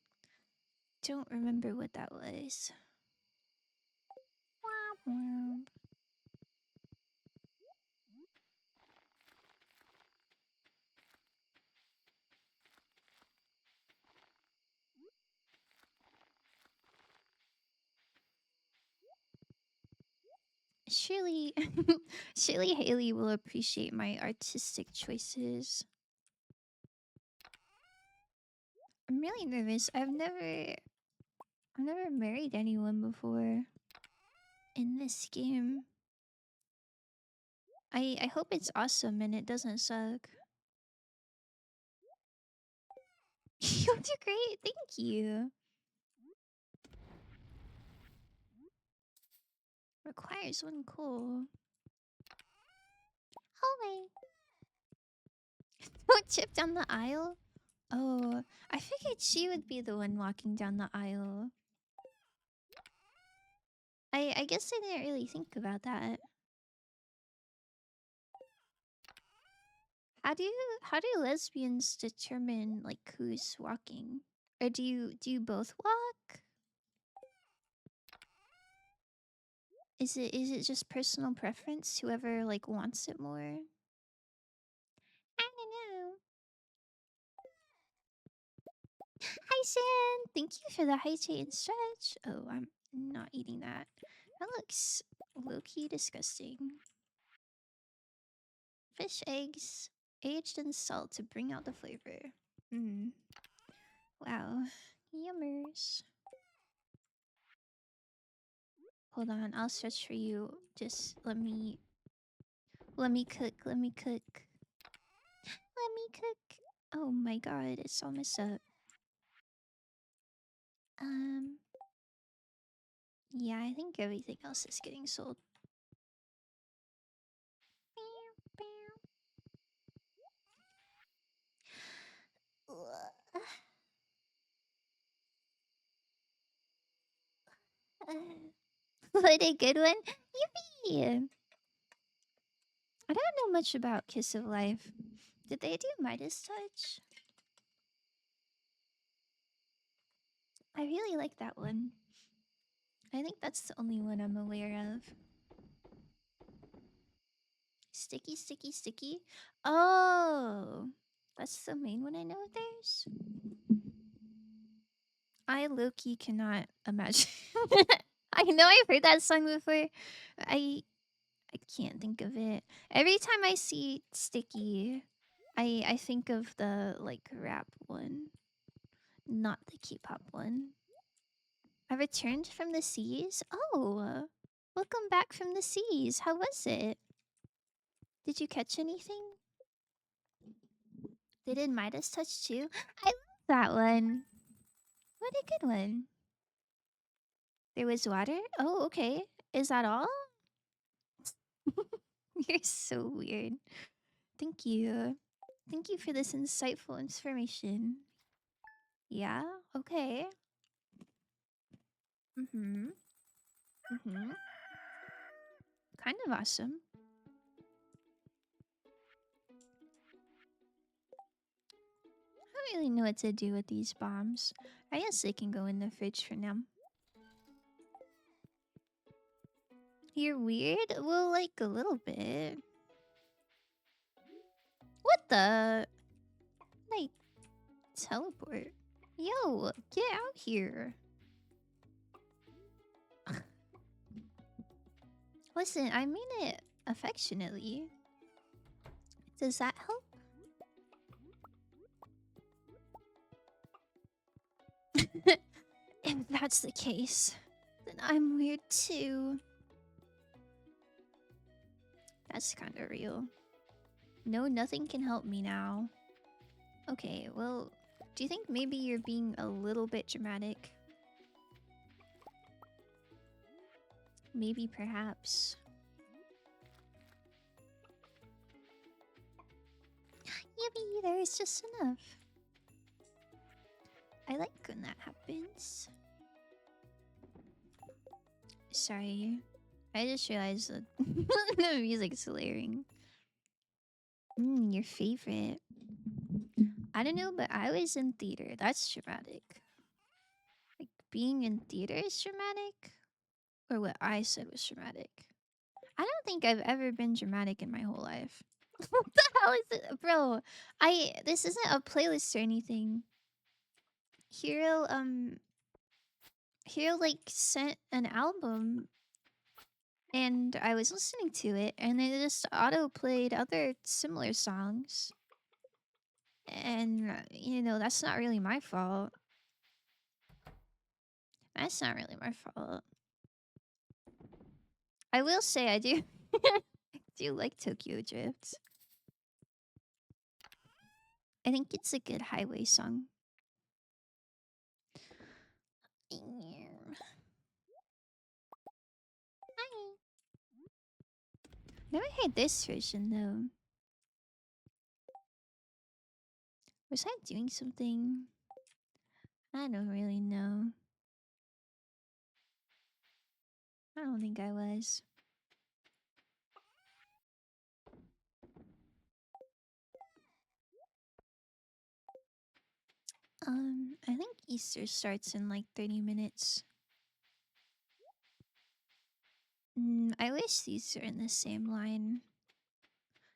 don't remember what that was. Surely, surely Haley will appreciate my artistic choices. I'm really nervous. I've never married anyone before in this game. I hope it's awesome and it doesn't suck. You'll do great. Thank you. Requires one coal. Hallway. Don't chip down the aisle. Oh, I figured she would be the one walking down the aisle. I guess I didn't really think about that. How do lesbians determine like who's walking? Or do you both walk? Is it just personal preference? Whoever like wants it more? I don't know. Hi Shan! Thank you for the hydrate and stretch. Oh, I'm not eating that. That looks low-key disgusting. Fish eggs aged in salt to bring out the flavor. Hmm. Wow. Yummers. Hold on, I'll search for you. Just let me cook. Let me cook. Let me cook. Oh my god, it's all messed up. Um yeah, I think everything else is getting sold. What a good one. Yippee! I don't know much about Kiss of Life. Did they do Midas Touch? I really like that one. I think that's the only one I'm aware of. Sticky, sticky, sticky. Oh, that's the main one I know of theirs. I low-key cannot imagine. I know I've heard that song before. I can't think of it. Every time I see Sticky, I think of the like rap one, not the K-pop one. I returned from the seas. Oh, welcome back from the seas. How was it? Did you catch anything? They did Midas Touch too. I love that one. What a good one. There was water. Oh, okay. Is that all? You're so weird. Thank you. Thank you for this insightful information. Yeah. Okay. Mm-hmm. Mm-hmm. Kind of awesome. I don't really know what to do with these bombs. I guess they can go in the fridge for now. You're weird? Well, like a little bit. What the? Like, teleport. Yo, get out here. Listen, I mean it affectionately. Does that help? If that's the case, then I'm weird too. That's kind of real. No, nothing can help me now. Okay, well, do you think maybe you're being a little bit dramatic? Maybe, perhaps. Yippee, there is just enough. I like when that happens. Sorry. I just realized that the music's layering. Your favorite. I don't know, but I was in theater. That's dramatic. Like, being in theater is dramatic? Or what I said was dramatic? I don't think I've ever been dramatic in my whole life. What the hell is it? Bro, this isn't a playlist or anything. Hero, Hero, like, sent an album and I was listening to it and it just auto-played other similar songs. And, you know, that's not really my fault. That's not really my fault. I will say I do I do like Tokyo Drift. I think it's a good highway song. Hi. Never heard this version though. Was I doing something? I don't really know. I don't think I was. I think Easter starts in like 30 minutes. I wish these are in the same line.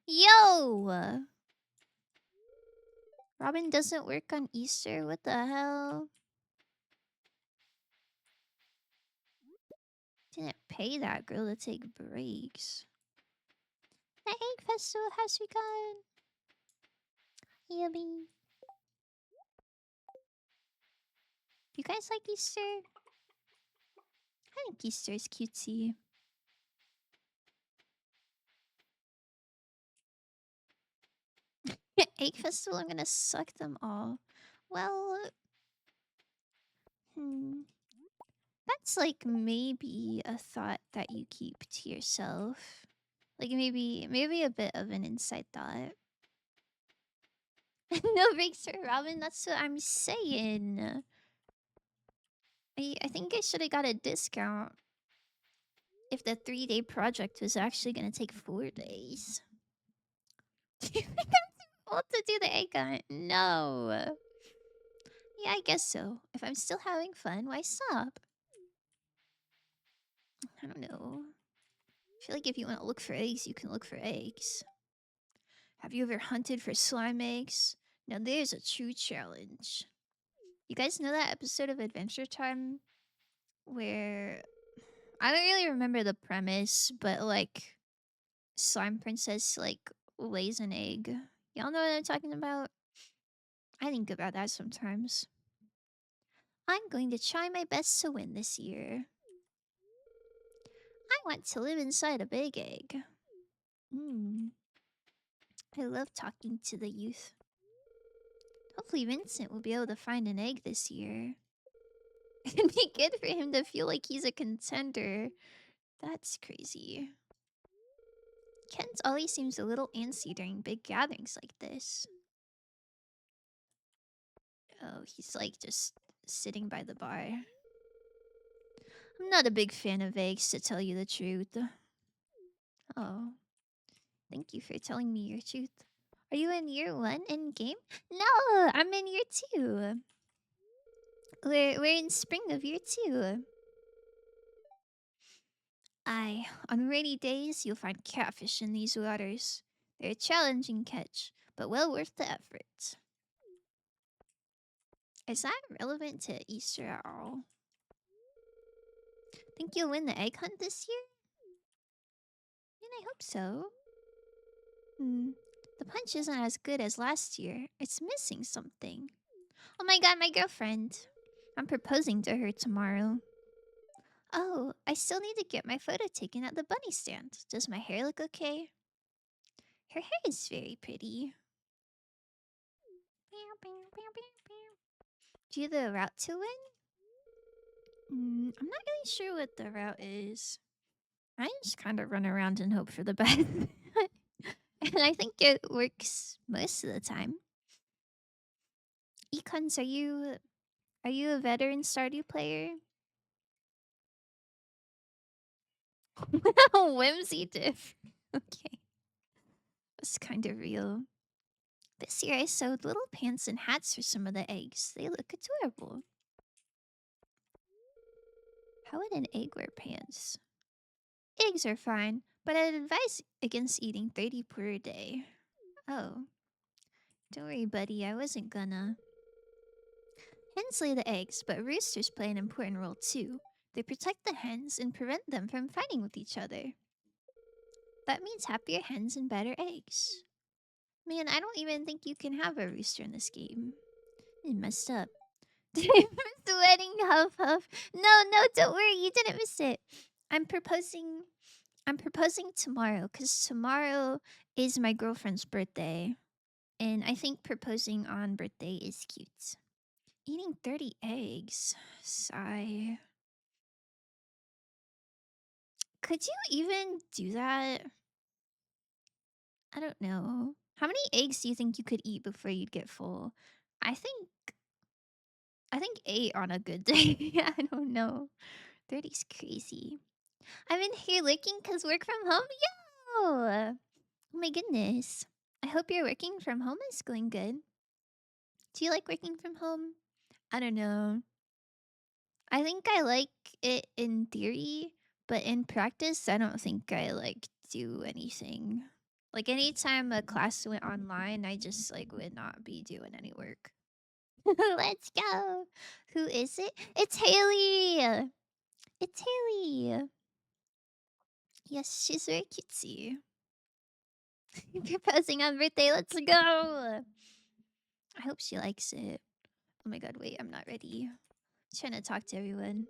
Yo! Robin doesn't work on Easter? What the hell? Didn't pay that girl to take breaks. The egg festival has begun. Yummy. You guys like Easter? I think Easter is cutesy. Egg festival, I'm gonna suck them all. Well, that's like maybe a thought that you keep to yourself. Like maybe a bit of an inside thought. No breaks for Robin, that's what I'm saying. I think I should have got a discount if the 3-day project was actually gonna take 4 days. Do you think I'm too old to do the egg hunt? No. Yeah, I guess so. If I'm still having fun, why stop? I don't know. I feel like if you want to look for eggs, you can look for eggs. Have you ever hunted for slime eggs? Now there's a true challenge. You guys know that episode of Adventure Time where I don't really remember the premise, but like Slime Princess like lays an egg. Y'all know what I'm talking about? I think about that sometimes. I'm going to try my best to win this year. I want to live inside a big egg. I love talking to the youth. Hopefully Vincent will be able to find an egg this year. It'd be good for him to feel like he's a contender. That's crazy. Kent always seems a little antsy during big gatherings like this. Oh, he's like just sitting by the bar. I'm not a big fan of eggs, to tell you the truth. Oh, thank you for telling me your truth. Are you in year 1 in game? No, I'm in year 2. We're in spring of year 2. On rainy days, you'll find catfish in these waters. They're a challenging catch, but well worth the effort. Is that relevant to Easter at all? Think you'll win the egg hunt this year? And I hope so. The punch isn't as good as last year. It's missing something. Oh my god, my girlfriend. I'm proposing to her tomorrow. Oh, I still need to get my photo taken at the bunny stand. Does my hair look okay? Her hair is very pretty. Do you have the route to win? I'm not really sure what the route is. I just kind of run around and hope for the best. And I think it works most of the time. Econs, are you a veteran Stardew player? Whimsy diff. Okay. That's kind of real. This year I sewed little pants and hats for some of the eggs. They look adorable. How would an egg wear pants? Eggs are fine, but I'd advise against eating 30 per day. Oh. Don't worry, buddy. I wasn't gonna. Hens lay the eggs, but roosters play an important role too. They protect the hens and prevent them from fighting with each other. That means happier hens and better eggs. Man, I don't even think you can have a rooster in this game. It messed up. Did I miss the wedding? Huff huff. No, don't worry. You didn't miss it. I'm proposing tomorrow because tomorrow is my girlfriend's birthday. And I think proposing on birthday is cute. Eating 30 eggs. Sigh. Could you even do that? I don't know. How many eggs do you think you could eat before you'd get full? I think I think 8 on a good day. I don't know. 30's crazy. I'm in here lurking because work from home? Yo! Oh my goodness. I hope your working from home is going good. Do you like working from home? I don't know. I think I like it in theory, but in practice, I don't think I like do anything. Like anytime a class went online, I just like would not be doing any work. Let's go. Who is it? It's Haley. It's Haley. Yes, she's very cutesy. Proposing on birthday. Let's go. I hope she likes it. Oh my god, wait, I'm not ready. Trying to talk to everyone.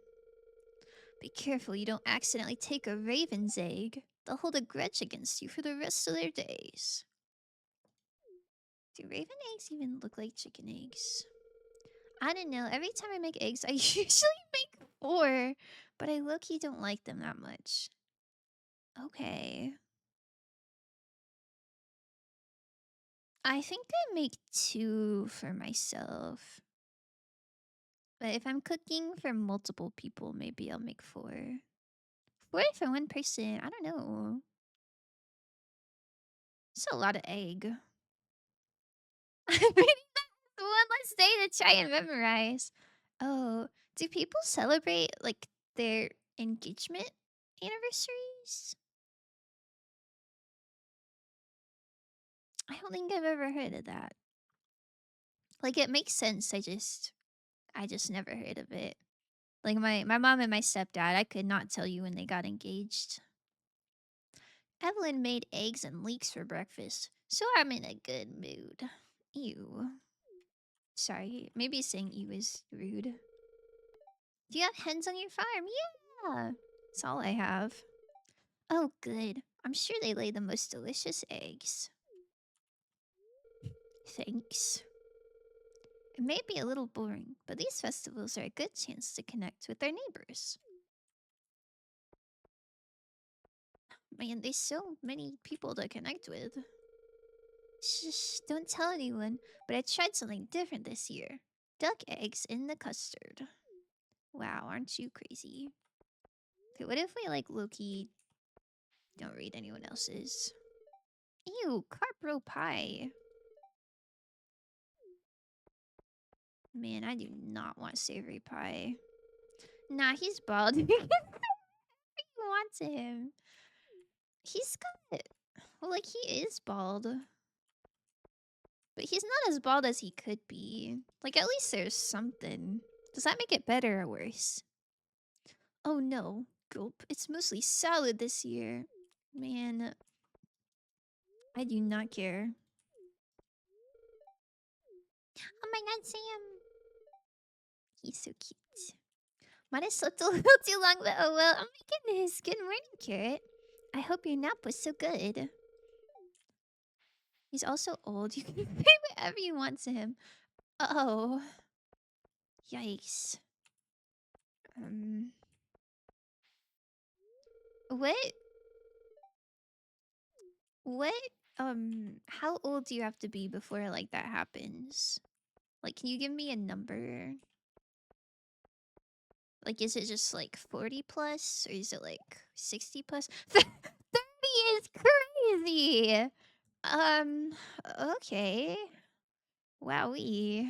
Be careful you don't accidentally take a raven's egg. They'll hold a grudge against you for the rest of their days. Do raven eggs even look like chicken eggs? I don't know. Every time I make eggs, I usually make 4. But I low-key don't like them that much. Okay. I think I make 2 for myself. But if I'm cooking for multiple people, maybe I'll make 4. 4 for one person. I don't know. It's a lot of egg. I'm reading that one less day to try and memorize. Oh, do people celebrate like their engagement anniversaries? I don't think I've ever heard of that. Like it makes sense. I just never heard of it. Like my mom and my stepdad, I could not tell you when they got engaged. Evelyn made eggs and leeks for breakfast, so I'm in a good mood. Ew. Sorry, maybe saying ew is rude. Do you have hens on your farm? Yeah. That's all I have. Oh, good. I'm sure they lay the most delicious eggs. Thanks. It may be a little boring, but these festivals are a good chance to connect with our neighbors. Man, there's so many people to connect with. Shh, don't tell anyone, but I tried something different this year. Duck eggs in the custard. Wow, aren't you crazy? Okay, what if we like low-key don't read anyone else's? Ew, carp pie. Man, I do not want savory pie. Nah, he's bald. Who wants him? He's got well, like he is bald, but he's not as bald as he could be. Like at least there's something. Does that make it better or worse? Oh no, gulp. It's mostly salad this year. Man, I do not care. Oh my god, Sam. He's so cute. Might have slept a little too long, but oh well. Oh my goodness. Good morning, Carrot. I hope your nap was so good. He's also old. You can say whatever you want to him. Oh. Yikes. Um. What? What? How old do you have to be before like that happens? Like, can you give me a number? Like, is it just like 40 plus? Or is it like 60 plus? 30 is crazy! Okay. Wowie.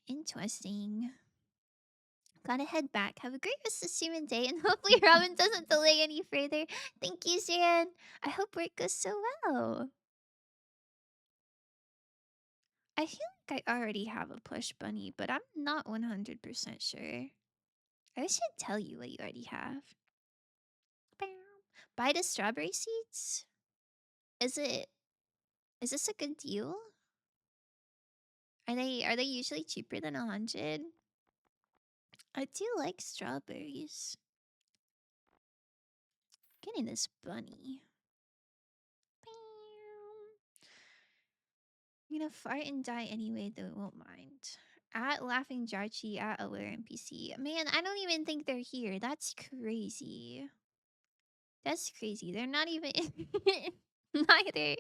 Interesting. Gotta head back. Have a great rest of the student day, and hopefully Robin doesn't delay any further. Thank you, Jan. I hope work goes so well. I feel like I already have a plush bunny, but I'm not 100% sure. I should tell you what you already have. Buy the strawberry seeds? Is this a good deal? Are they usually cheaper than 100? I do like strawberries. Getting this bunny. I'm gonna fart and die anyway, though it won't mind. At Laughing Jarchi at Aware NPC. Man, I don't even think they're here. That's crazy. That's crazy. They're not even Neither.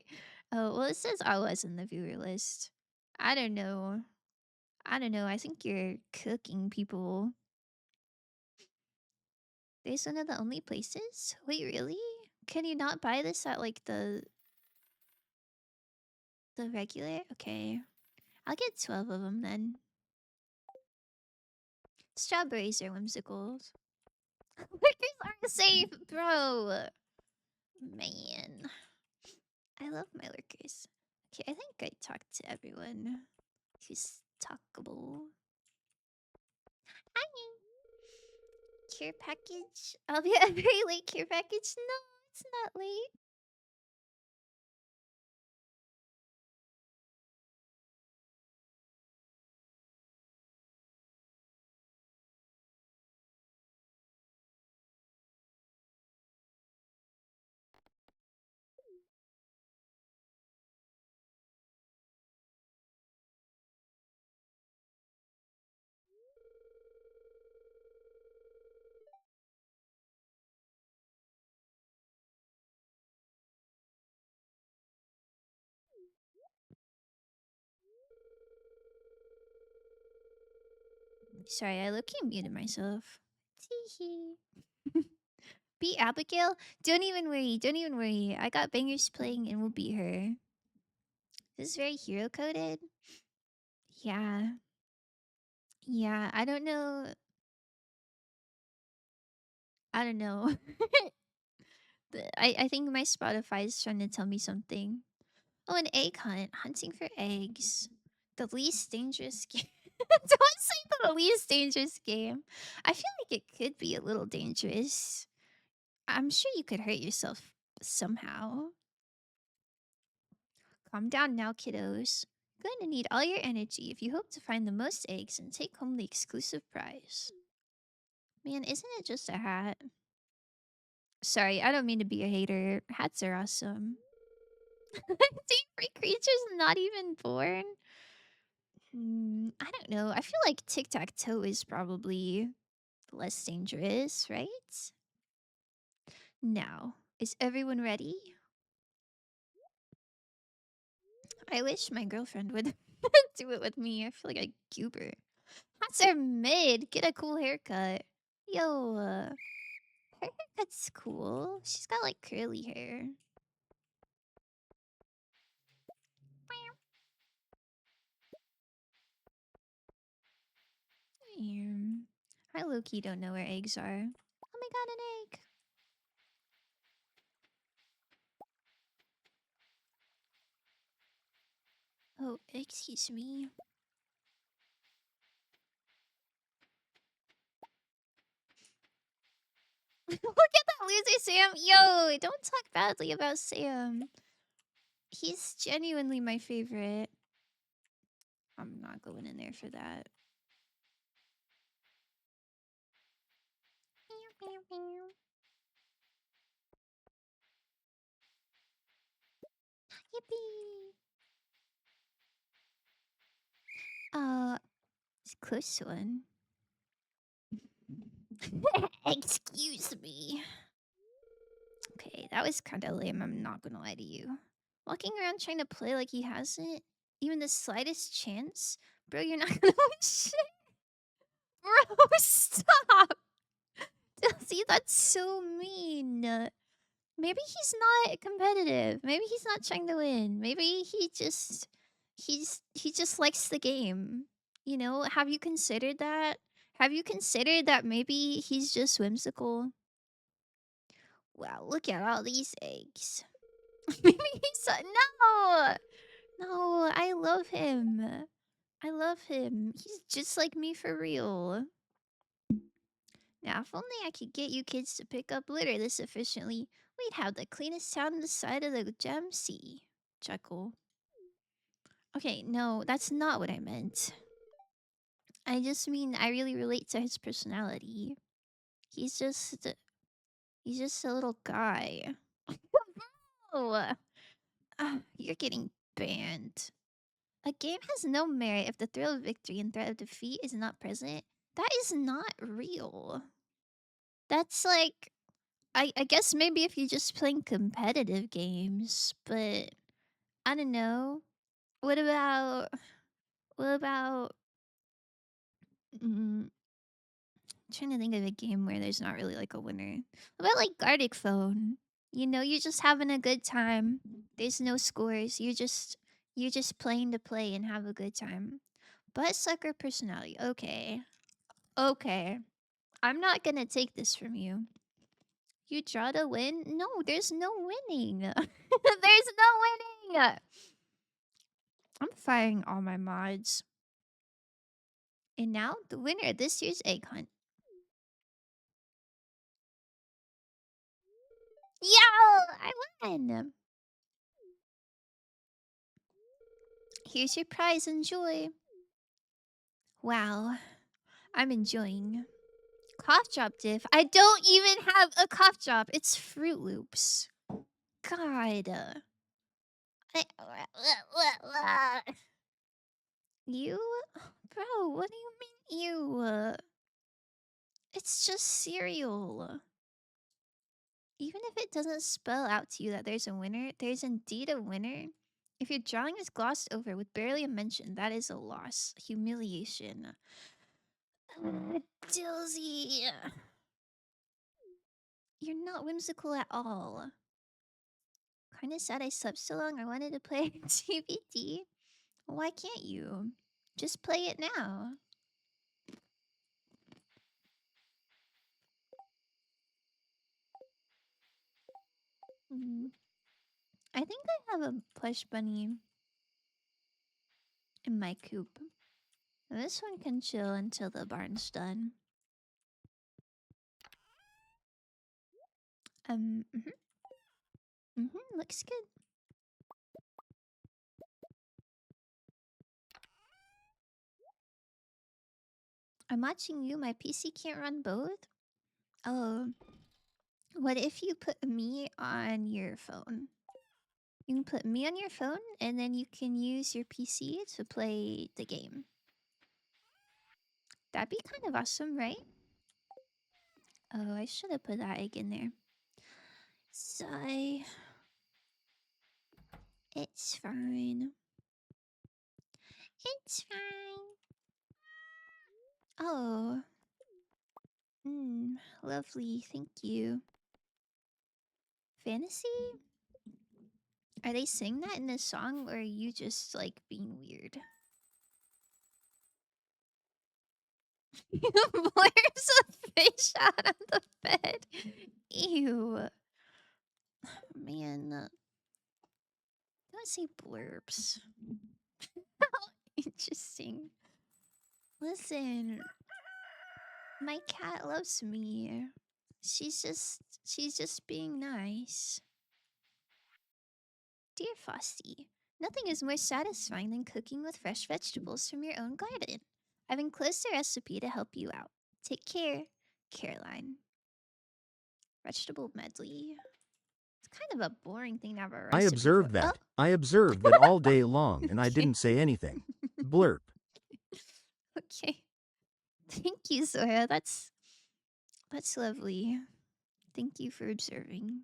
Oh, well, it says I was in the viewer list. I don't know. I don't know. I think you're cooking people. There's one of the only places? Wait, really? Can you not buy this at like the regular? Okay. I'll get 12 of them then. Strawberries are whimsicals. Liquors aren't safe, bro. Man. I love my lurkers. Okay, I think I talked to everyone who's talkable. Hi. Care package. I'll be a very late care package. No, it's not late. Sorry, I low-key muted myself. Teehee. Beat Abigail? Don't even worry, don't even worry. I got bangers playing and we'll beat her. This is very hero coded. Yeah. Yeah, I don't know. I don't know. I think my Spotify is trying to tell me something. Oh, an egg hunt. Hunting for eggs. The least dangerous game. Don't say the least dangerous game. I feel like it could be a little dangerous. I'm sure you could hurt yourself somehow. Calm down now, kiddos. Going to need all your energy if you hope to find the most eggs and take home the exclusive prize. Man, isn't it just a hat? Sorry, I don't mean to be a hater. Hats are awesome. Free creatures not even born? I don't know. I feel like tic-tac-toe is probably less dangerous, right? Now, is everyone ready? I wish my girlfriend would do it with me. I feel like a goober. Hats are mid. Get a cool haircut. Yo, her haircut's cool. She's got like curly hair. I low-key don't know where eggs are. Oh my god, an egg! Oh, excuse me. Look at that loser, Sam! Yo, don't talk badly about Sam. He's genuinely my favorite. I'm not going in there for that. Yippee! It's a close one. Excuse me. Okay, that was kind of lame, I'm not gonna lie to you. Walking around trying to play like he hasn't even the slightest chance? Bro, you're not gonna win shit. Bro, stop! See, that's so mean. Maybe he's not competitive. Maybe he's not trying to win. Maybe he just likes the game. You know, have you considered that? Have you considered that maybe he's just whimsical? Wow, look at all these eggs. Maybe he's no. No, I love him. I love him. He's just like me for real. Now, if only I could get you kids to pick up litter this efficiently, we'd have the cleanest town on the side of the gem sea. Chuckle. Okay, no, that's not what I meant. I just mean I really relate to his personality. He's just he's just a little guy. Oh, you're getting banned. A game has no merit if the thrill of victory and threat of defeat is not present. That is not real. That's like I guess maybe if you're just playing competitive games, but I don't know. What about what about mm, trying to think of a game where there's not really like a winner. What about like Gartic Phone? You know, you're just having a good time. There's no scores. You're just playing to play and have a good time. Butt sucker personality. Okay. Okay. I'm not gonna take this from you. You draw to win? No, there's no winning. There's no winning. I'm firing all my mods. And now the winner of this year's egg hunt. Yo, I won. Here's your prize. Enjoy. Wow, I'm enjoying. Cough drop diff. I don't even have a cough drop. It's Fruit Loops. God. You? Bro, what do you mean you? It's just cereal. Even if it doesn't spell out to you that there's a winner, there's indeed a winner. If your drawing is glossed over with barely a mention, that is a loss. Humiliation. Dilsey. You're not whimsical at all. Kinda sad I slept so long I wanted to play TBD. Why can't you? Just play it now. Mm. I think I have a plush bunny in my coop. This one can chill until the barn's done. Looks good. I'm watching you. My PC can't run both. Oh, what if you put me on your phone? You can put me on your phone, and then you can use your PC to play the game. That'd be kind of awesome, right? Oh, I should have put that egg in there. Sigh. It's fine. It's fine. Oh. Lovely. Thank you. Fantasy? Are they saying that in the song, or are you just, like, being weird? Blair's a fish out on the bed. Ew. Man. Don't say blurbs. Interesting. Listen. My cat loves me. She's just being nice. Dear Frosty, nothing is more satisfying than cooking with fresh vegetables from your own garden. I've enclosed a recipe to help you out. Take care, Caroline. Vegetable medley. It's kind of a boring thing to have a I recipe for. observed Oh, that. I observed that all day long, and I okay. didn't say anything. Blurp. Okay. Thank you, Zora. That's lovely. Thank you for observing.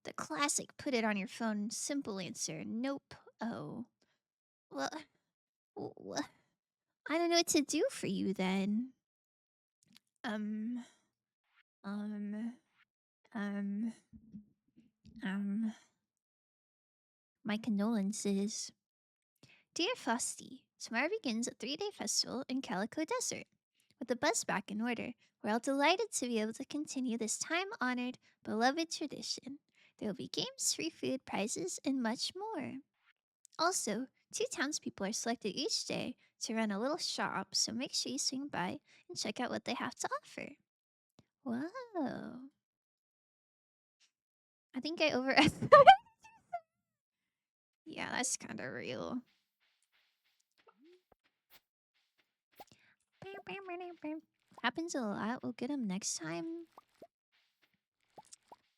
The classic put it on your phone simple answer. Nope. Oh. Well, I don't know what to do for you then. Um, um, um, um. My condolences. Dear Frosty, tomorrow begins a 3-day festival in Calico Desert. With the bus back in order, we're all delighted to be able to continue this time-honored, beloved tradition. There will be games, free food, prizes, and much more. Also, 2 townspeople are selected each day to run a little shop, so make sure you swing by and check out what they have to offer. Whoa. I think I overestimated. Yeah, that's kind of real. Happens a lot. We'll get them next time.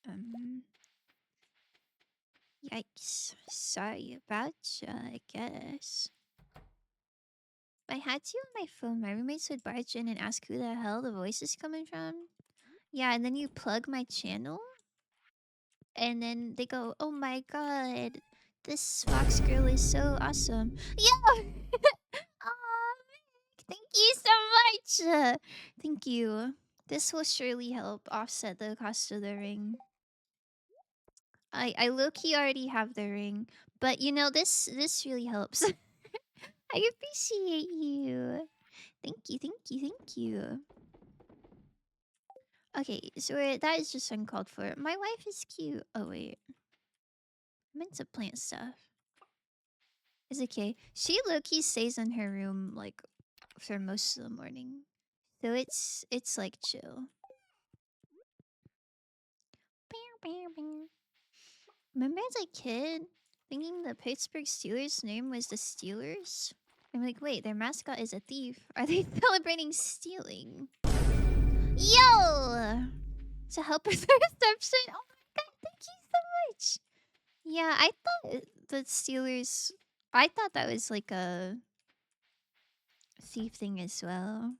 Um, Yikes. Sorry about ya, I guess. If I had you on my phone, my roommates would barge in and ask who the hell the voice is coming from. Yeah, and then you plug my channel, and then they go, "Oh my god, this fox girl is so awesome." Yo! Aw, thank you so much! Thank you. This will surely help offset the cost of the ring. I low-key already have the ring, but you know, this really helps. I appreciate you. Thank you, thank you, thank you. Okay, so that is just uncalled for. My wife is cute. Oh wait, I meant to plant stuff. It's okay. She low-key stays in her room like for most of the morning, so it's like chill. Remember as a kid thinking the Pittsburgh Steelers name was the Steelers? I'm like, wait, their mascot is a thief. Are they celebrating stealing? Yo! To help with the reception. Oh my god, thank you so much. Yeah, I thought the Steelers. I thought that was like a thief thing as well.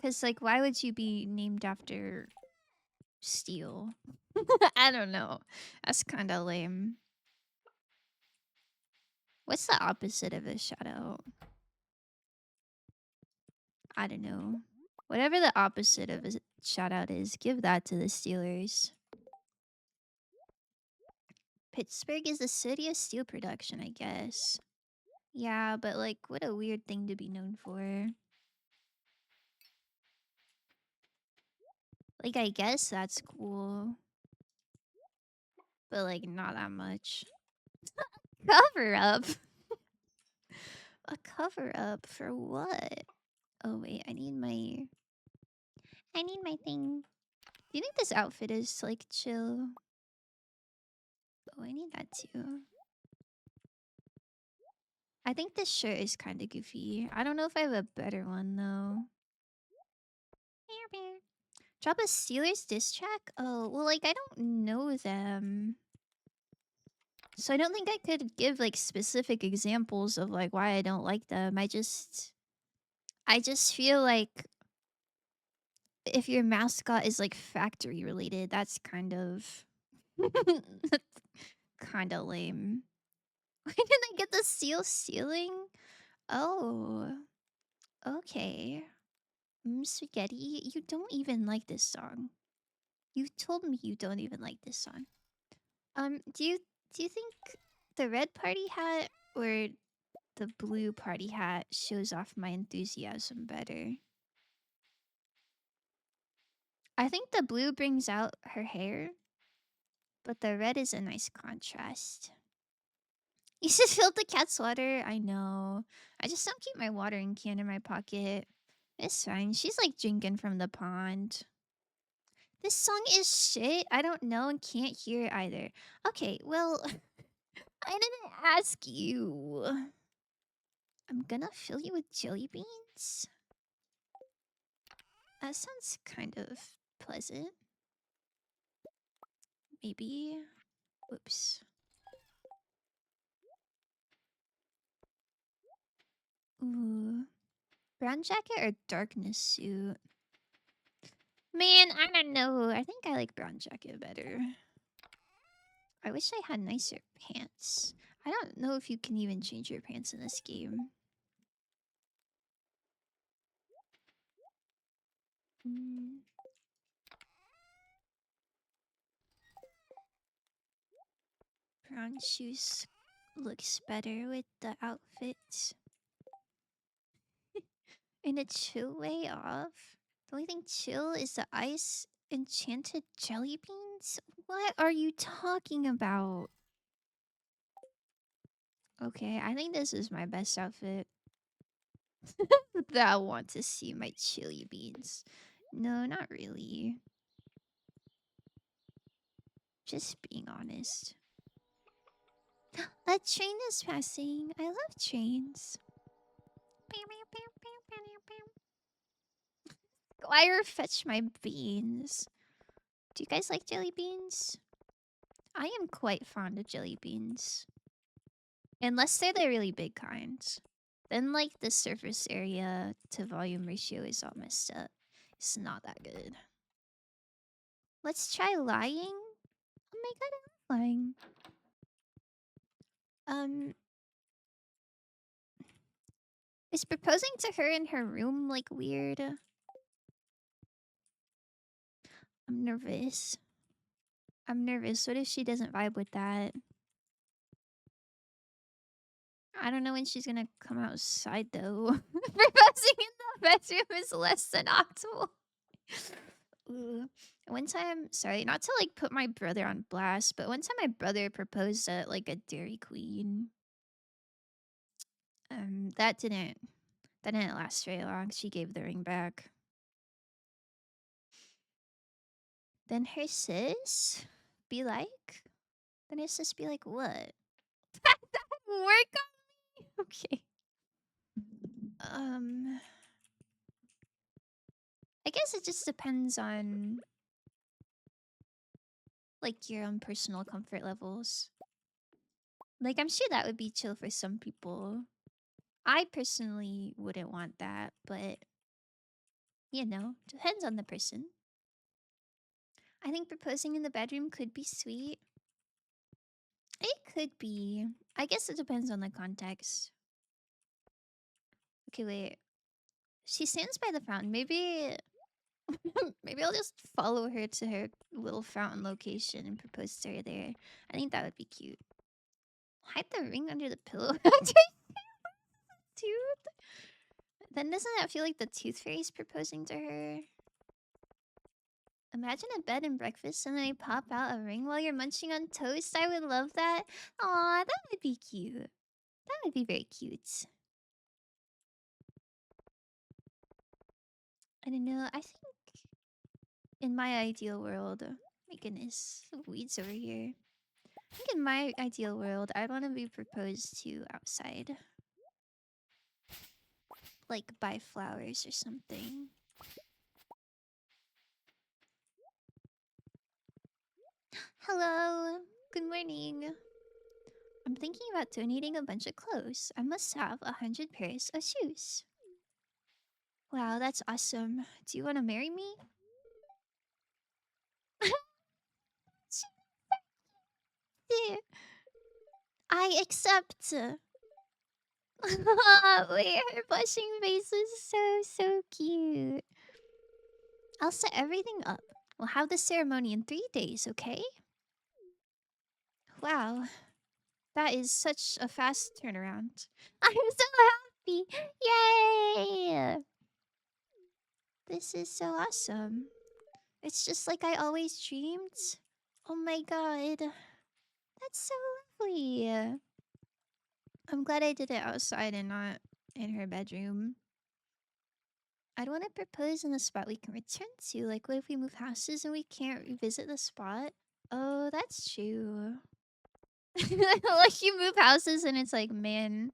Cause like, why would you be named after steel? I don't know. That's kind of lame. What's the opposite of a shout out? I don't know. Whatever the opposite of a shout out is, give that to the Steelers. Pittsburgh is the city of steel production, I guess. Yeah, but like, what a weird thing to be known for. Like, I guess that's cool, but like, not that much. Cover up? A cover up for what? Oh wait, I need my thing. Do you think this outfit is like chill? Oh, I need that too. I think this shirt is kind of goofy. I don't know if I have a better one though. Drop a Steelers diss track? Oh, well, like, I don't know them. So I don't think I could give like specific examples of like why I don't like them. I just feel like if your mascot is like factory related, that's kind of kind of lame. Why did I get the seal stealing? Oh, okay. Spaghetti, you don't even like this song. You told me you don't even like this song. Do you think the red party hat or the blue party hat shows off my enthusiasm better? I think the blue brings out her hair, but the red is a nice contrast. You should fill the cat's water. I know. I just don't keep my watering can in my pocket. It's fine. She's like drinking from the pond. This song is shit. I don't know and can't hear it either. Okay, well, I didn't ask you. I'm gonna fill you with jelly beans. That sounds kind of pleasant. Maybe. Whoops. Ooh. Brown jacket or darkness suit? Man, I don't know. I think I like brown jacket better. I wish I had nicer pants. I don't know if you can even change your pants in this game. Mm. Brown shoes looks better with the outfit. In a chill way off. The only thing chill is the ice enchanted jelly beans? What are you talking about? Okay, I think this is my best outfit. That I want to see my chili beans. No, not really. Just being honest. A train is passing. I love trains. Squire, fetch my beans. Do you guys like jelly beans? I am quite fond of jelly beans. Unless they're the really big kinds. Then, like, the surface area to volume ratio is all messed up. It's not that good. Let's try lying. Oh my god, I'm lying. Um, is proposing to her in her room like weird? I'm nervous. I'm nervous. What if she doesn't vibe with that? I don't know when she's gonna come outside though. Proposing in the bedroom is less than optimal. Ooh. One time, sorry, not to like put my brother on blast, but one time my brother proposed at like a Dairy Queen. That didn't last very long. She gave the ring back. Then her sis be like, then her sis be like, what? That doesn't work on me. Okay. I guess it just depends on like your own personal comfort levels. Like I'm sure that would be chill for some people. I personally wouldn't want that, but you know, depends on the person. I think proposing in the bedroom could be sweet. It could be. I guess it depends on the context. Okay, wait. She stands by the fountain. Maybe maybe I'll just follow her to her little fountain location and propose to her there. I think that would be cute. Hide the ring under the pillow. Tooth? Then doesn't that feel like the tooth fairy's proposing to her? Imagine a bed and breakfast and then they pop out a ring while you're munching on toast. I would love that. Aw, that would be cute. That would be very cute. I don't know. I think in my ideal world, my goodness, weeds over here. I think in my ideal world, I'd want to be proposed to outside. Like by flowers or something. Hello. Good morning. I'm thinking about donating a bunch of clothes. I must have 100 pairs of shoes. Wow, that's awesome. Do you want to marry me? I accept. Wait, her blushing face is so cute. I'll set everything up. We'll have the ceremony in 3 days, okay? Wow, that is such a fast turnaround. I'm so happy! Yay! This is so awesome. It's just like I always dreamed. Oh my god. That's so lovely. I'm glad I did it outside and not in her bedroom. I'd want to propose in a spot we can return to. Like, what if we move houses and we can't revisit the spot? Oh, that's true. Like, you move houses and it's like, man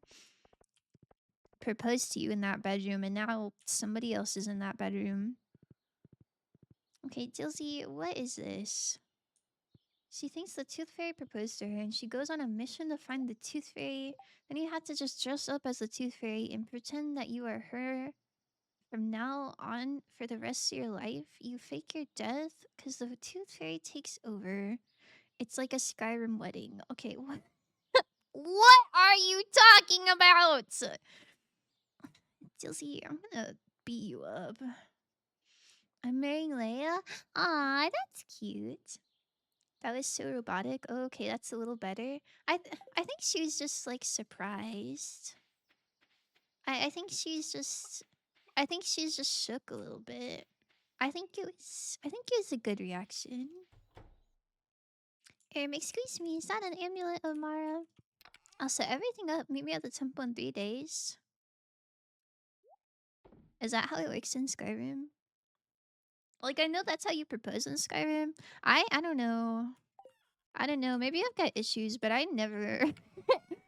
proposed to you in that bedroom and now somebody else is in that bedroom. Okay, Dilsey, what is this? She thinks the tooth fairy proposed to her and she goes on a mission to find the tooth fairy. Then you have to just dress up as the tooth fairy and pretend that you are her. From now on, for the rest of your life, you fake your death because the tooth fairy takes over. It's like a Skyrim wedding. Okay, what? What are you talking about? Dilsey, I'm gonna beat you up. I'm marrying Leia? Aw, that's cute. That was so robotic. Oh, okay, that's a little better. I think she was just like surprised. I think she's just shook a little bit. I think it was a good reaction. Excuse me, is that an amulet of Mara? I'll set everything up. Meet me at the temple in 3 days. Is that how it works in Skyrim? Like, I know that's how you propose in Skyrim. I don't know. I don't know. Maybe I've got issues, but I never.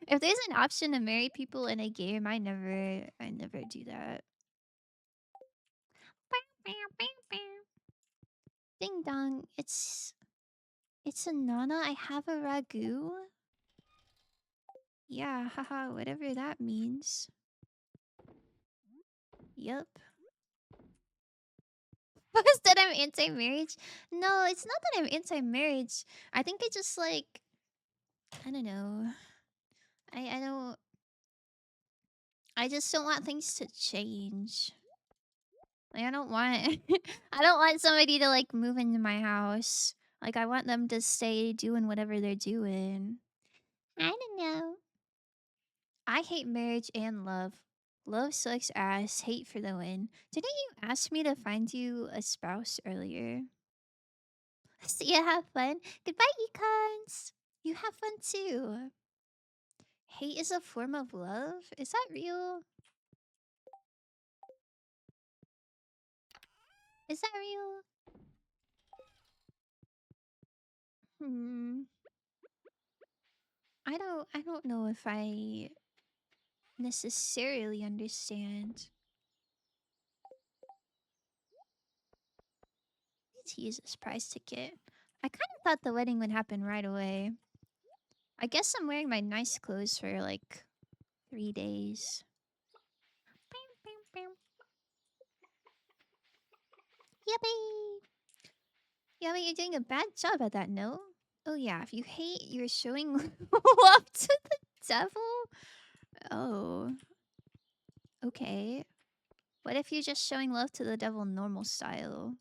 If there's an option to marry people in a game, I never do that. Ding dong. It's a Nana. I have a ragu. Yeah, haha, whatever that means. Yup. Is that I'm anti-marriage? No, it's not that I'm anti-marriage. I think I just like I don't know. I don't I just don't want things to change. Like I don't want I don't want somebody to like move into my house. Like I want them to stay doing whatever they're doing. I don't know. I hate marriage and love. Love sucks ass. Hate for the win. Didn't you ask me to find you a spouse earlier? See ya, have fun. Goodbye, econs. You have fun too. Hate is a form of love? Is that real? Is that real? Hmm. I don't know if I necessarily understand. Let's use this prize ticket. I kind of thought the wedding would happen right away. I guess I'm wearing my nice clothes for like 3 days. Yippee! Yeah, but you're doing a bad job at that, no? Oh yeah, if you hate, you're showing love to the devil? Oh, okay. What if you're just showing love to the devil normal style?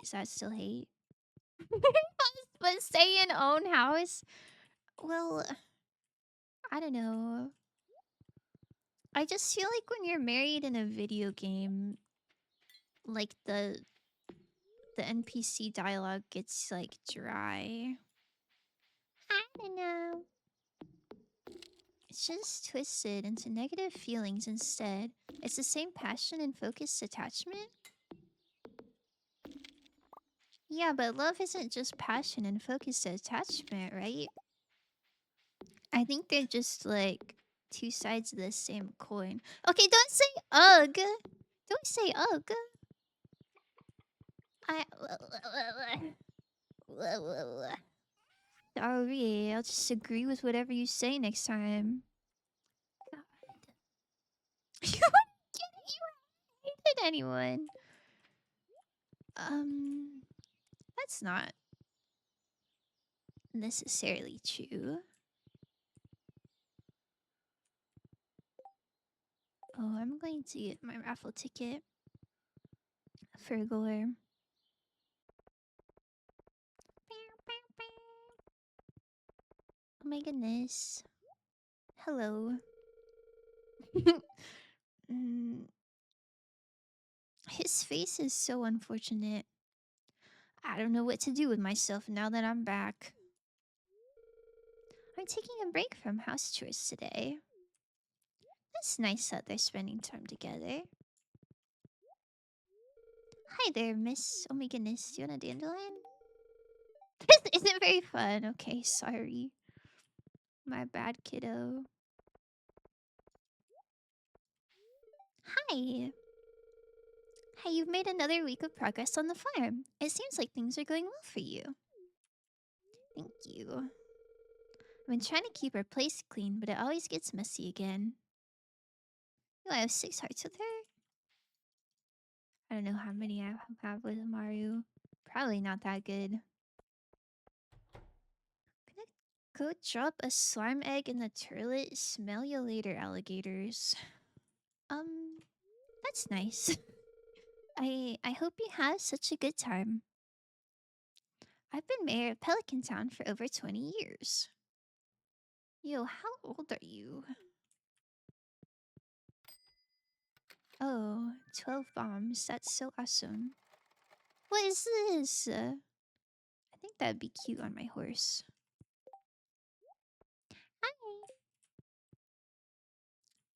Is that still hate? But stay in own house? Well, I don't know. I just feel like when you're married in a video game, like the NPC dialogue gets like dry. I don't know. It's just twisted into negative feelings instead. It's the same passion and focused attachment. Yeah, but love isn't just passion and focused attachment, right? I think they're just like two sides of the same coin. Okay, don't say ugh. Don't say ugh. I. Sorry, I'll just agree with whatever you say next time. God. You hated anyone. That's not necessarily true. Oh, I'm going to get my raffle ticket for Gore. Oh my goodness. Hello. Mm, his face is so unfortunate. I don't know what to do with myself now that I'm back. I'm taking a break from house chores today. It's nice that they're spending time together. Hi there, miss. Oh my goodness, do you want a dandelion? This isn't very fun. Okay, sorry. My bad, kiddo. Hi. Hey, you've made another week of progress on the farm. It seems like things are going well for you. Thank you. I've been trying to keep our place clean, but it always gets messy again. I have 6 hearts with her. I don't know how many I have with Maru. Probably not that good. Gonna go drop a slime egg in the turlet. Smell you later, alligators. That's nice. I hope you have such a good time. I've been mayor of Pelican Town for over 20 years. Yo, how old are you? Oh, 12 bombs. That's so awesome. What is this? I think that'd be cute on my horse. Hi.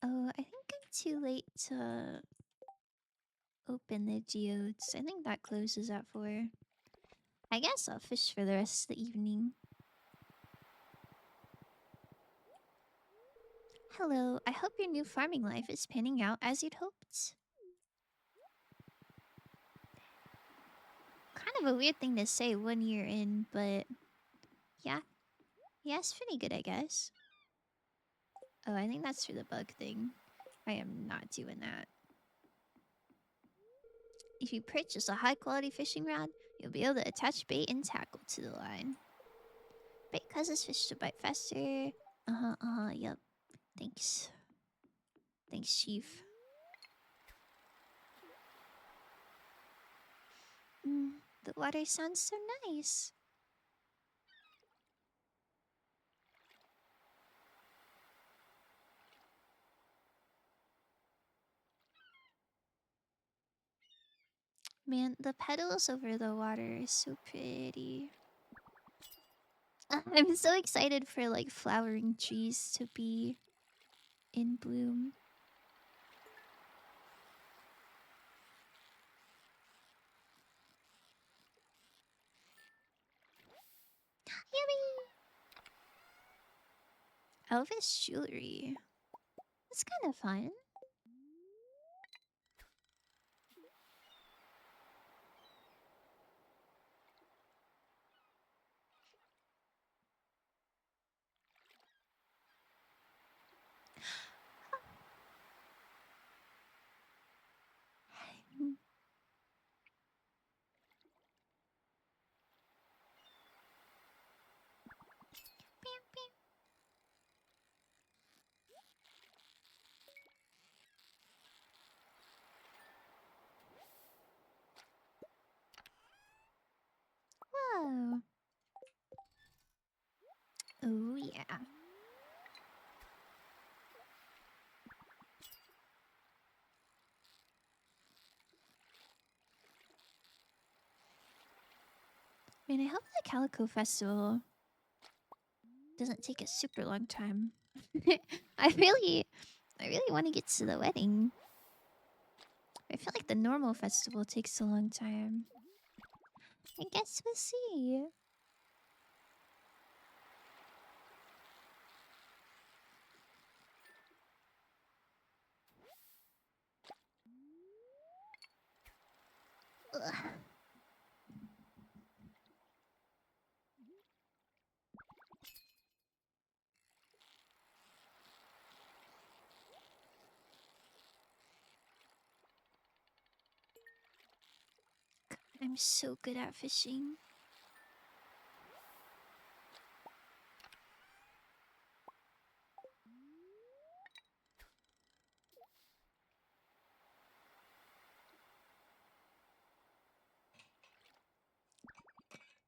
Oh, I think I'm too late to open the geodes. I think that closes at 4. I guess I'll fish for the rest of the evening. Hello, I hope your new farming life is panning out as you'd hoped. Kind of a weird thing to say 1 year in, but yeah. Yeah, it's pretty good, I guess. Oh, I think that's for the bug thing. I am not doing that. If you purchase a high-quality fishing rod, you'll be able to attach bait and tackle to the line. Bait causes fish to bite faster. Yep. Thanks. Thanks, Chief. The water sounds so nice. Man, the petals over the water is so pretty. I'm so excited for like flowering trees to be in bloom. Yummy! Elvis jewelry. That's kind of fun. Whoa. Oh, yeah. Man, I hope the Calico Festival doesn't take a super long time. I really want to get to the wedding. I feel like the normal festival takes a long time. I guess we'll see. Ugh. I'm so good at fishing.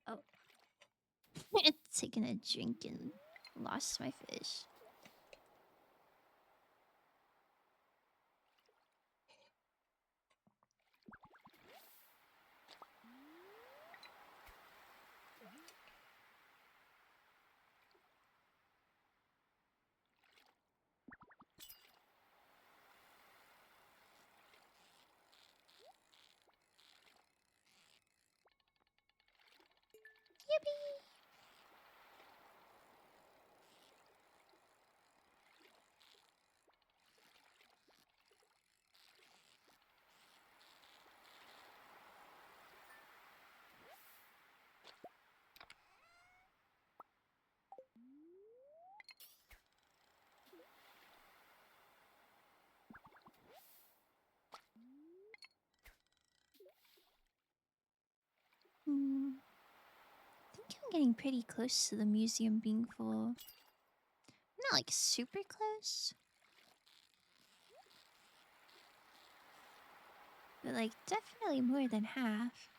Oh. Taking a drink and lost my fish. Yippee! I think I'm getting pretty close to the museum being full. Not like super close. But like definitely more than half.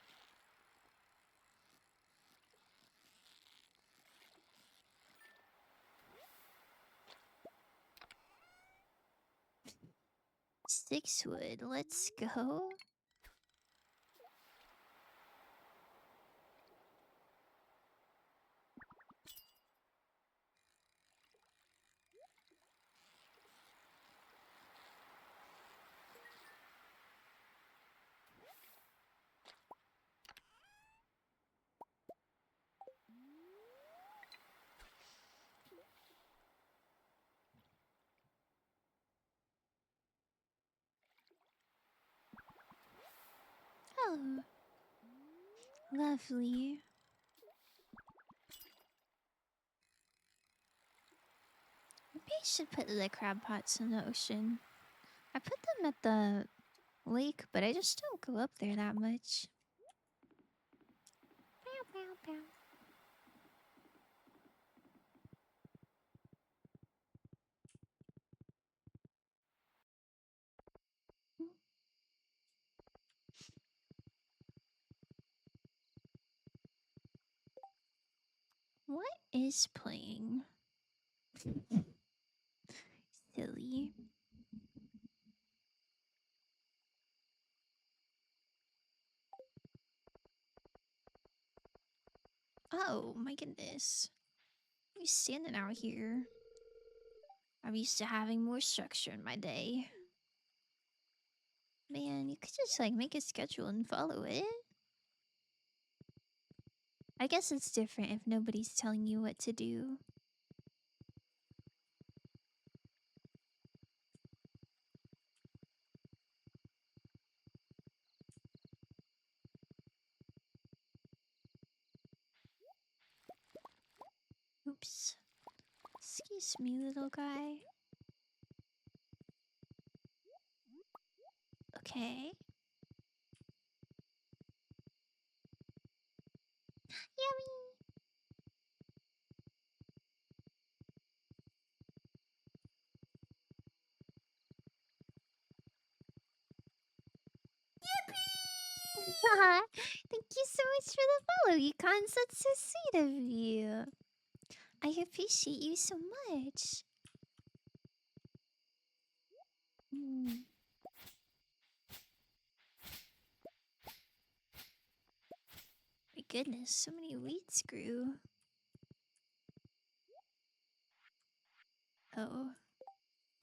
Six wood, let's go. Oh, lovely. Maybe I should put the crab pots in the ocean. I put them at the lake, but I just don't go up there that much. Bow, bow, bow. What is playing? Silly. Oh my goodness. You standing out here. I'm used to having more structure in my day. Man, you could just like make a schedule and follow it. I guess it's different if nobody's telling you what to do. Oops. Excuse me, little guy. Okay. Yummy. Thank you so much for the follow, Econs. That's so sweet of you. I appreciate you so much. Mm, my goodness, so many weeds grew. Oh.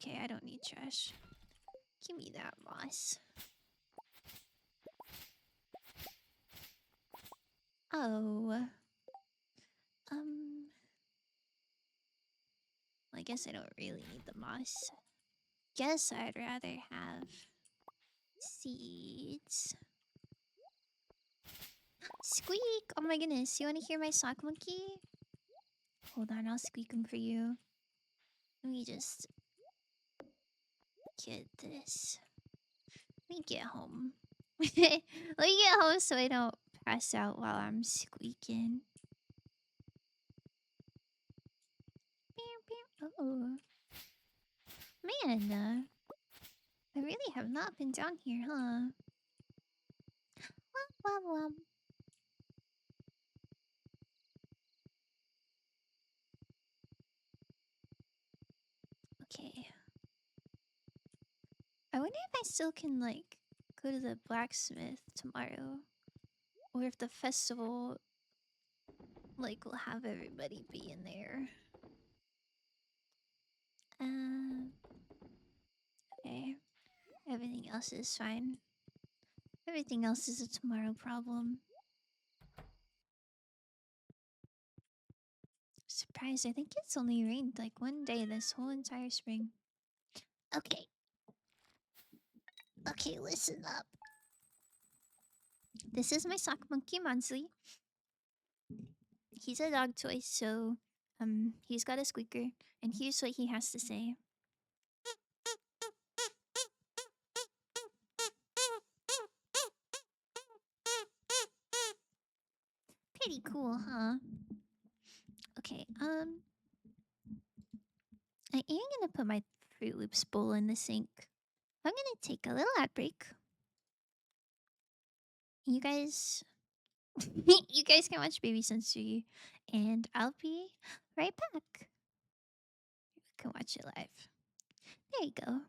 Okay, I don't need trash. Give me that moss. Oh. I guess I don't really need the moss. Guess I'd rather have seeds. Squeak! Oh my goodness, you want to hear my sock monkey? Hold on, I'll squeak him for you. Let me just get this. Let me get home. Let me get home so I don't pass out while I'm squeaking. Oh. Man, I really have not been down here, huh? Womp womp womp. Okay. I wonder if I still can, like, go to the blacksmith tomorrow. Or if the festival, like, will have everybody be in there. Okay. Everything else is fine. Everything else is a tomorrow problem. Surprised, I think it's only rained like one day this whole entire spring. Okay. Okay, listen up. This is my sock monkey, Mansley. He's a dog toy, so he's got a squeaker, and here's what he has to say. Pretty cool, huh? Okay, I am gonna put my Fruit Loops bowl in the sink. I'm gonna take a little ad break. You guys, you guys can watch Baby Sensory, and I'll be right back. You can watch it live. There you go.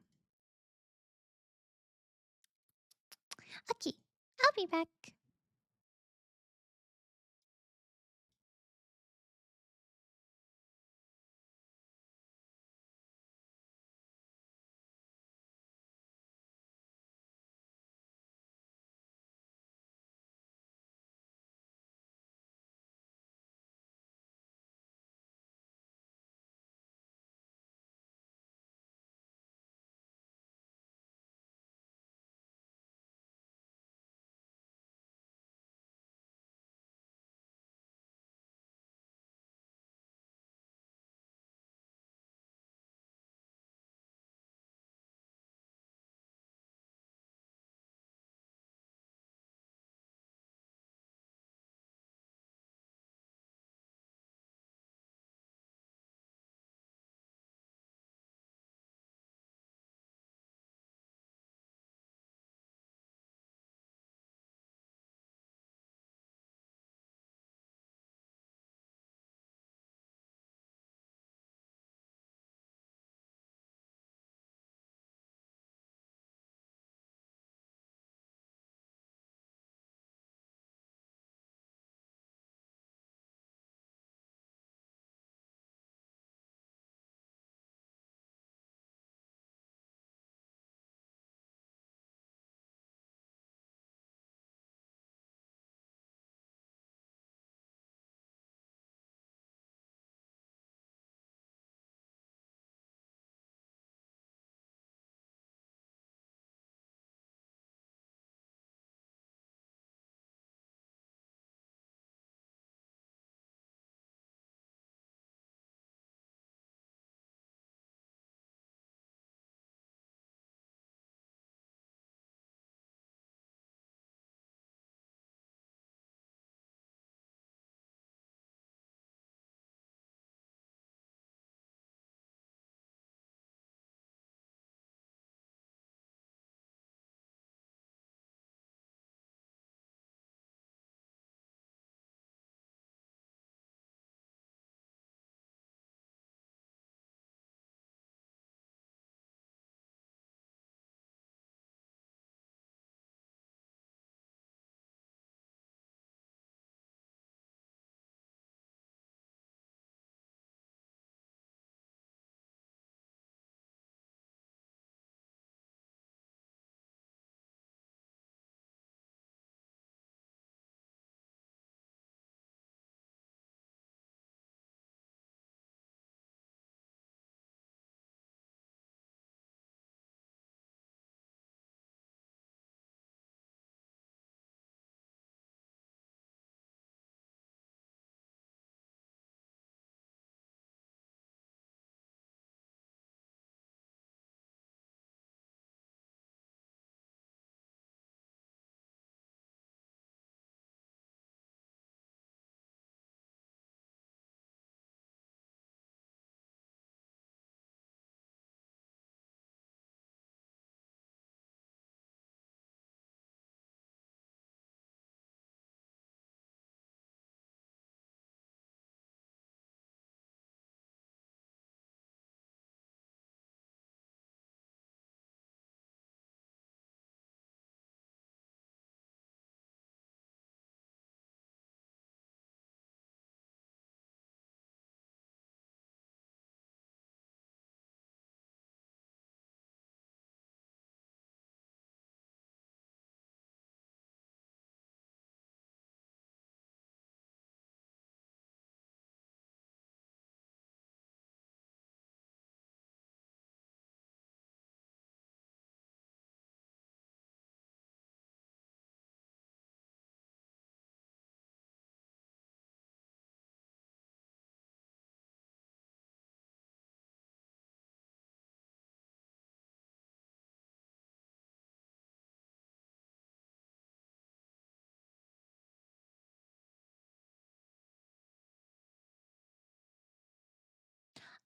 Okay, I'll be back.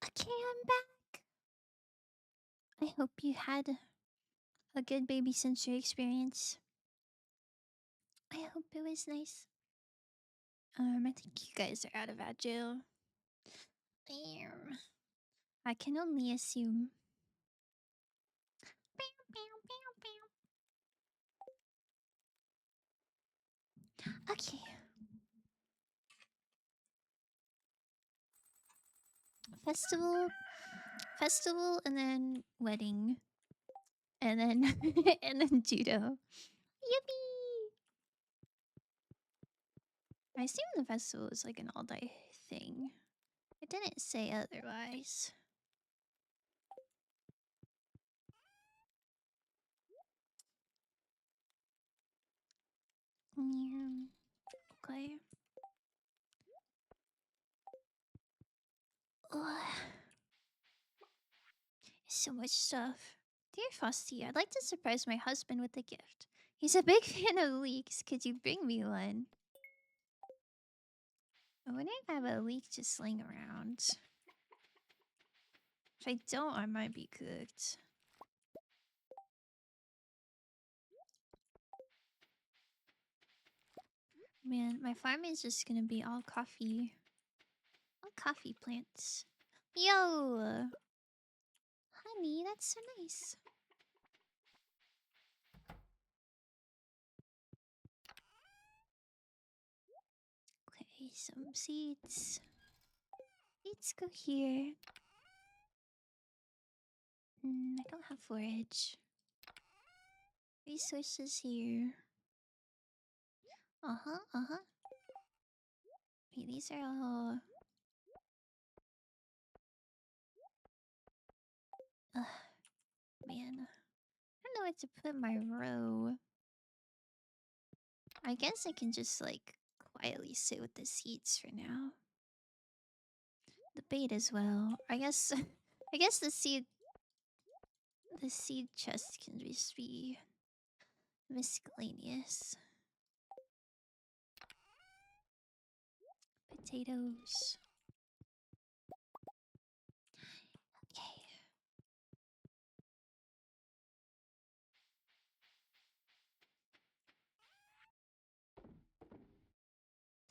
Okay, I'm back. I hope you had a good baby sensory experience. I hope it was nice. I think you guys are out of jail. I can only assume. Okay. Festival, and then wedding, and then and then judo. Yippee! I assume the festival is like an all-day thing. It didn't say otherwise. Yeah. Okay. Ugh. So much stuff. Dear Frosty, I'd like to surprise my husband with a gift. He's a big fan of leeks. Could you bring me one? I wonder if I have a leek just laying around. If I don't, I might be cooked. Man, my farm is just gonna be all coffee. All coffee plants. Yo! Honey, that's so nice. Okay, some seeds. Seeds go here. I don't have forage. Resources here. Uh-huh. Wait, these are all... Ugh, man. I don't know what to put in my row. I guess I can just, like, quietly sit with the seeds for now. The bait as well. I guess... I guess the seed... The seed chest can just be... miscellaneous. Potatoes. Okay.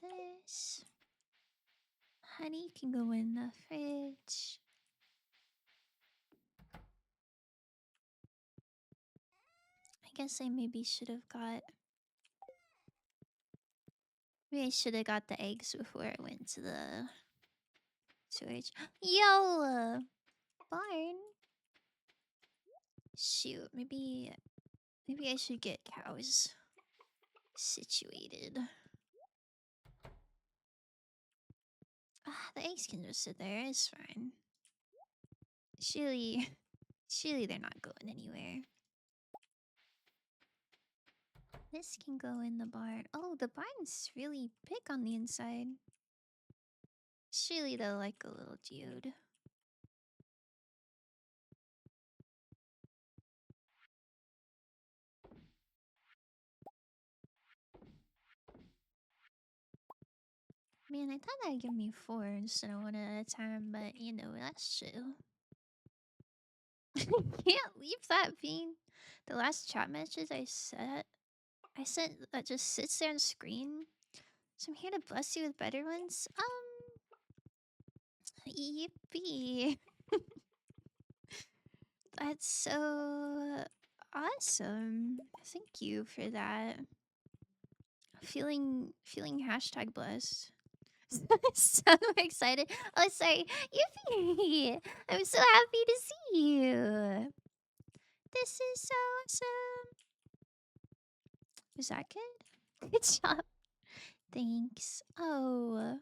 This. Honey can go in the fridge. I guess I maybe should have got... Maybe I should have got the eggs before I went to the storage. Yo! Barn. Shoot, maybe I should get cows situated. Ah, the eggs can just sit there. It's fine. Surely they're not going anywhere. This can go in the barn. Oh, the barn's really big on the inside. Surely they'll like a little geode. Man, I thought that'd give me 4 instead of 1 at a time, but you know, that's chill. Can't leave that being. The last chat message I sent that just sits there on screen. So I'm here to bless you with better ones. Yippee. That's so awesome. Thank you for that. Feeling #blessed. So excited. Oh, sorry. Yippee! I'm so happy to see you. This is so awesome. Was that good? Good job. Thanks. Oh.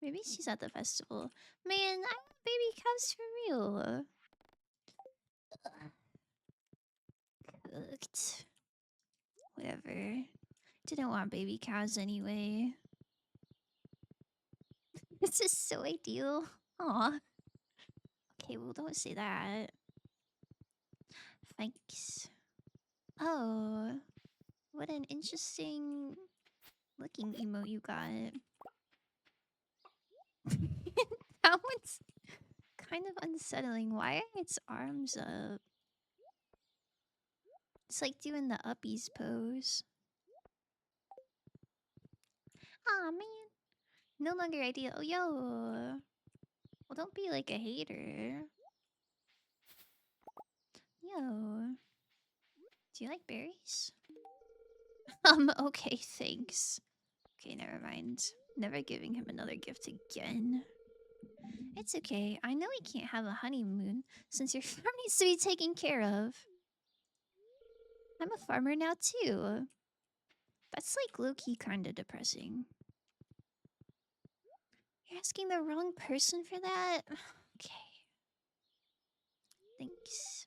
Maybe she's at the festival. Man, I want baby cows for real. Cooked. Whatever. Didn't want baby cows anyway. This is so ideal. Aw. Okay, well, don't say that. Thanks. Oh. What an interesting looking emote you got. That one's kind of unsettling. Why are its arms up? It's like doing the uppies pose. Aw, man. No longer ideal. Yo. Well, don't be like a hater. Yo. Do you like berries? Okay, thanks. Okay, never mind. Never giving him another gift again. It's okay. I know we can't have a honeymoon since your farm needs to be taken care of. I'm a farmer now, too. That's like low-key kind of depressing. You're asking the wrong person for that? Okay. Thanks.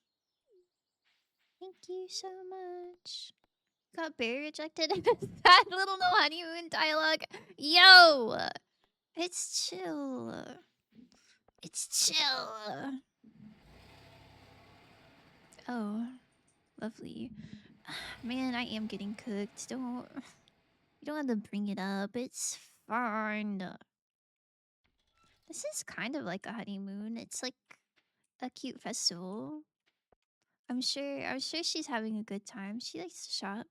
Thank you so much. Got berry rejected and sad little no honeymoon dialogue. Yo! It's chill. It's chill. Oh, lovely. Man, I am getting cooked. You don't have to bring it up. It's fine. This is kind of like a honeymoon. It's like a cute festival. I'm sure she's having a good time. She likes to shop.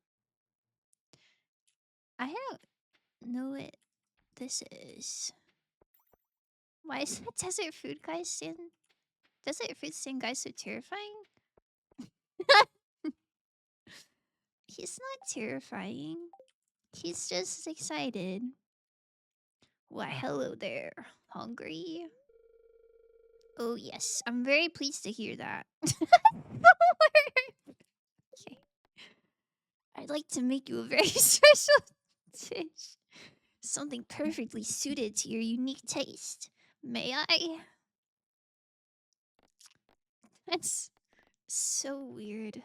I don't know what this is. Why is that desert food stand guy so terrifying? He's not terrifying. He's just excited. Why, hello there. Hungry? Oh, yes. I'm very pleased to hear that. Okay. I'd like to make you a very special dish. Something perfectly suited to your unique taste. May I? That's so weird.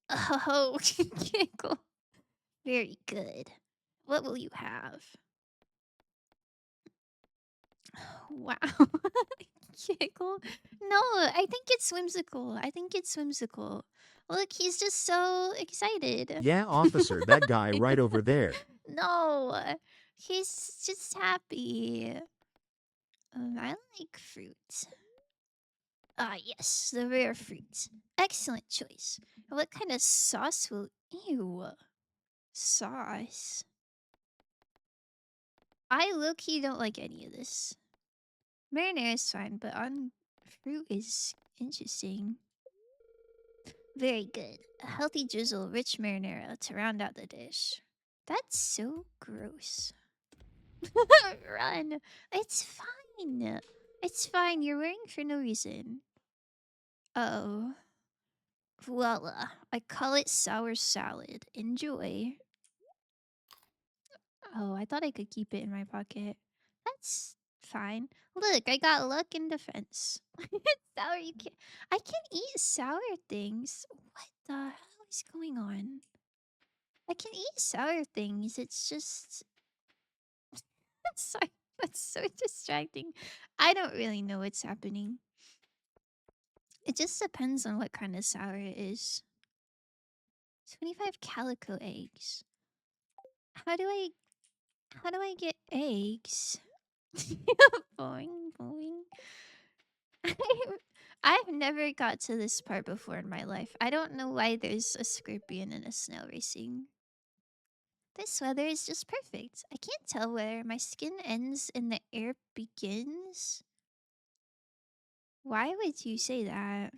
Oh, giggle. Very good. What will you have? Wow. Giggle. No, I think it's whimsical. I think it's whimsical. Look, he's just so excited. Yeah, officer, that guy right over there. No, he's just happy. I like fruit. Ah, yes, the rare fruit. Excellent choice. What kind of sauce will... Ew. Sauce? I low-key don't like any of this. Marinara is fine, but on fruit is interesting. Very good. A healthy drizzle, rich marinara to round out the dish. That's so gross. Run. It's fine. It's fine. You're worrying for no reason. Oh. Voila. I call it sour salad. Enjoy. Oh, I thought I could keep it in my pocket. That's fine. Look, I got luck and defense. Sour, you can't. I can eat sour things. What the hell is going on? I can eat sour things. It's just. Sorry, that's so distracting. I don't really know what's happening. It just depends on what kind of sour it is. 25 calico eggs. How do I get eggs? Boing, boing. I've never got to this part before in my life. I don't know why there's a scorpion and a snail racing. This weather is just perfect. I can't tell where my skin ends and the air begins. Why would you say that?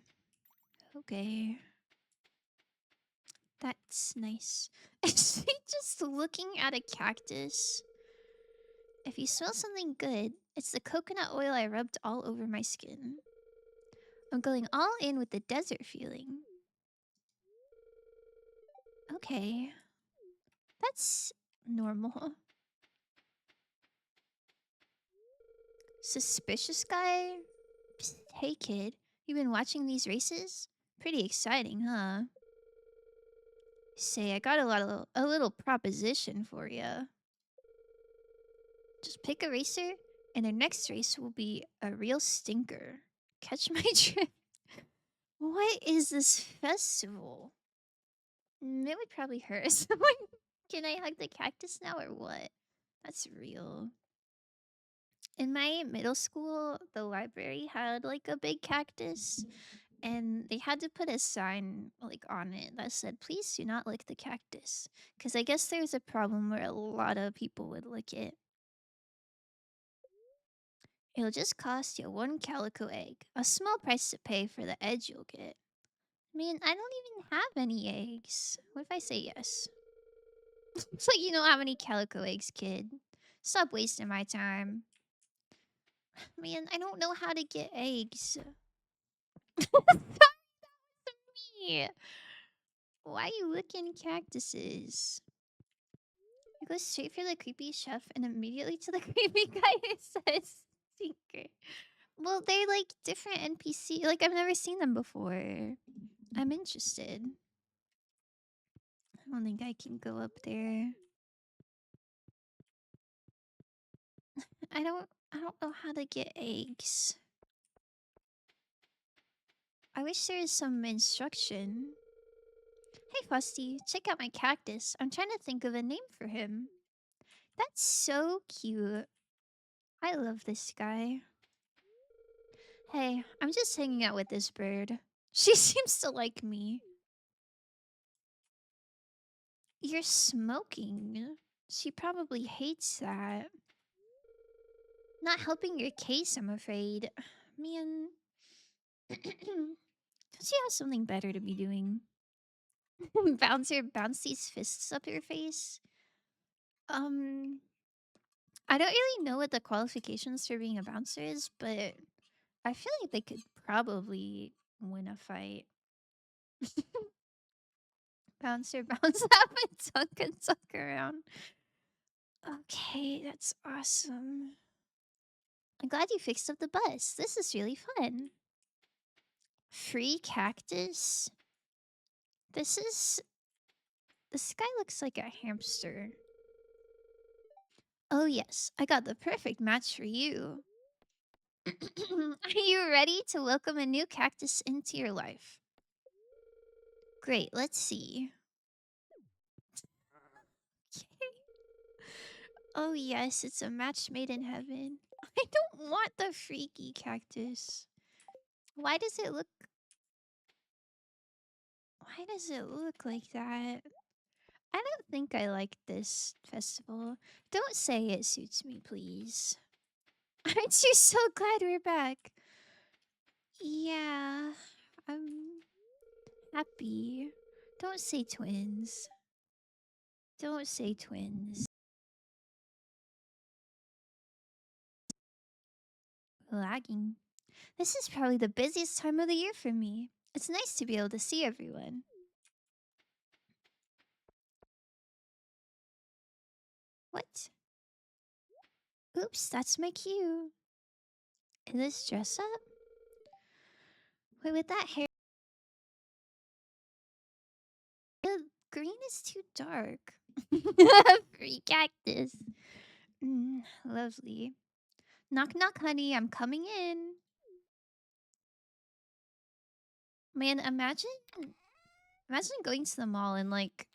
Okay. That's nice. Is he just looking at a cactus? If you smell something good, it's the coconut oil I rubbed all over my skin. I'm going all in with the desert feeling. Okay. That's normal. Suspicious guy? Psst, hey kid, you been watching these races? Pretty exciting, huh? Say, I got a little proposition for you. Just pick a racer, and their next race will be a real stinker. Catch my drift? What is this festival? It would probably hurt someone. Can I hug the cactus now or what? That's real. In my middle school, the library had like a big cactus, and they had to put a sign like on it that said, "Please do not lick the cactus," because I guess there's a problem where a lot of people would lick it. It'll just cost you one calico egg, a small price to pay for the edge you'll get. Man, I don't even have any eggs. What if I say yes? It's like you don't have any calico eggs, kid. Stop wasting my time. Man, I don't know how to get eggs. Yeah. Why are you licking cactuses? You go straight for the creepy chef and immediately to the creepy guy who says secret. Well, they're like different NPC. Like I've never seen them before. I'm interested. I don't think I can go up there. I don't know how to get eggs. I wish there was some instruction. Hey Fusty, check out my cactus. I'm trying to think of a name for him. That's so cute. I love this guy. Hey, I'm just hanging out with this bird. She seems to like me. You're smoking. She probably hates that. Not helping your case, I'm afraid. Man. Don't you have something better to be doing? Bounce these fists up your face? Um, I don't really know what the qualifications for being a bouncer is, but I feel like they could probably win a fight. Bouncer, bounce up and tuck around. Okay, that's awesome. I'm glad you fixed up the bus. This is really fun. Free cactus? This is... This guy looks like a hamster. Oh yes, I got the perfect match for you. Are you ready to welcome a new cactus into your life? Great, let's see. Oh yes, it's a match made in heaven. I don't want the freaky cactus. Why does it look... Why does it look like that? I don't think I like this festival. Don't say it suits me, please. Aren't you so glad we're back? Yeah, I'm happy. Don't say twins. Don't say twins. Lagging. This is probably the busiest time of the year for me. It's nice to be able to see everyone. What? Oops, that's my cue. Is this dress up? Wait, with that hair... The green is too dark. Free cactus. Lovely. Knock knock, honey, I'm coming in. Man, imagine going to the mall and like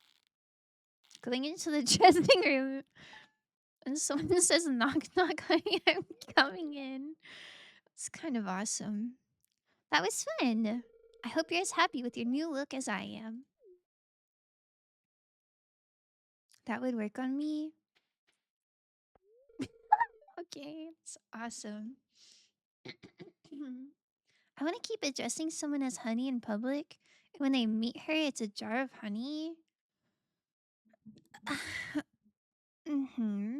going into the dressing room and someone says knock knock, honey, I'm coming in. It's kind of awesome. That was fun. I hope you're as happy with your new look as I am. That would work on me. Okay, it's awesome. I want to keep addressing someone as honey in public. When they meet her, it's a jar of honey. Mm-hmm.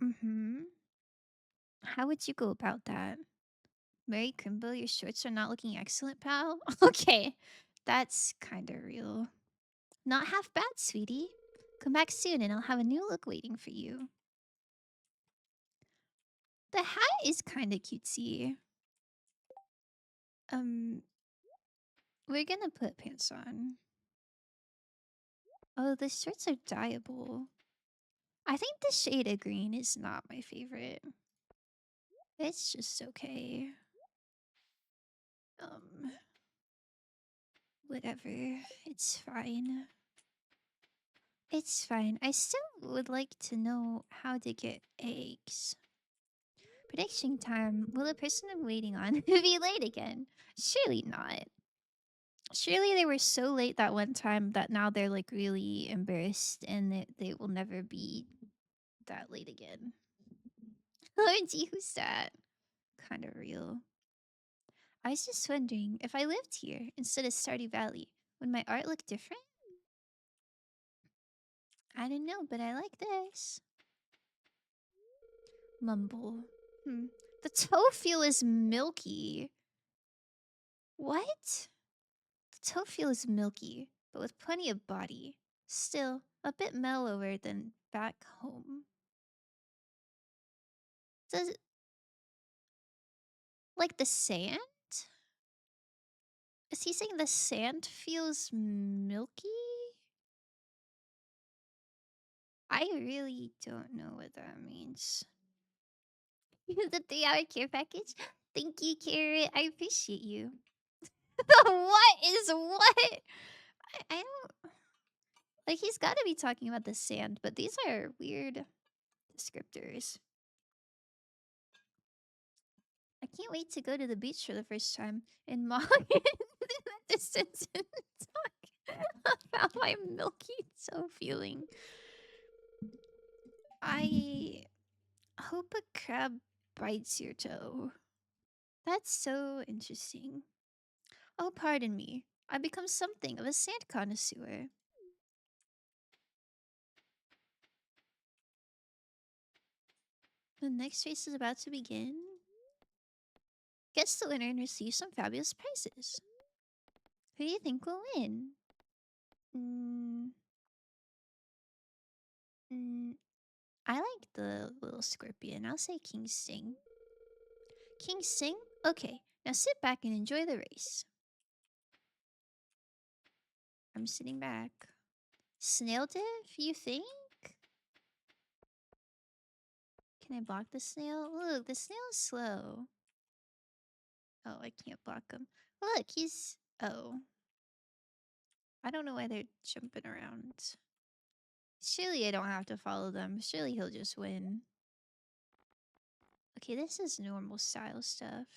Mm-hmm. How would you go about that? Mary Crimbo, your shorts are not looking excellent, pal. Okay, that's kind of real. Not half bad, sweetie. Come back soon and I'll have a new look waiting for you. The hat is kind of cutesy. We're gonna put pants on. Oh, the shirts are dyeable. I think the shade of green is not my favorite. It's just okay. Um, Whatever. It's fine. It's fine. I still would like to know how to get eggs. Prediction time. Will the person I'm waiting on be late again? Surely not. Surely they were so late that one time that now they're like really embarrassed and they will never be that late again. OMG, who's that? Kind of real. I was just wondering, if I lived here instead of Stardew Valley, would my art look different? I don't know, but I like this. Mumble. The tofu is milky. What? The tofu is milky, but with plenty of body. Still, a bit mellower than back home. Does it like the sand? Is he saying the sand feels milky? I really don't know what that means. The 3-hour care package? Thank you, Carrot. I appreciate you. What is what? I don't... Like, he's got to be talking about the sand, but these are weird descriptors. I can't wait to go to the beach for the first time and mock in the distance and talk about my milky toe feeling. I hope a crab bites your toe. That's so interesting. Oh, pardon me. I've become something of a sand connoisseur. The next race is about to begin. Guess the winner and receive some fabulous prizes. Who do you think will win? I like the little scorpion. I'll say King Sting. King Sting? Okay, now sit back and enjoy the race. I'm sitting back. Snail diff, you think? Can I block the snail? Look, the snail is slow. Oh, I can't block him. Look, he's... Oh. I don't know why they're jumping around. Surely I don't have to follow them. Surely he'll just win. Okay, this is normal style stuff.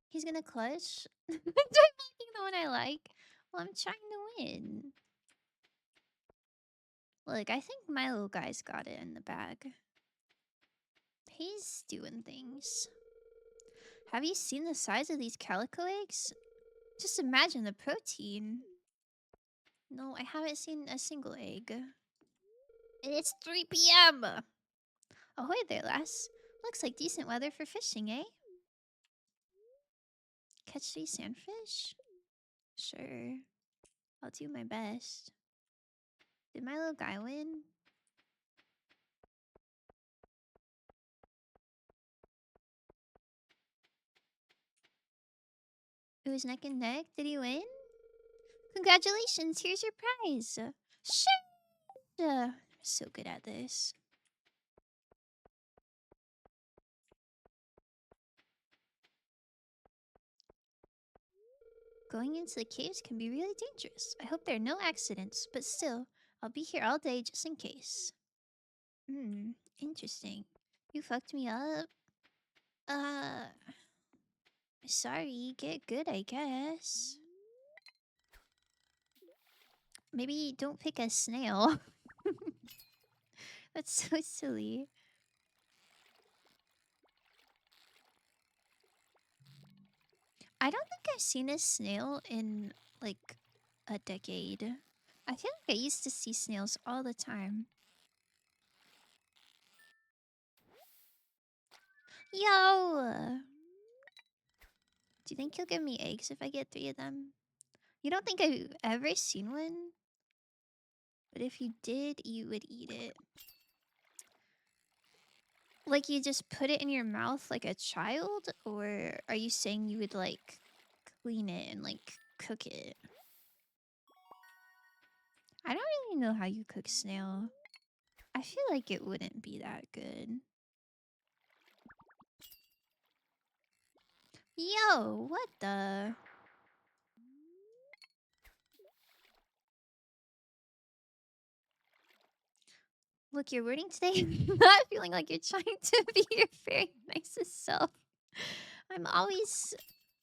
He's gonna clutch? I'm picking the one I like. Well, I'm trying to win. Look, I think my little guy's got it in the bag. He's doing things. Have you seen the size of these calico eggs? Just imagine the protein. No, I haven't seen a single egg. It's 3 p.m. Ahoy there, lass. Looks like decent weather for fishing, eh? Catch these sandfish? Sure. I'll do my best. Did my little guy win? It was neck and neck. Did he win? Congratulations, here's your prize. Sure. So good at this. Going into the caves can be really dangerous. I hope there are no accidents, but still, I'll be here all day just in case. Interesting. You fucked me up. Sorry, get good, I guess. Maybe don't pick a snail. That's so silly. I don't think I've seen a snail in, like, a decade. I feel like I used to see snails all the time. Yo! Do you think you'll give me eggs if I get 3 of them? You don't think I've ever seen one? But if you did, you would eat it. Like, you just put it in your mouth like a child? Or are you saying you would, like, clean it and, like, cook it? I don't really know how you cook snail. I feel like it wouldn't be that good. Yo, what the? Look, you're wording today. I'm not feeling like you're trying to be your very nicest self. I'm always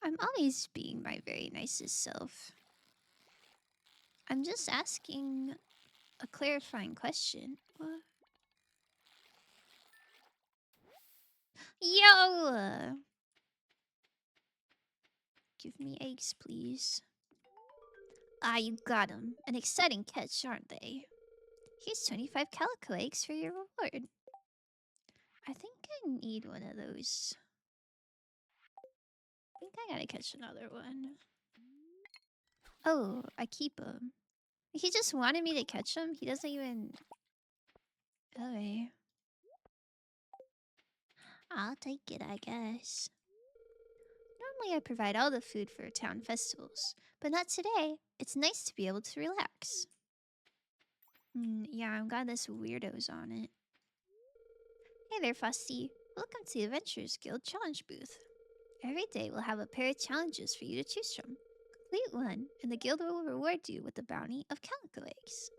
I'm always being my very nicest self. I'm just asking a clarifying question. What? Yo! Give me eggs, please. Ah, you got 'em. An exciting catch, aren't they? Here's 25 calico eggs for your reward. I think I need one of those. I think I gotta catch another one. Oh, I keep him. He just wanted me to catch him. He doesn't even... Okay. I'll take it, I guess. Normally I provide all the food for town festivals, but not today. It's nice to be able to relax. Yeah, I've got this weirdos on it. Hey there, Frosty. Welcome to the Adventurers Guild Challenge booth. Every day we'll have a pair of challenges for you to choose from. Complete one, and the guild will reward you with the bounty of calico eggs.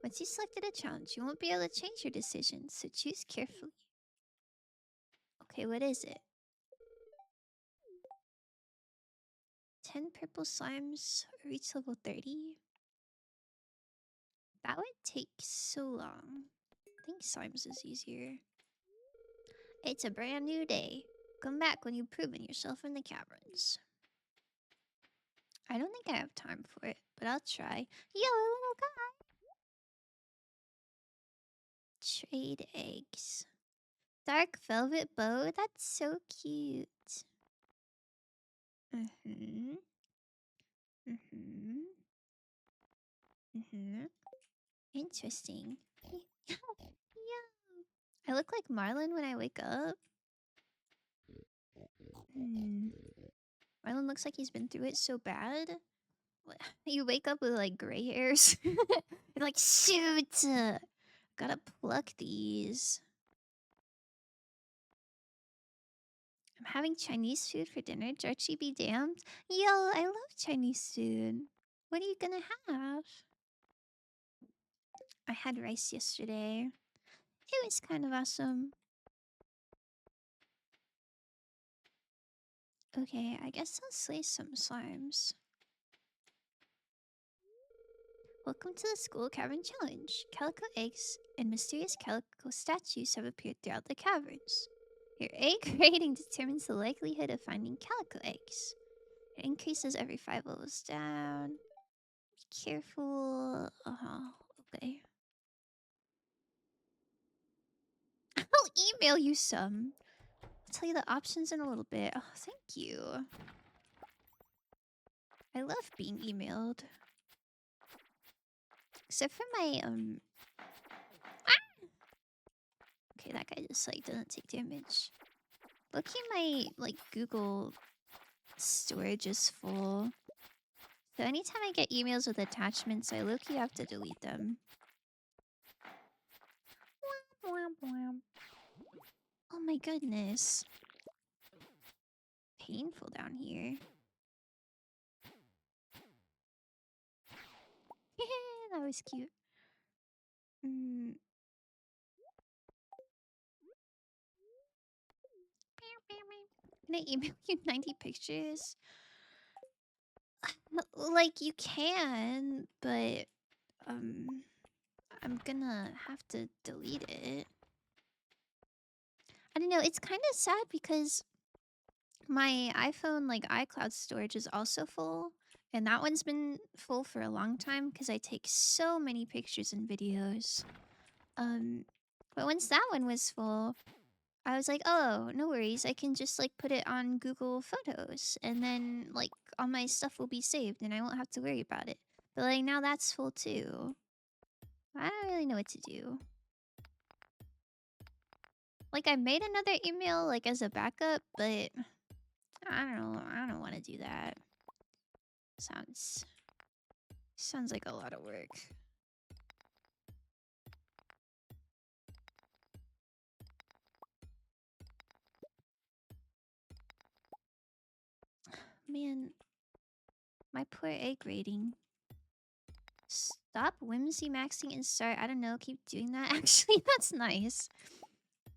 Once you selected a challenge, you won't be able to change your decision, so choose carefully. Okay, what is it? 10 purple slimes, reach level 30? That would take so long. I think slimes is easier. It's a brand new day. Come back when you've proven yourself in the caverns. I don't think I have time for it, but I'll try. Yo, little guy! Trade eggs. Dark velvet bow? That's so cute. Mm-hmm. Mm-hmm. Mm-hmm. Interesting. Yeah. I look like Marlin when I wake up. Marlon looks like he's been through it so bad. You wake up with like gray hairs. You're like, shoot! Gotta pluck these. I'm having Chinese food for dinner. Archie be damned. Yo, I love Chinese food. What are you gonna have? I had rice yesterday. It was kind of awesome. Okay, I guess I'll slay some slimes. Welcome to the School Cavern Challenge. Calico eggs and mysterious calico statues have appeared throughout the caverns. Your egg rating determines the likelihood of finding calico eggs. It increases every 5 levels down. Be careful. Okay. I'll email you some. I'll tell you the options in a little bit. Oh, thank you. I love being emailed. Except for my, Okay, that guy just, like, doesn't take damage. Lucky my, like, Google storage is full. So anytime I get emails with attachments, I low-key have to delete them. Oh my goodness. Painful down here. That was cute. Can I email you 90 pictures? Like, you can, but, I'm gonna have to delete it. I don't know, it's kind of sad because my iPhone, like, iCloud storage is also full. And that one's been full for a long time because I take so many pictures and videos. But once that one was full, I was like, oh, no worries. I can just, like, put it on Google Photos. And then, like, all my stuff will be saved and I won't have to worry about it. But, like, now that's full too. I don't really know what to do. Like, I made another email, like, as a backup, but I don't know. I don't want to do that. Sounds like a lot of work. Man, my poor egg rating. Stop whimsy maxing and start. I don't know. Keep doing that. Actually, that's nice.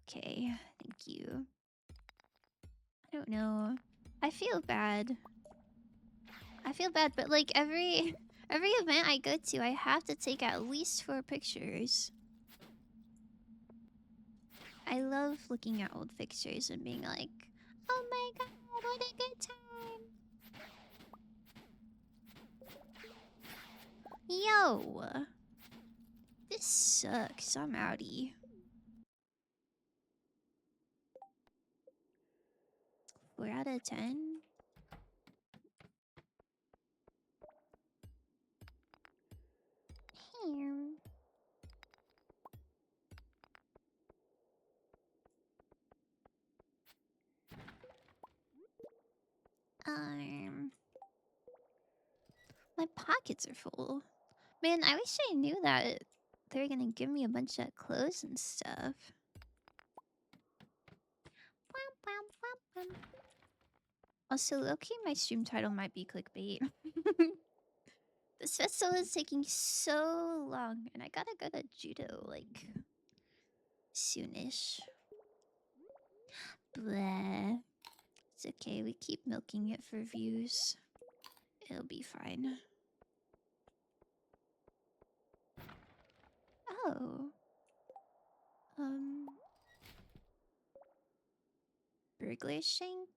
Okay. Thank you. I don't know. I feel bad. I feel bad, but like every event I go to, I have to take at least 4 pictures. I love looking at old pictures and being like, oh my god, what a good time. Yo! This sucks. I'm outie. 4 out of 10? Here. My pockets are full. Man, I wish I knew that they were gonna give me a bunch of clothes and stuff. Also, low-key, my stream title might be clickbait. This festival is taking so long, and I gotta go to judo, like, soonish. Bleh. It's okay, we keep milking it for views. It'll be fine. Oh. Burglar shank?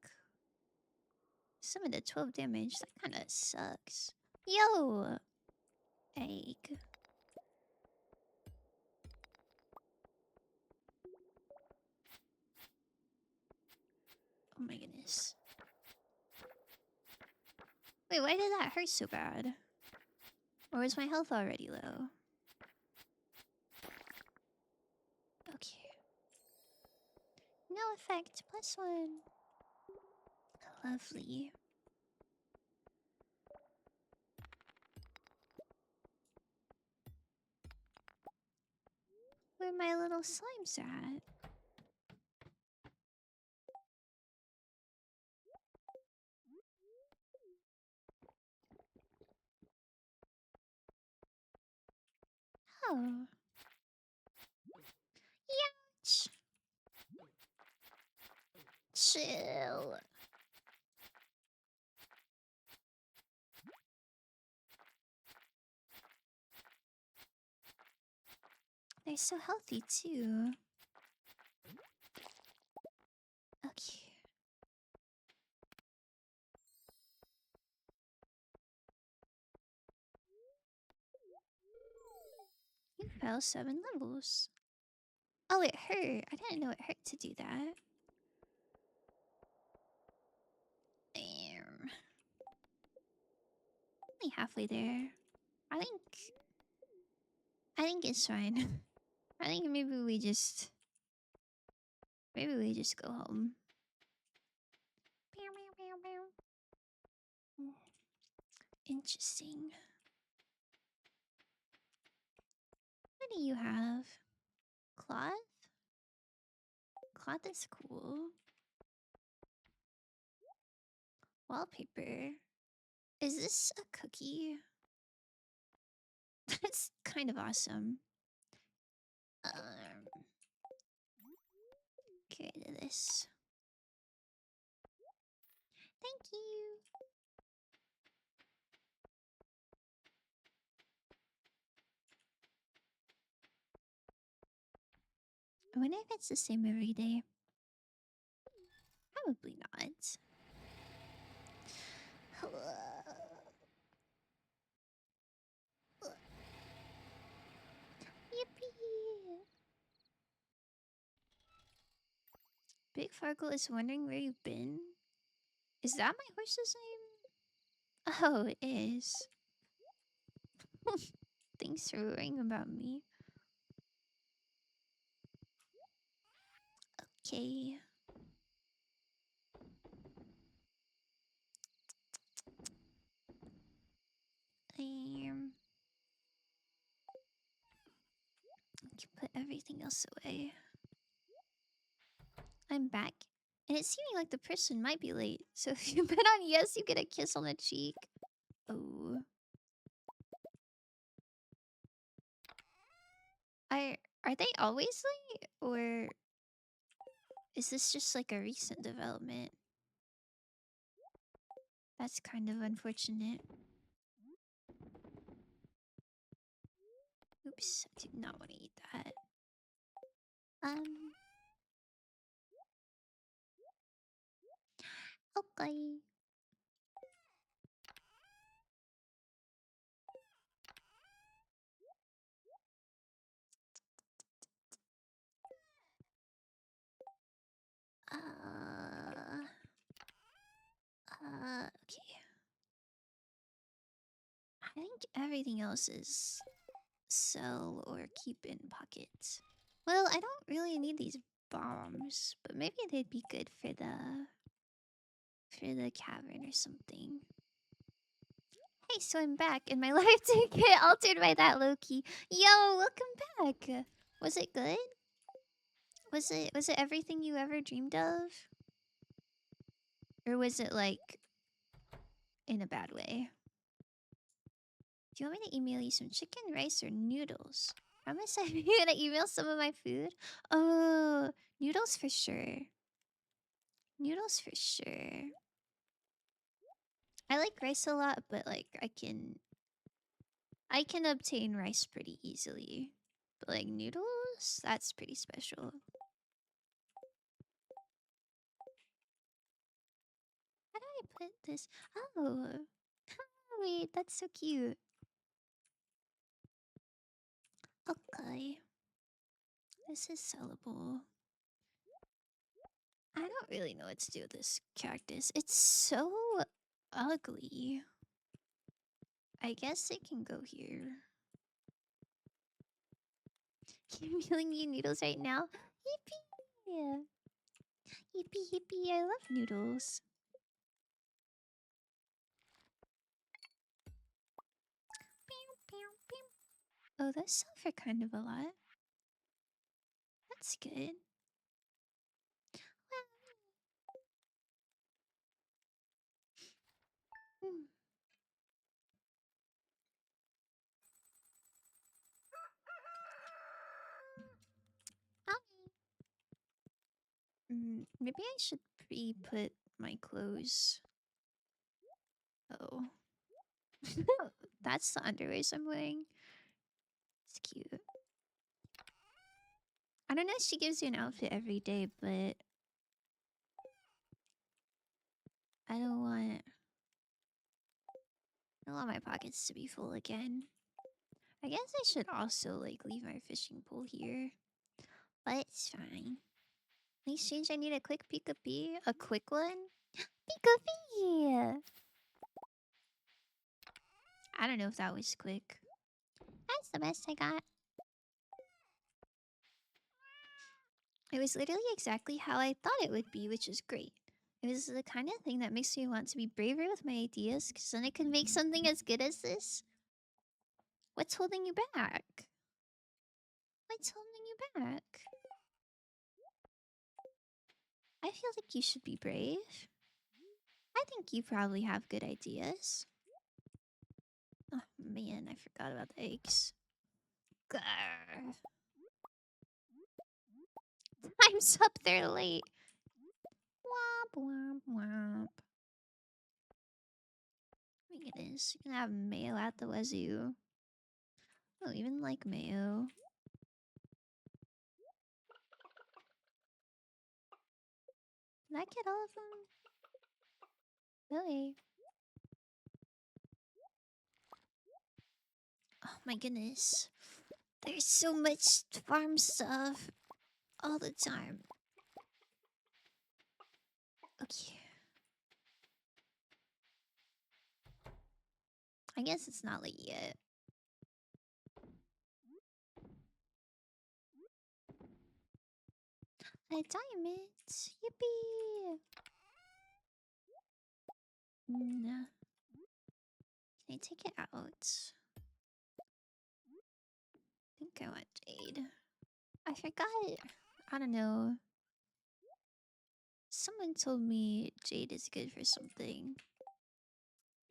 Some of the 12 damage, that kinda sucks. Yo! Egg. Oh my goodness. Wait, why did that hurt so bad? Or is my health already low? Okay. No effect, +1. Lovely. Where my little slimes at? Oh. Ouch. Chill. They're so healthy too. Okay. You fell 7 levels. Oh, it hurt. I didn't know it hurt to do that. Only halfway there. I think it's fine. I think maybe we just go home. Interesting. What do you have? Cloth? Cloth is cool. Wallpaper. Is this a cookie? That's kind of awesome. Okay, to this. Thank you. I wonder if it's the same every day. Probably not. Yippee! Big Farkle is wondering where you've been. Is that my horse's name? Oh, it is. Thanks for worrying about me. Okay. I can put everything else away. I'm back. And it's seeming like the person might be late. So if you bet on yes, you get a kiss on the cheek. Oh. Are they always late, or is this just like a recent development? That's kind of unfortunate. Oops, I did not want to eat that. Um, okay. Okay. I think everything else is sell or keep in pockets. Well, I don't really need these bombs, but maybe they'd be good for the cavern or something. Hey, so I'm back, and my life did get altered by that Loki. Yo, welcome back. Was it good? Was it everything you ever dreamed of? Or was it like in a bad way? Do you want me to email you some chicken, rice, or noodles? Promise I'm gonna email some of my food. Oh, noodles for sure. Noodles for sure. I like rice a lot, but like I can obtain rice pretty easily. But like noodles, that's pretty special. How do I put this? Oh, wait, that's so cute. Okay, this is sellable. I don't really know what to do with this cactus. It's so ugly. I guess it can go here. Emailing you noodles right now. Yippee! Yippee yippee! I love noodles. Oh, those sell for kind of a lot. That's good. Hmm. Maybe I should pre-put my clothes. Oh. That's the underwears I'm wearing. It's cute. I don't know if she gives you an outfit every day, but I don't want my pockets to be full again. I guess I should also like leave my fishing pole here. But it's fine. In exchange, I need a quick Pika-Pee. A quick one? Pika-Pee! I don't know if that was quick. That's the best I got. It was literally exactly how I thought it would be, which is great. It was the kind of thing that makes me want to be braver with my ideas, because then I could make something as good as this. What's holding you back? What's holding you back? I feel like you should be brave. I think you probably have good ideas. Oh man, I forgot about the eggs. Grr. Time's up, they're late. Womp womp womp. My goodness, you can have mayo at the wazoo. I don't even like mayo. Did I get all of them? Really? Oh my goodness. There's so much farm stuff all the time. Okay. I guess it's not late yet. A diamond! Yippee! Nah. Can I take it out? I think I want jade. I forgot. I don't know. Someone told me jade is good for something.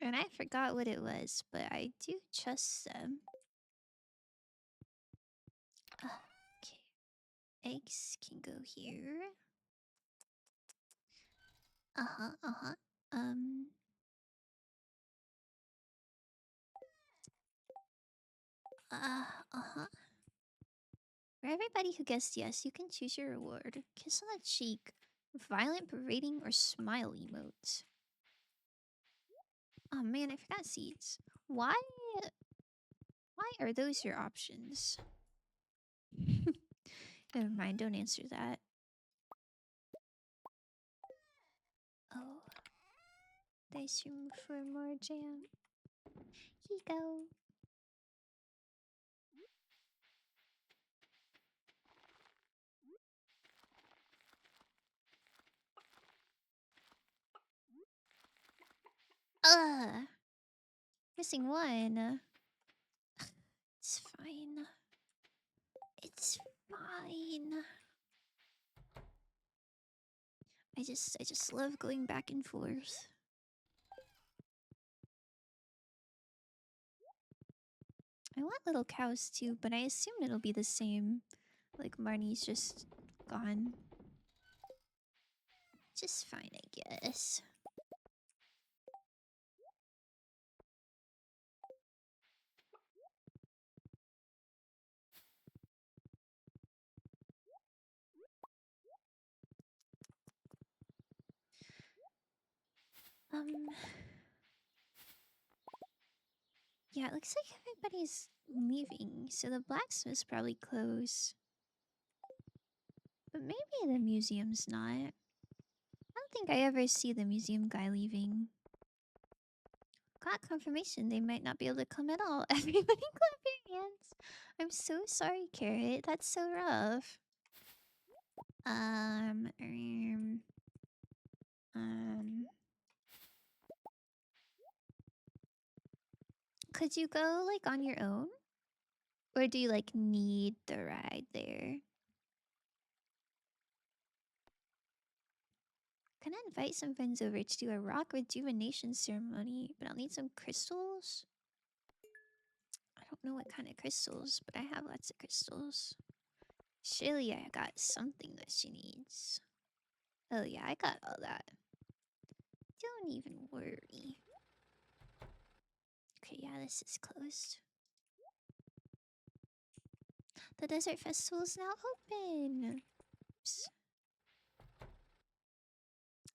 And I forgot what it was, but I do trust them. Eggs can go here. Uh-huh, uh-huh. Um... Uh-huh. For everybody who guessed yes, you can choose your reward. Kiss on the cheek, violent berating, or smile emote. Oh man, I forgot seeds. Why? Why are those your options? Never mind, don't answer that. Oh, there's room for more jam. Here you go. Ugh, missing one. It's fine. It's fine. I just love going back and forth. I want little cows too, but I assume it'll be the same. Like Marnie's just gone. Just fine, I guess. Yeah, it looks like everybody's leaving, so the blacksmith's probably closed. But maybe the museum's not. I don't think I ever see the museum guy leaving. Got confirmation they might not be able to come at all. Everybody clap your hands. I'm so sorry, Carrot. That's so rough. Um. Could you go, like, on your own? Or do you, like, need the ride there? Can I invite some friends over to do a rock rejuvenation ceremony? But I'll need some crystals. I don't know what kind of crystals, but I have lots of crystals. Surely I got something that she needs. Oh yeah, I got all that. Don't even worry. Okay, yeah, this is closed. The desert festival is now open. Oops.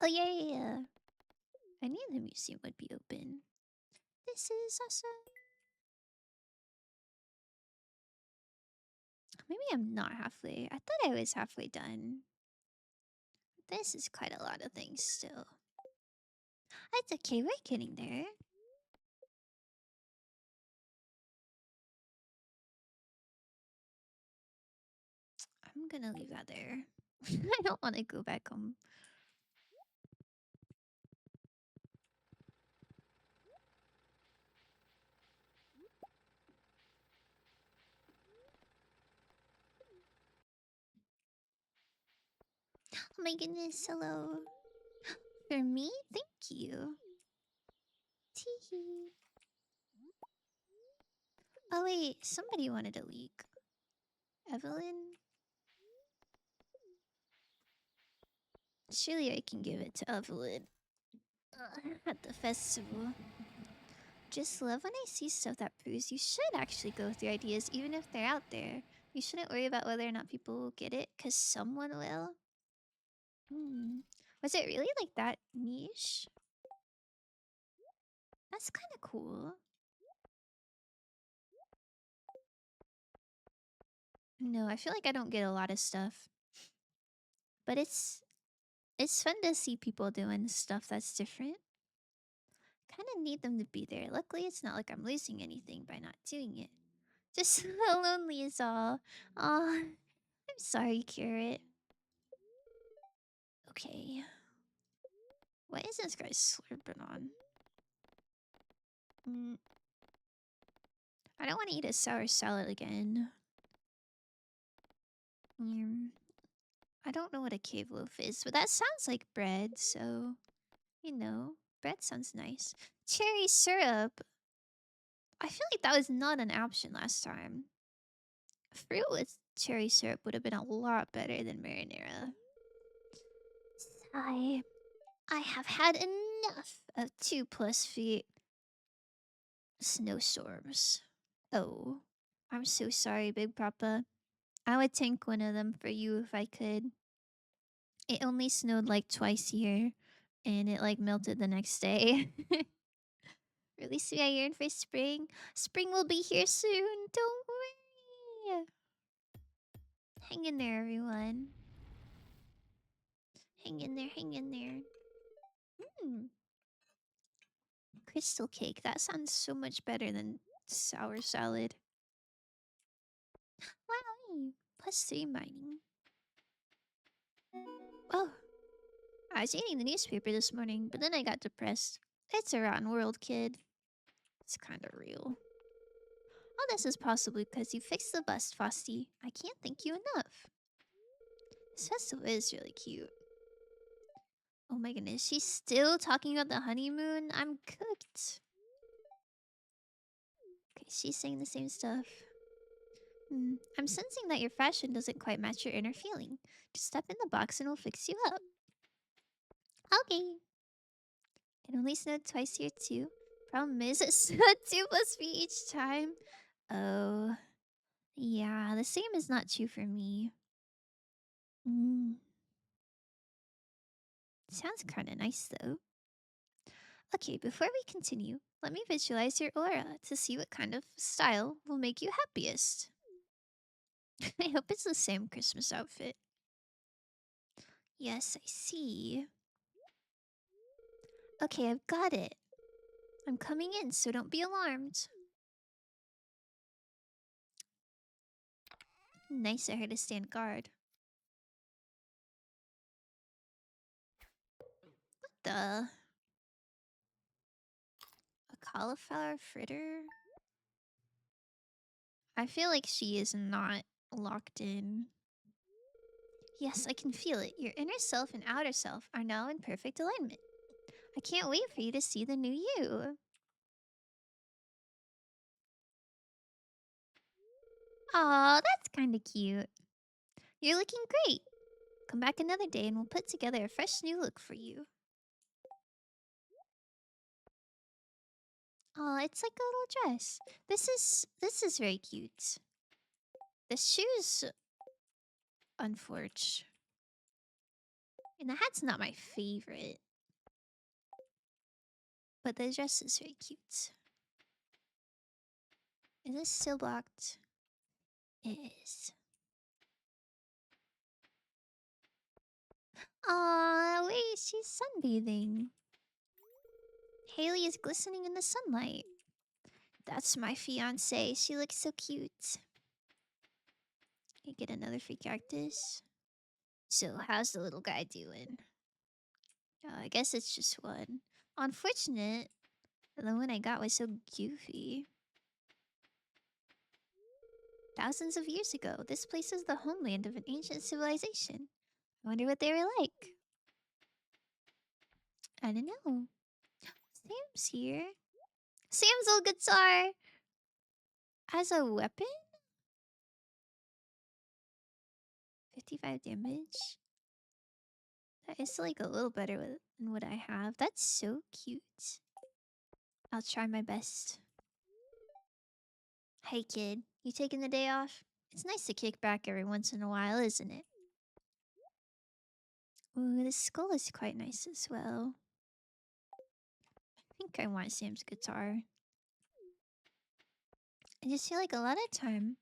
Oh yeah, yeah, yeah. I knew the museum would be open. This is awesome. Maybe I'm not halfway. I thought I was halfway done. This is quite a lot of things still. It's okay, we're getting there. I'm gonna leave that there. I don't want to go back home. Oh my goodness, hello. For me? Thank you. Teehee. Oh wait, somebody wanted a leak. Evelyn? Surely I can give it to Evelyn. At the festival. Just love when I see stuff that proves you should actually go with your ideas, even if they're out there. You shouldn't worry about whether or not people will get it, because someone will. Was it really like that niche? That's kind of cool. No, I feel like I don't get a lot of stuff. But it's fun to see people doing stuff that's different. Kind of need them to be there. Luckily, it's not like I'm losing anything by not doing it. Just lonely is all. Aw, I'm sorry, Carrot. Okay. What is this guy slurping on? I don't want to eat a sour salad again. I don't know what a cave loaf is, but that sounds like bread, so, you know, bread sounds nice. Cherry syrup. I feel like that was not an option last time. Fruit was Cherry syrup would have been a lot better than marinara. I have had enough of 2+feet snowstorms. Oh, I'm so sorry, Big Papa. I would tank one of them for you if I could. It only snowed like twice here, and it like melted the next day. Really sweet, I yearn for spring. Spring will be here soon. Don't worry. Hang in there, everyone. Hang in there, hang in there. Hmm. Crystal cake. That sounds so much better than sour salad. Wow. +3 mining. Oh, I was eating the newspaper this morning, but then I got depressed. It's a rotten world, kid. It's kind of real. All this is possibly because you fixed the bus, Frosty. I can't thank you enough. This festival is really cute. Oh my goodness, she's still talking about the honeymoon? I'm cooked. Okay, she's saying the same stuff. I'm sensing that your fashion doesn't quite match your inner feeling. Just step in the box and we'll fix you up. Okay. It only snowed twice here too. Problem is, it snowed 2+feet each time. Oh. Yeah, the same is not true for me. Mm. Sounds kinda nice though. Okay, before we continue, let me visualize your aura to see what kind of style will make you happiest. I hope it's the same Christmas outfit. Yes, I see. Okay, I've got it. I'm coming in, so don't be alarmed. Nice of her to stand guard. The a cauliflower fritter? I feel like she is not locked in. Yes, I can feel it. Your inner self and outer self are now in perfect alignment. I can't wait for you to see the new you. Aw, that's kinda cute. You're looking great. Come back another day and we'll put together a fresh new look for you. Aw, it's like a little dress. This is very cute. The shoes, unfortunate. And the hat's not my favorite. But the dress is very cute. Is this still blocked? It is. Aw, wait, she's sunbathing. Haley is glistening in the sunlight. That's my fiance. She looks so cute. I get another free cactus. So, how's the little guy doing? I guess it's just one. Unfortunate, the one I got was so goofy. Thousands of years ago, this place is the homeland of an ancient civilization. I wonder what they were like. I don't know. Sam's here. Sam's old guitar as a weapon? 55 damage. That is like a little better than what I have. That's so cute. I'll try my best. Hey kid, you taking the day off? It's nice to kick back every once in a while, isn't it? Ooh, this skull is quite nice as well. I think I want Sam's guitar. I just feel like a lot of time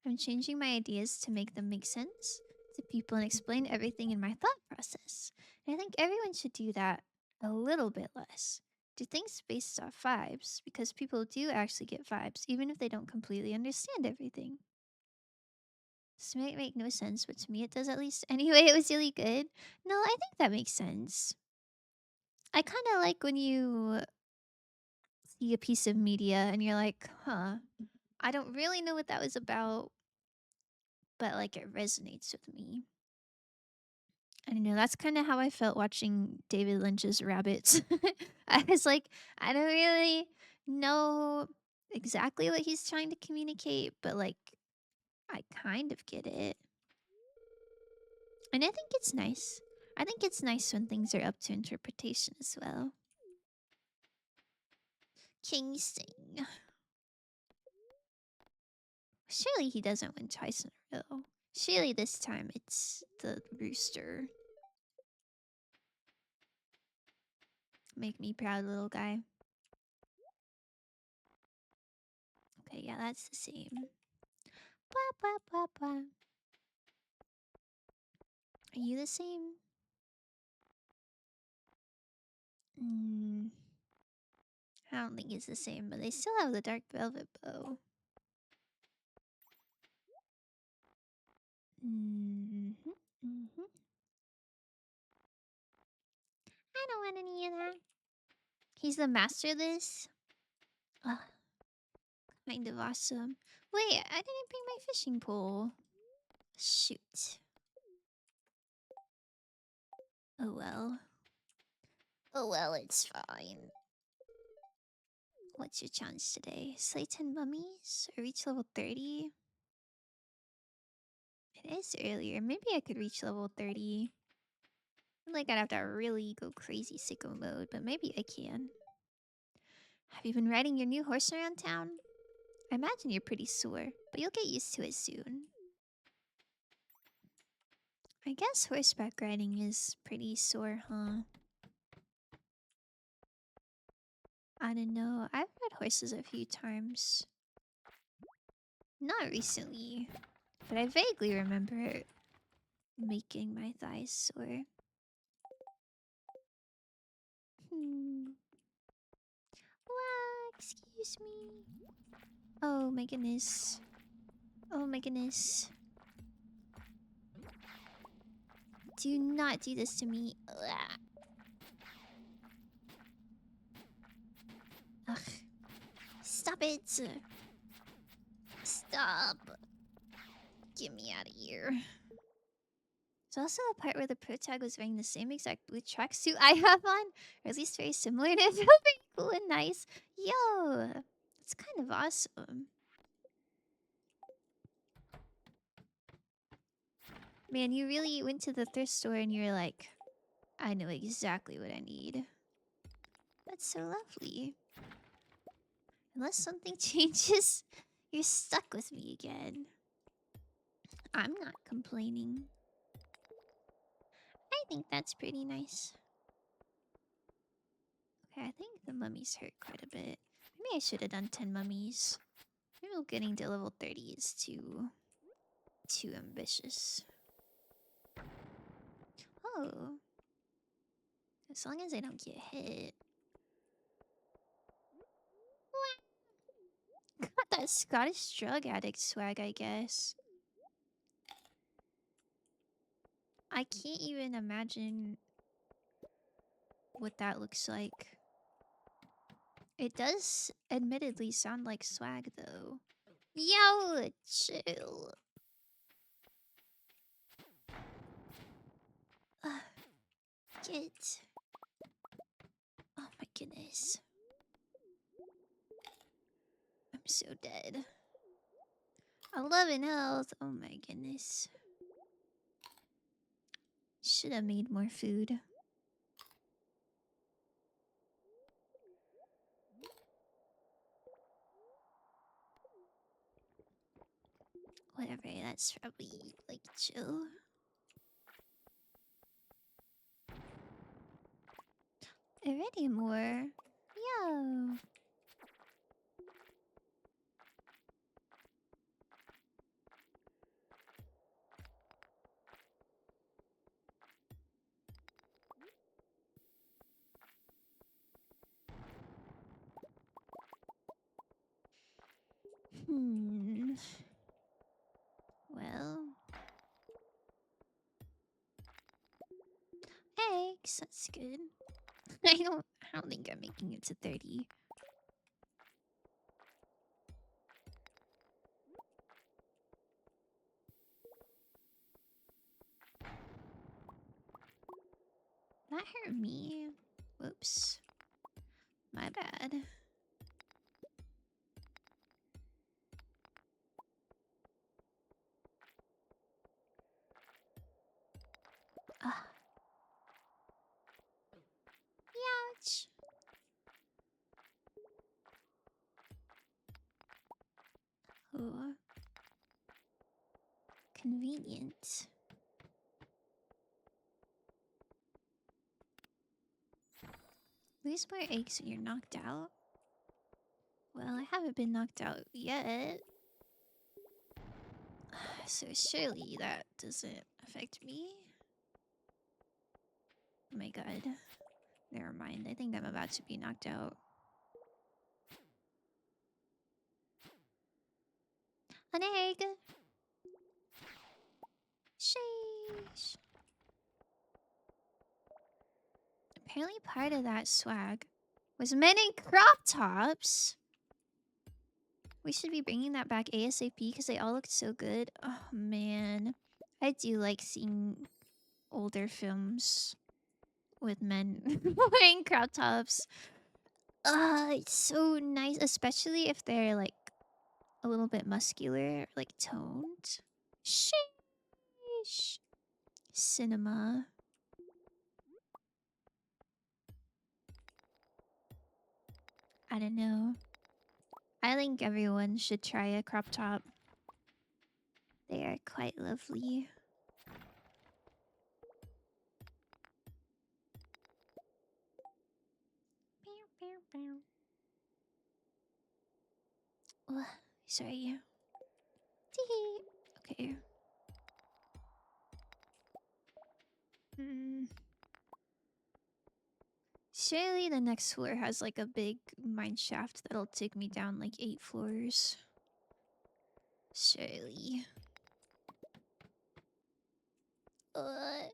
I'm changing my ideas to make them make sense to people and explain everything in my thought process. And I think everyone should do that a little bit less. Do things based off vibes because people do actually get vibes even if they don't completely understand everything. This might make no sense, but to me it does at least. Anyway, it was really good. No, I think that makes sense. I kind of like when you see a piece of media and you're like, huh, I don't really know what that was about, but like it resonates with me. I don't know. That's kind of how I felt watching David Lynch's Rabbits. I was like, I don't really know exactly what he's trying to communicate, but like I kind of get it. And I think it's nice. I think it's nice when things are up to interpretation as well. King sing. Surely he doesn't win twice in a row. Surely this time it's the rooster. Make me proud, little guy. Okay, yeah, that's the same. Blah, blah, blah, blah. Are you the same? I don't think it's the same, but they still have the dark velvet bow. I don't want any of that. He's the master of this? Ugh, kind of awesome. Wait, I didn't bring my fishing pole. Shoot. Oh well. Oh well, it's fine. What's your challenge today? Slay 10 mummies? Or reach level 30? It is earlier. Maybe I could reach level 30. I feel like I'd have to really go crazy sicko mode, but maybe I can. Have you been riding your new horse around town? I imagine you're pretty sore, but you'll get used to it soon. I guess horseback riding is pretty sore, huh? I don't know. I've ridden horses a few times. Not recently, but I vaguely remember making my thighs sore. Wow, excuse me. Oh my goodness. Oh my goodness. Do not do this to me. Ugh. Stop it. Stop. Get me out of here. There's also a part where the protag was wearing the same exact blue tracksuit I have on, or at least very similar, and it felt very cool and nice. Yo, that's kind of awesome. Man, you really went to the thrift store and you're like, I know exactly what I need. That's so lovely. Unless something changes, you're stuck with me again. I'm not complaining. I think that's pretty nice. Okay, I think the mummies hurt quite a bit. Maybe I should have done 10 mummies. Maybe getting to level 30 is too ambitious. Oh. As long as I don't get hit. Got that Scottish drug addict swag, I guess. I can't even imagine what that looks like. It does admittedly sound like swag, though. Yo, chill. Get. Oh my goodness. I'm so dead. 11 health. Oh my goodness. Should have made more food. Whatever, that's probably like chill. Already more. Yo. Well. Eggs, that's good. I don't think I'm making it to 30. That hurt me. Whoops. My bad. Ooh. Convenient. Lose more eggs when you're knocked out? Well, I haven't been knocked out yet. So surely that doesn't affect me. Oh my god. Never mind. I think I'm about to be knocked out. An egg! Sheesh. Apparently part of that swag was men in crop tops. We should be bringing that back ASAP because they all looked so good. Oh man. I do like seeing older films with men wearing crop tops. It's so nice, especially if they're like a little bit muscular, like toned. Sheesh. Cinema. I don't know. I think everyone should try a crop top. They are quite lovely. Oh, sorry. Tee. Okay. Surely the next floor has like a big mine shaft that'll take me down like 8 floors. Surely. Uh,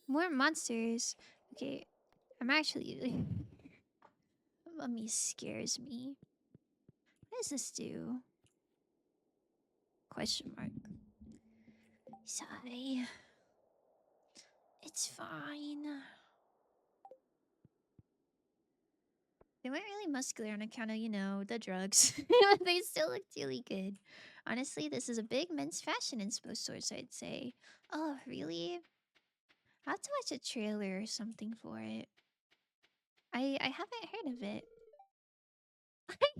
More monsters. Okay, I'm actually. Mummy scares me. What does this do? Question mark. Sigh. It's fine. They weren't really muscular on account of, you know, the drugs. They still looked really good. Honestly, this is a big men's fashion inspo source, I'd say. Oh, really? I'll have to watch a trailer or something for it. I haven't heard of it.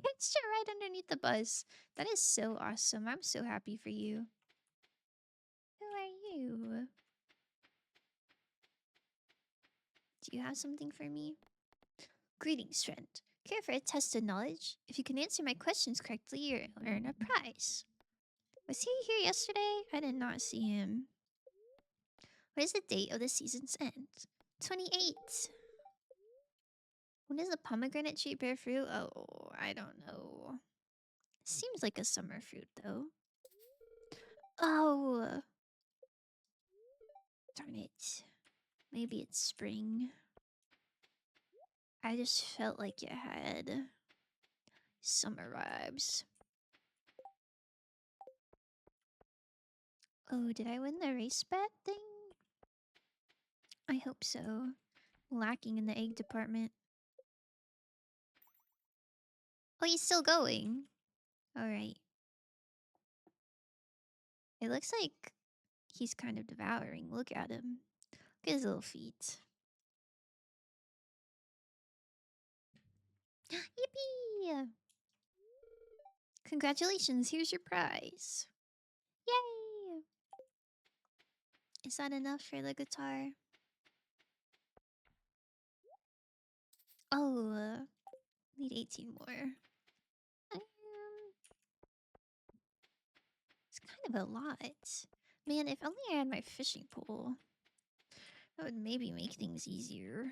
It's right underneath the bus. That is so awesome. I'm so happy for you. Who are you? Do you have something for me? Greetings, friend. Care for a test of knowledge? If you can answer my questions correctly, you'll earn a prize. Was he here yesterday? I did not see him. What is the date of the season's end? 28. When does the pomegranate tree bear fruit? Oh, I don't know. Seems like a summer fruit, though. Oh, darn it. Maybe it's spring. I just felt like it had summer vibes. Oh, did I win the race bet thing? I hope so. Lacking in the egg department. Oh, he's still going. Alright. It looks like he's kind of devouring. Look at him. Look at his little feet. Yippee! Congratulations, here's your prize. Yay! Is that enough for the guitar? Oh, need 18 more. Um, it's kind of a lot. Man, if only I had my fishing pole. That would maybe make things easier.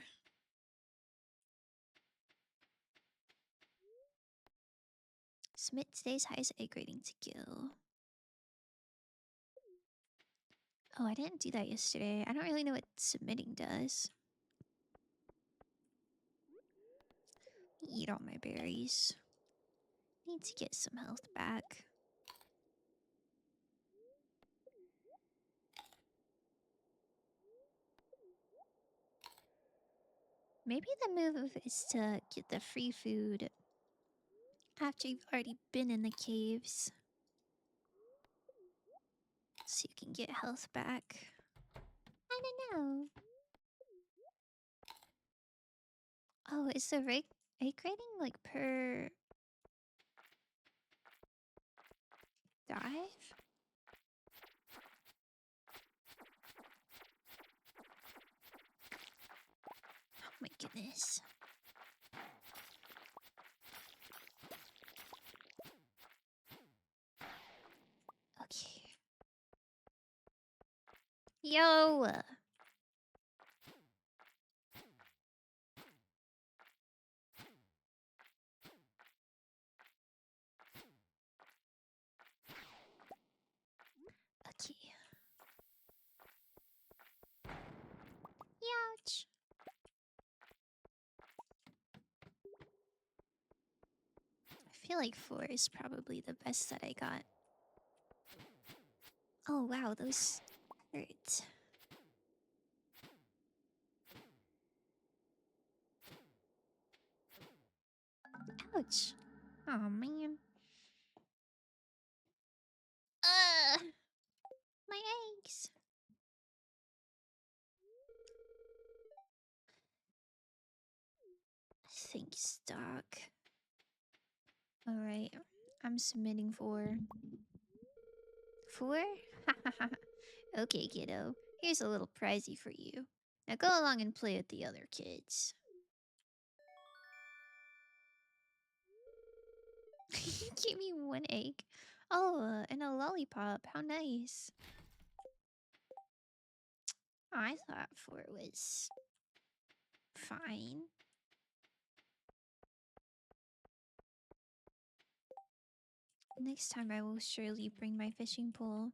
Submit today's highest egg rating to Gil. Oh, I didn't do that yesterday. I don't really know what submitting does. Eat all my berries. Need to get some health back. Maybe the move is to get the free food after you've already been in the caves. So you can get health back. I don't know. Oh, is the egg rating like per Dive? Oh my goodness. Okay. Yo! Okay. Ouch. I feel like 4 is probably the best that I got. Oh wow, those hurt. Ouch. Oh man. My eggs. Thanks, Doc. Alright, I'm submitting 4. 4? Okay, kiddo. Here's a little prizey for you. Now go along and play with the other kids. Give me 1 egg. Oh, and a lollipop. How nice. I thought 4 was fine. Next time I will surely bring my fishing pole.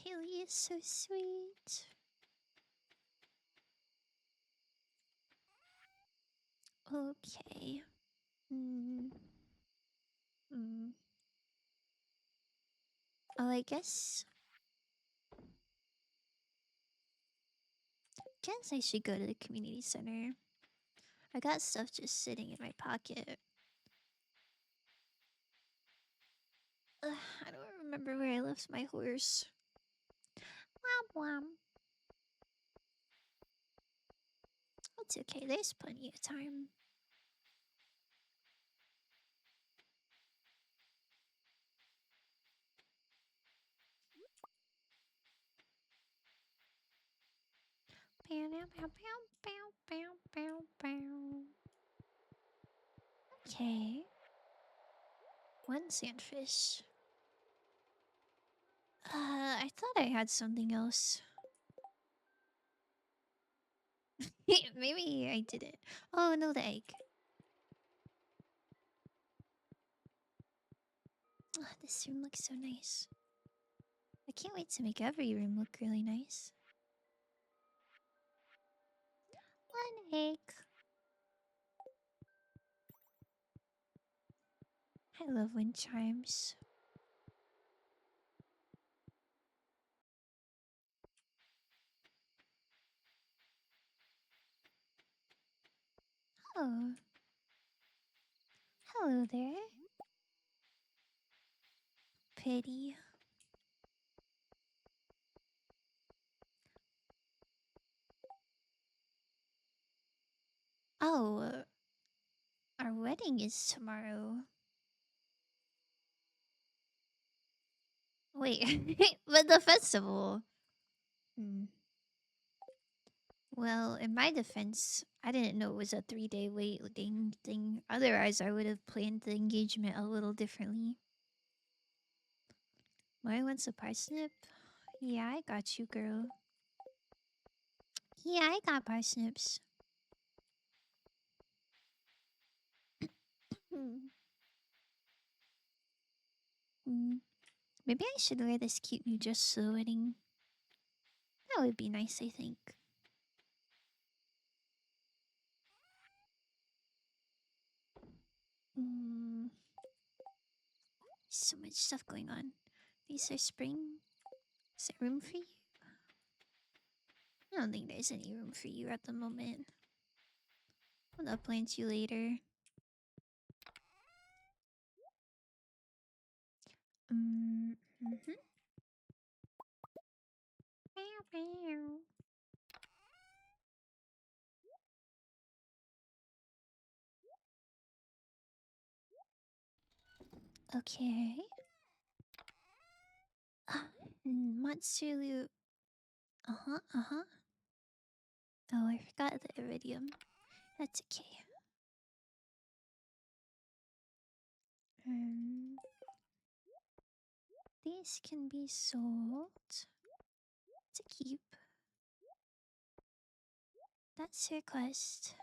Haley is so sweet. Okay. Mm. Mm. Oh, I guess I should go to the community center. I got stuff just sitting in my pocket. I don't remember where I left my horse. Womp womp. It's okay, there's plenty of time. Pow, pow, pow, pow, pow, pow. Okay. 1 sandfish. I thought I had something else. Maybe I didn't. Oh, no, the egg. Oh, this room looks so nice. I can't wait to make every room look really nice. 1 egg. I love wind chimes. Oh. Hello there. Pity. Oh, our wedding is tomorrow. Wait, but the festival. Hmm. Well, in my defense, I didn't know it was a 3-day waiting thing. Otherwise, I would have planned the engagement a little differently. Mine wants a parsnip? Yeah, I got you, girl. Yeah, I got parsnips. Hmm. Hmm. Maybe I should wear this cute new dress to the wedding. That would be nice, I think. Hmm. So much stuff going on. These are spring. Is there room for you? I don't think there's any room for you at the moment. I'll plant you later. Mm-hmm. Okay. Matsulu. Uh-huh, uh-huh. Oh, I forgot the iridium. That's okay. Um, these can be sold to keep. That's your quest.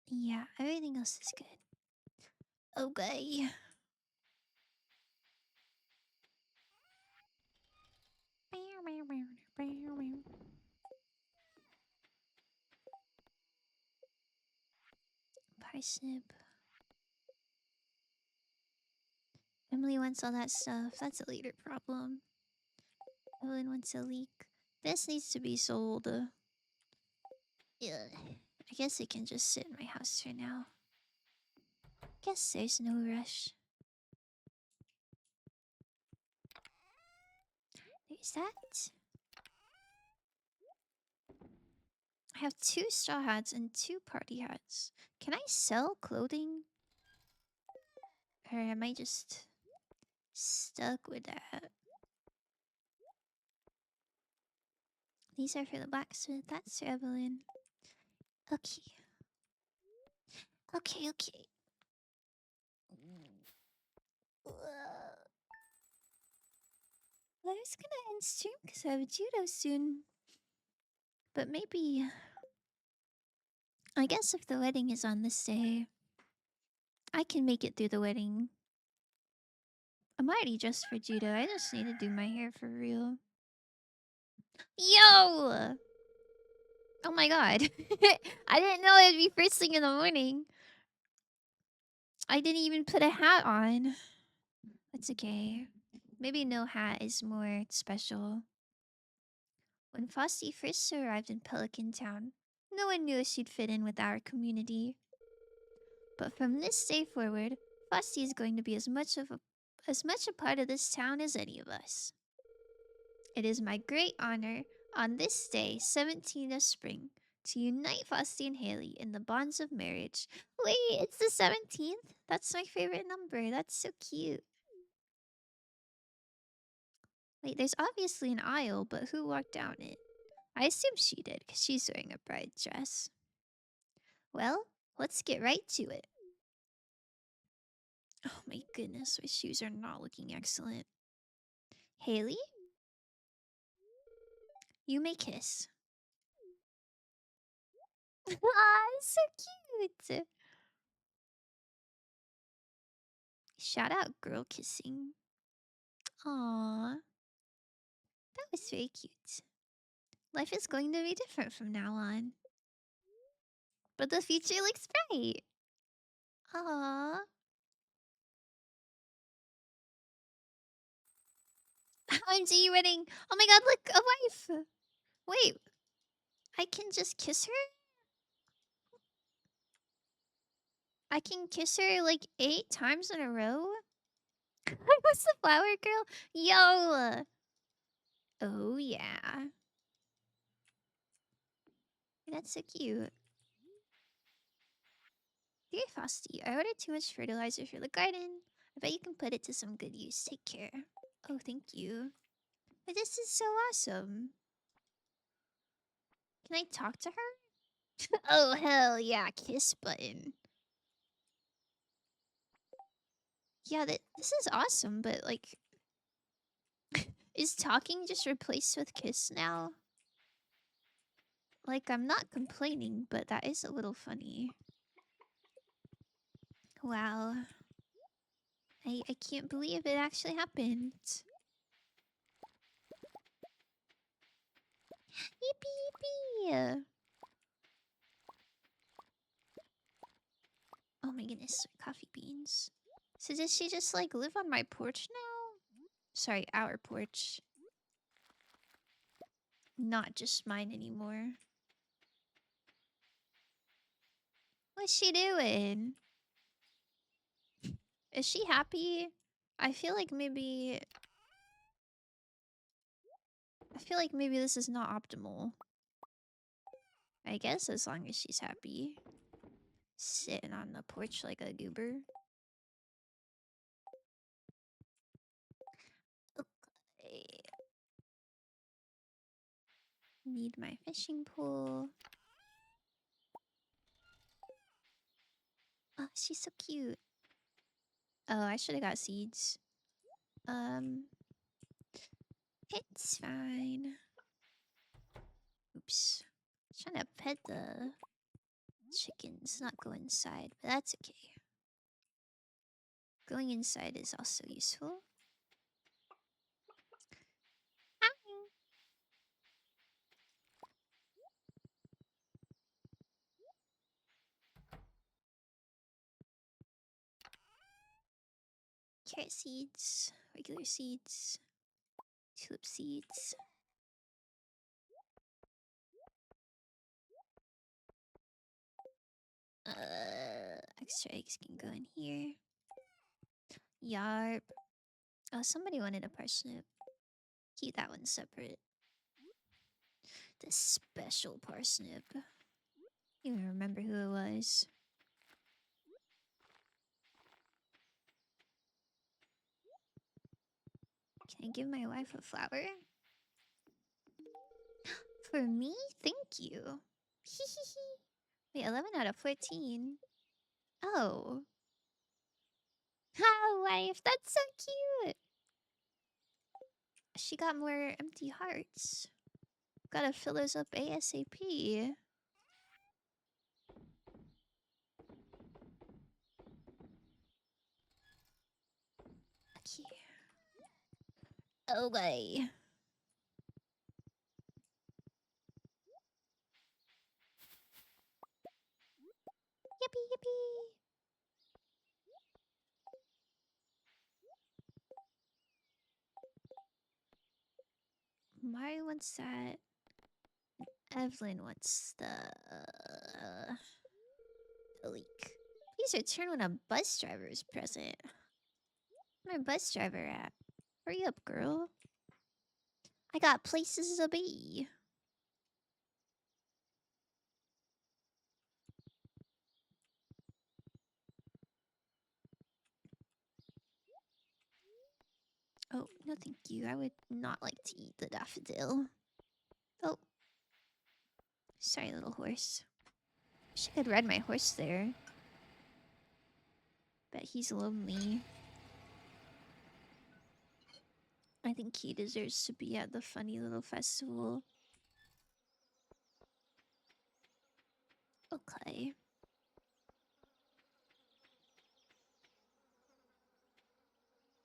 Yeah, everything else is good. Okay. Parsnip. Emily wants all that stuff. That's a later problem. Evelyn wants a leek. This needs to be sold. Yeah. I guess it can just sit in my house for now. Guess there's no rush. There's that. I have 2 straw hats and 2 party hats. Can I sell clothing? Or am I just stuck with that? These are for the blacksmith. That's for Evelyn. Okay. Okay, okay. I was gonna end stream because I have judo soon. But maybe... I guess if the wedding is on this day, I can make it through the wedding. I'm already dressed for judo. I just need to do my hair for real. Yo! Oh my god. I didn't know it'd be first thing in the morning. I didn't even put a hat on. That's okay. Maybe no hat is more special. When Frosty first arrived in Pelican Town, no one knew she'd fit in with our community. But from this day forward, Frosty is going to be as much a part of this town as any of us. It is my great honor, on this day, 17th of spring, to unite Frosty and Haley in the bonds of marriage. Wait, it's the 17th? That's my favorite number. That's so cute. Wait, there's obviously an aisle, but who walked down it? I assume she did, because she's wearing a bride dress. Well, let's get right to it. Oh my goodness, my shoes are not looking excellent. Haley? You may kiss. Ah, so cute! Shout out girl kissing. Aww. That was very cute. Life is going to be different from now on. But the future looks bright. Aww. OMG wedding. Oh my god, look, a wife. Wait, I can just kiss her? I can kiss her like 8 times in a row? I was the flower girl? Yo! Oh yeah. That's so cute. Dear Frosty, I ordered too much fertilizer for the garden. I bet you can put it to some good use. Take care. Oh, thank you. But this is so awesome. Can I talk to her? Oh, hell yeah. Kiss button. Yeah, this is awesome, but like... is talking just replaced with kiss now? Like, I'm not complaining, but that is a little funny. Wow. I can't believe it actually happened. Yippee yippee! Oh my goodness, coffee beans. So does she just like live on my porch now? Sorry, our porch. not just mine anymore. What's she doing? Is she happy? I feel like maybe this is not optimal. I guess as long as she's happy. Sitting on the porch like a goober. Okay. Need my fishing pole. Oh, she's so cute. Oh, I should have got seeds. It's fine. Oops. Trying to pet the chickens, not go inside, but that's okay. Going inside is also useful. Carrot seeds, regular seeds, tulip seeds. Extra eggs can go in here. Yarp. Oh, somebody wanted a parsnip. Keep that one separate. The special parsnip. You even remember who it was. Can I give my wife a flower? For me? Thank you. Wait, 11 out of 14. Oh. Ha, wife, that's so cute. She got more empty hearts. Gotta fill those up ASAP. Okay. Okay. Yippee, yippee. Mario wants that. Evelyn wants the leak. Please return when a bus driver is present. My bus driver at? Hurry up, girl. I got places to be. Oh, no thank you. I would not like to eat the daffodil. Oh. Sorry, little horse. Wish I could ride my horse there. Bet he's lonely. I think he deserves to be at the funny little festival. Okay.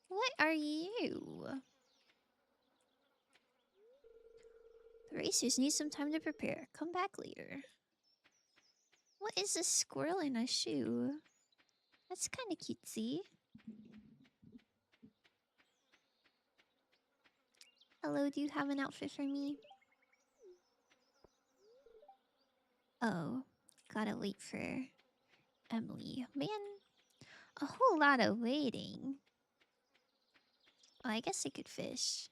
What are you? The racers need some time to prepare. Come back later. What is this squirrel in a shoe? That's kind of cutesy. Hello, do you have an outfit for me? Oh, gotta wait for Emily. Man, a whole lot of waiting. Oh, I guess I could fish.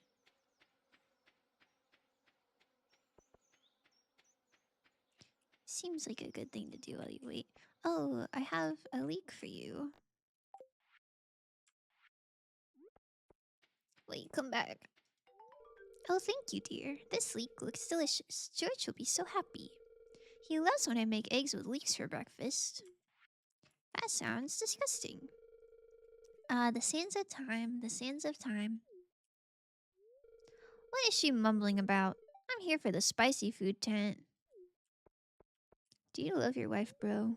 Seems like a good thing to do while you wait. Oh, I have a leek for you. Wait, come back. Oh, thank you, dear. This leek looks delicious. George will be so happy. He loves when I make eggs with leeks for breakfast. That sounds disgusting. The sands of time, the sands of time. What is she mumbling about? I'm here for the spicy food tent. Do you love your wife, bro?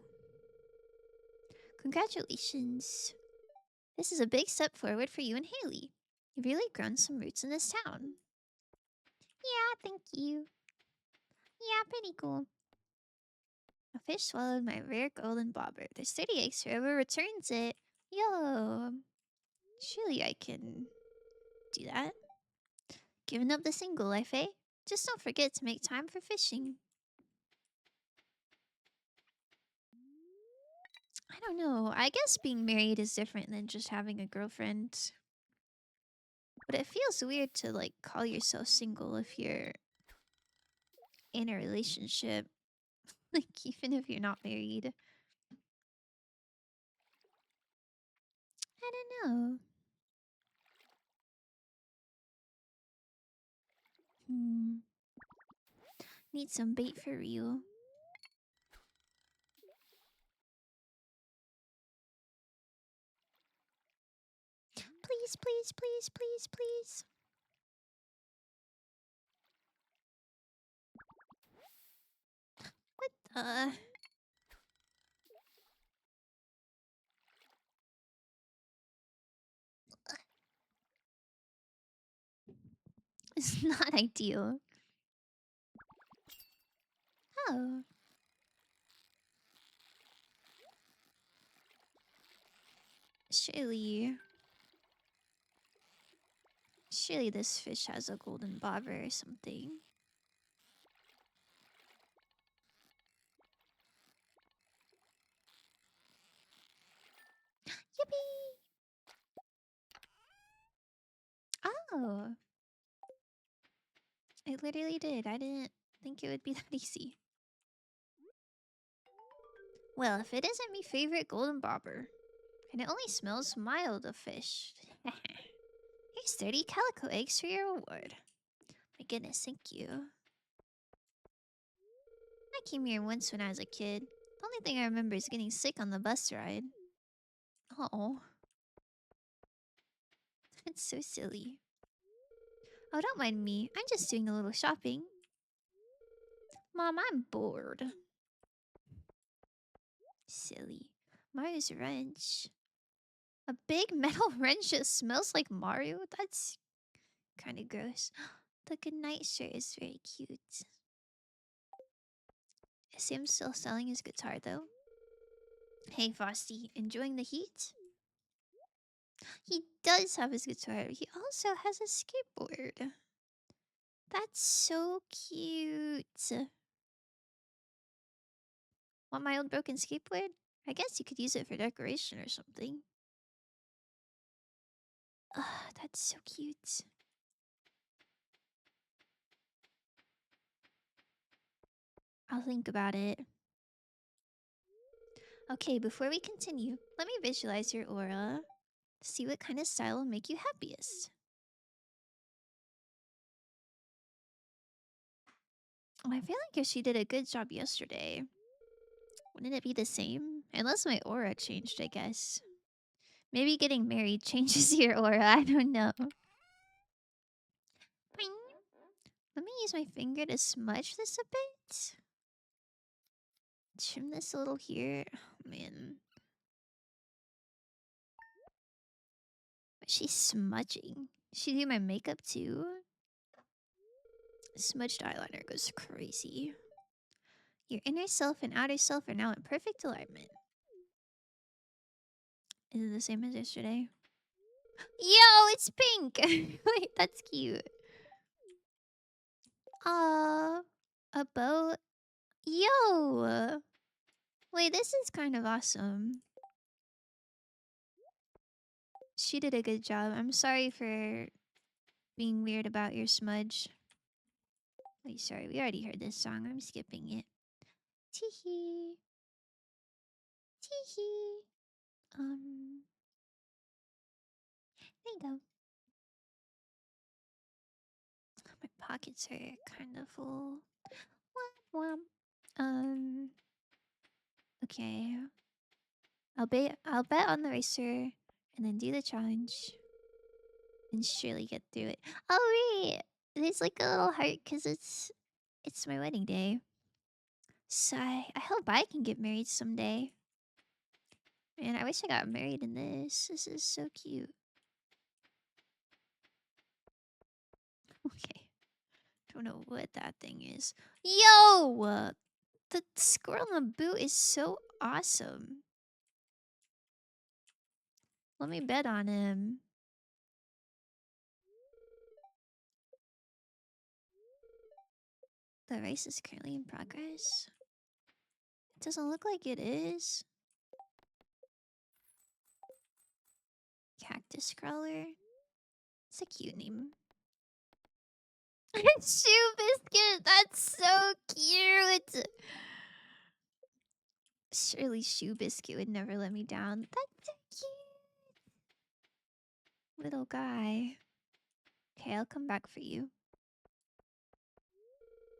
Congratulations. This is a big step forward for you and Haley. You've really grown some roots in this town. Yeah, thank you. Yeah, pretty cool. A fish swallowed my rare golden bobber. There's 30 eggs for whoever returns it. Yo. Surely I can do that. Giving up the single life, eh? Just don't forget to make time for fishing. I don't know. I guess being married is different than just having a girlfriend. But it feels weird to like call yourself single if you're in a relationship. Like even if you're not married. I don't know. Hmm. Need some bait for real. Please, please, please, please, please. What the? It's not ideal. Oh. Surely. Surely this fish has a golden bobber or something. Yippee! Oh. I literally did. I didn't think it would be that easy. Well, if it isn't me favorite golden bobber, and it only smells mild of fish. Here's 30 calico eggs for your reward. My goodness, thank you. I came here once when I was a kid. The only thing I remember is getting sick on the bus ride. Oh, that's so silly. Oh, don't mind me. I'm just doing a little shopping. Mom, I'm bored. Silly. Mario's wrench. A big metal wrench that smells like Mario? That's kind of gross. The goodnight shirt is very cute. Is Sam still selling his guitar though? Hey Frosty, enjoying the heat? He does have his guitar. He also has a skateboard. That's so cute. Want my old broken skateboard? I guess you could use it for decoration or something. Ugh, that's so cute. I'll think about it. Okay, before we continue, let me visualize your aura. See what kind of style will make you happiest. Oh, I feel like if she did a good job yesterday, wouldn't it be the same? Unless my aura changed, I guess. Maybe getting married changes your aura. I don't know. Let me use my finger to smudge this a bit. Trim this a little here. Oh, man. She's smudging. She do my makeup too. Smudged eyeliner goes crazy. Your inner self and outer self are now in perfect alignment. Is it the same as yesterday? Yo, it's pink! Wait, that's cute. A boat. Yo! Wait, this is kind of awesome. She did a good job. I'm sorry for being weird about your smudge. Wait, sorry, we already heard this song. I'm skipping it. Teehee. Teehee. There you go. My pockets are kind of full. Womp womp. Okay. I'll bet on the racer and then do the challenge and surely get through it. Oh wait, there's like a little heart because it's my wedding day. So I hope I can get married someday. Man, I wish I got married in this. This is so cute. Okay. Don't know what that thing is. Yo! The squirrel in the boot is so awesome. Let me bet on him. The race is currently in progress. It doesn't look like it is. Cactus crawler. It's a cute name. Shoe biscuit. That's so cute. Surely Shoe Biscuit would never let me down. That's so cute. Little guy. Okay, I'll come back for you.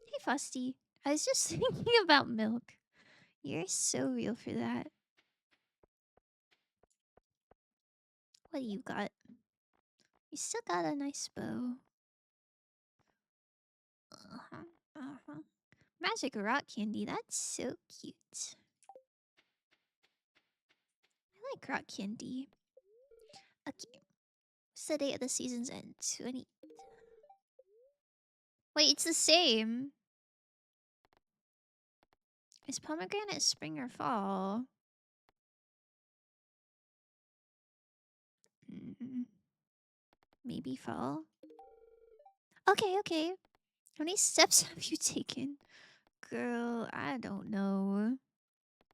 Hey, Fusty. I was just thinking about milk. You're so real for that. What do you got? You still got a nice bow. Uh-huh. Uh-huh. Magic rock candy. That's so cute. I like rock candy. Okay. What's the date of the season's end? 20. Wait, it's the same. Is pomegranate spring or fall? Maybe fall? Okay, okay. How many steps have you taken? Girl, I don't know.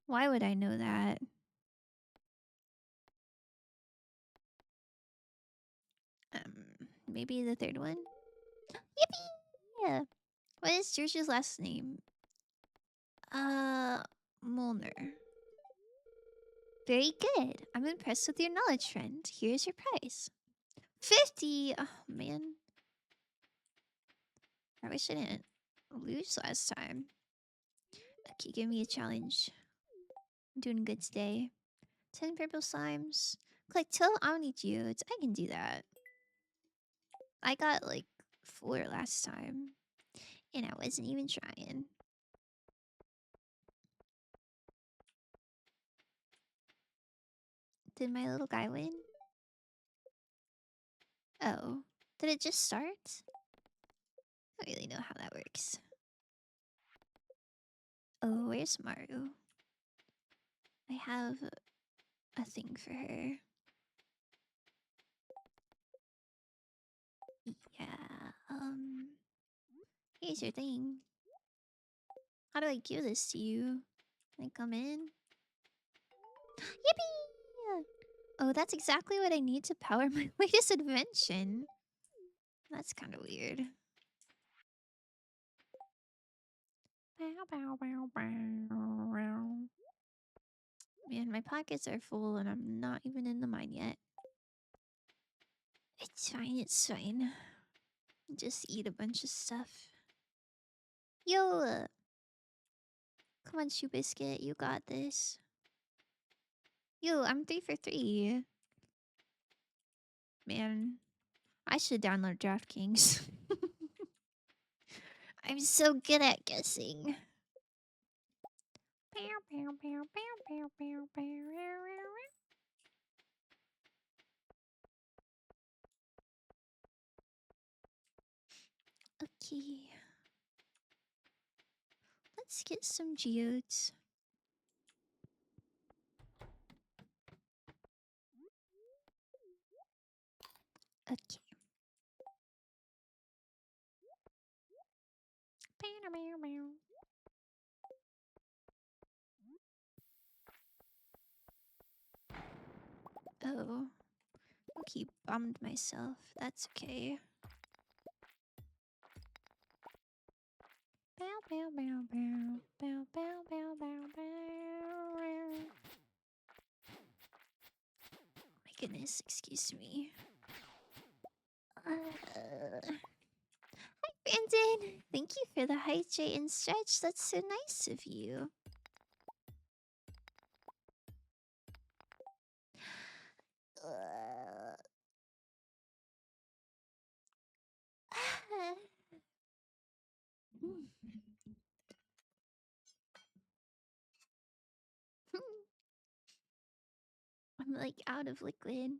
Why would I know that? Maybe the third one? Yippee! Yeah. What is George's last name? Molnar. Very good. I'm impressed with your knowledge, friend. Here's your prize. 50! Oh, man. I wish I didn't lose last time. Okay, give me a challenge. I'm doing good today. 10 purple slimes. Collect 12 Omni Geodes. I can do that. I got like 4 last time. And I wasn't even trying. Did my little guy win? Oh. Did it just start? I don't really know how that works. Oh, where's Maru? I have a thing for her. Yeah, here's your thing. How do I give this to you? Can I come in? Yippee! Oh, that's exactly what I need to power my latest invention. That's kind of weird. Bow, bow, bow, bow. Man, my pockets are full and I'm not even in the mine yet. It's fine, it's fine. Just eat a bunch of stuff. Yo! Come on, Shoe Biscuit, you got this. Yo, I'm 3 for 3. Man, I should download DraftKings. I'm so good at guessing. Okay. Let's get some geodes. Okay. Oh. Okay, bummed myself. That's okay. Bow, bow, bow, bow. Bow, bow, bow, bow, bow. My goodness, excuse me. Hi, Brandon. Thank you for the hydrate and stretch. That's so nice of you. I'm like out of liquid.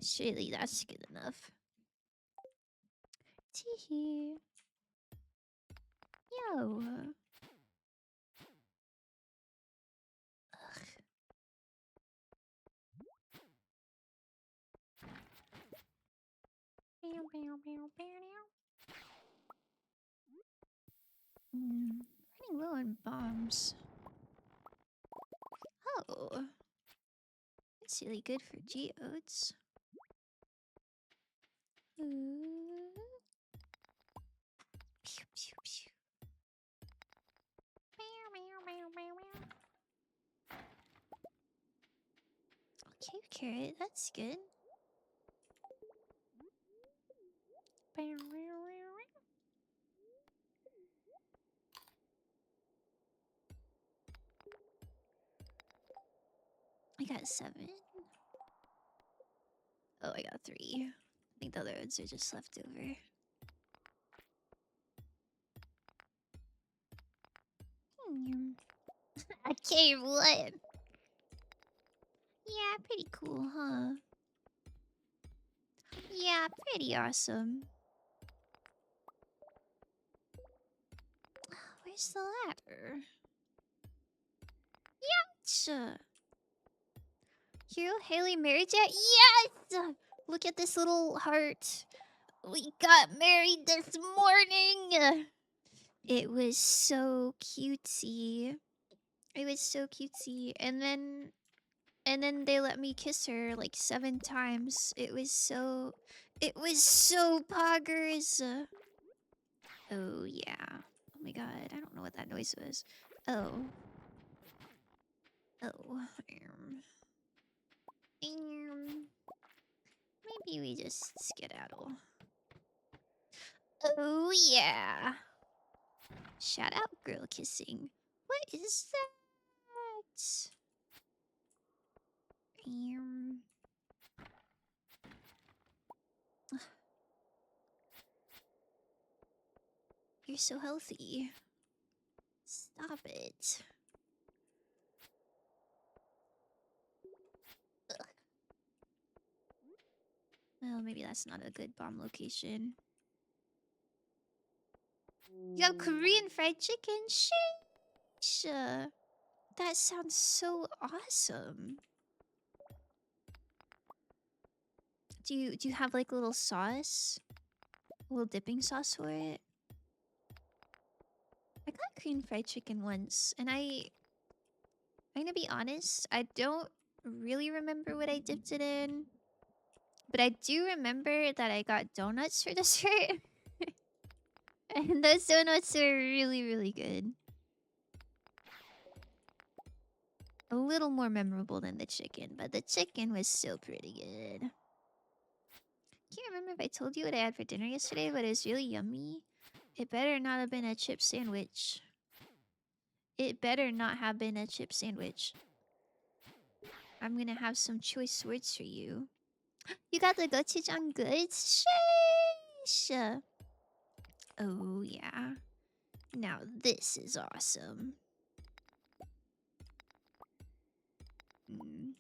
Surely that's good enough. Teehee. Yo. Ugh. Running low on bombs. Oh, it's really good for geodes. Ooh. Pew, pew, pew. Okay, carrot, that's good. I got 7. Oh, I got 3. I think the other ones are just left over. A cave what? Yeah, pretty cool, huh? Yeah, pretty awesome. Where's the ladder? Yeah. Hero Haley married yet? Yes! Look at this little heart. We got married this morning. It was so cutesy. It was so cutesy. And then they let me kiss her like 7 times. It was so poggers. Oh yeah. Oh my god, I don't know what that noise was. Oh. Oh. Maybe we just skedaddle. Oh yeah. Shout out girl kissing. What is that? You're so healthy. Stop it. Ugh. Well, maybe that's not a good bomb location. You have Korean fried chicken? Sheesh. That sounds so awesome. Do you have like a little sauce? A little dipping sauce for it? I got Korean fried chicken once, and I'm gonna be honest, I don't really remember what I dipped it in. But I do remember that I got donuts for dessert. And those donuts are really, really good. A little more memorable than the chicken, but the chicken was still pretty good. Can't remember if I told you what I had for dinner yesterday, but it was really yummy. It better not have been a chip sandwich. It better not have been a chip sandwich. I'm gonna have some choice words for you. You got the gochujang goods? Sheesh! Oh, yeah. Now this is awesome. Need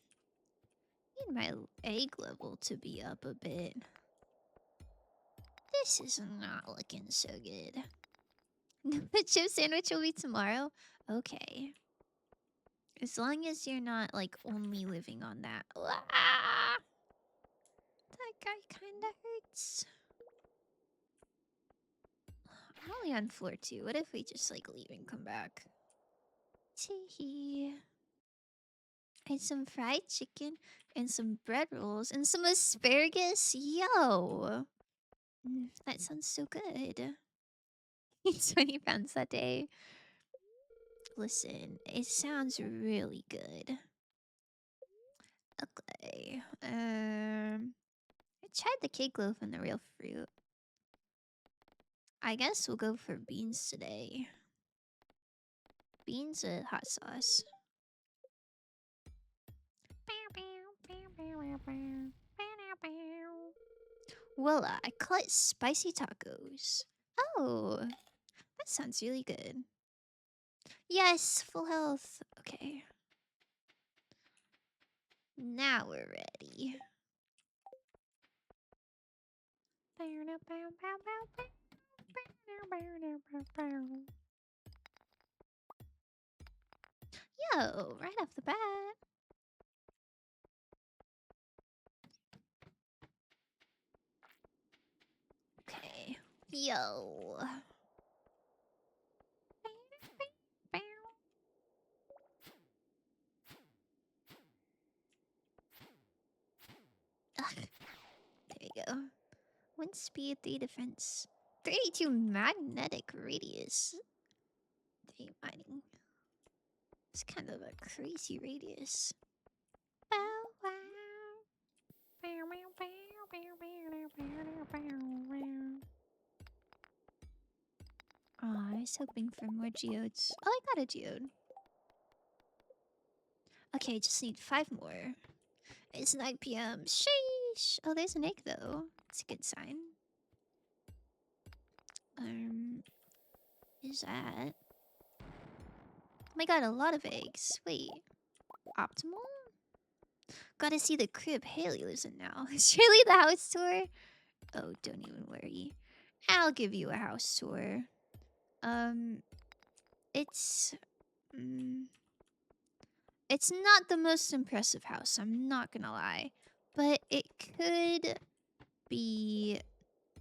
my egg level to be up a bit. This is not looking so good. The chip sandwich will be tomorrow? Okay. As long as you're not, like, only living on that. Ah! That guy kinda hurts. I'm only on floor 2. What if we just, like, leave and come back? Teehee. And some fried chicken and some bread rolls and some asparagus. Yo! That sounds so good. 20 pounds that day. Listen, it sounds really good. Okay. I tried the cake loaf and the real fruit. I guess we'll go for beans today. Beans and hot sauce. Voila, I caught spicy tacos. Oh, that sounds really good. Yes, full health. Okay. Now we're ready. Yo, right off the bat. Yo. Ugh. There you go. 1 speed, 3 defense. 32 magnetic radius. 3 mining. It's kind of a crazy radius. Bow wow. Oh, I was hoping for more geodes. Oh, I got a geode. Okay, just need 5 more. It's 9 p.m. Sheesh. Oh, there's an egg though. It's a good sign. Is that? Oh my god, a lot of eggs. Wait, optimal? Gotta see the crib Haley lives in now. Is Shirley the house tour? Oh, don't even worry. I'll give you a house tour. It's it's not the most impressive house, I'm not gonna lie. But it could be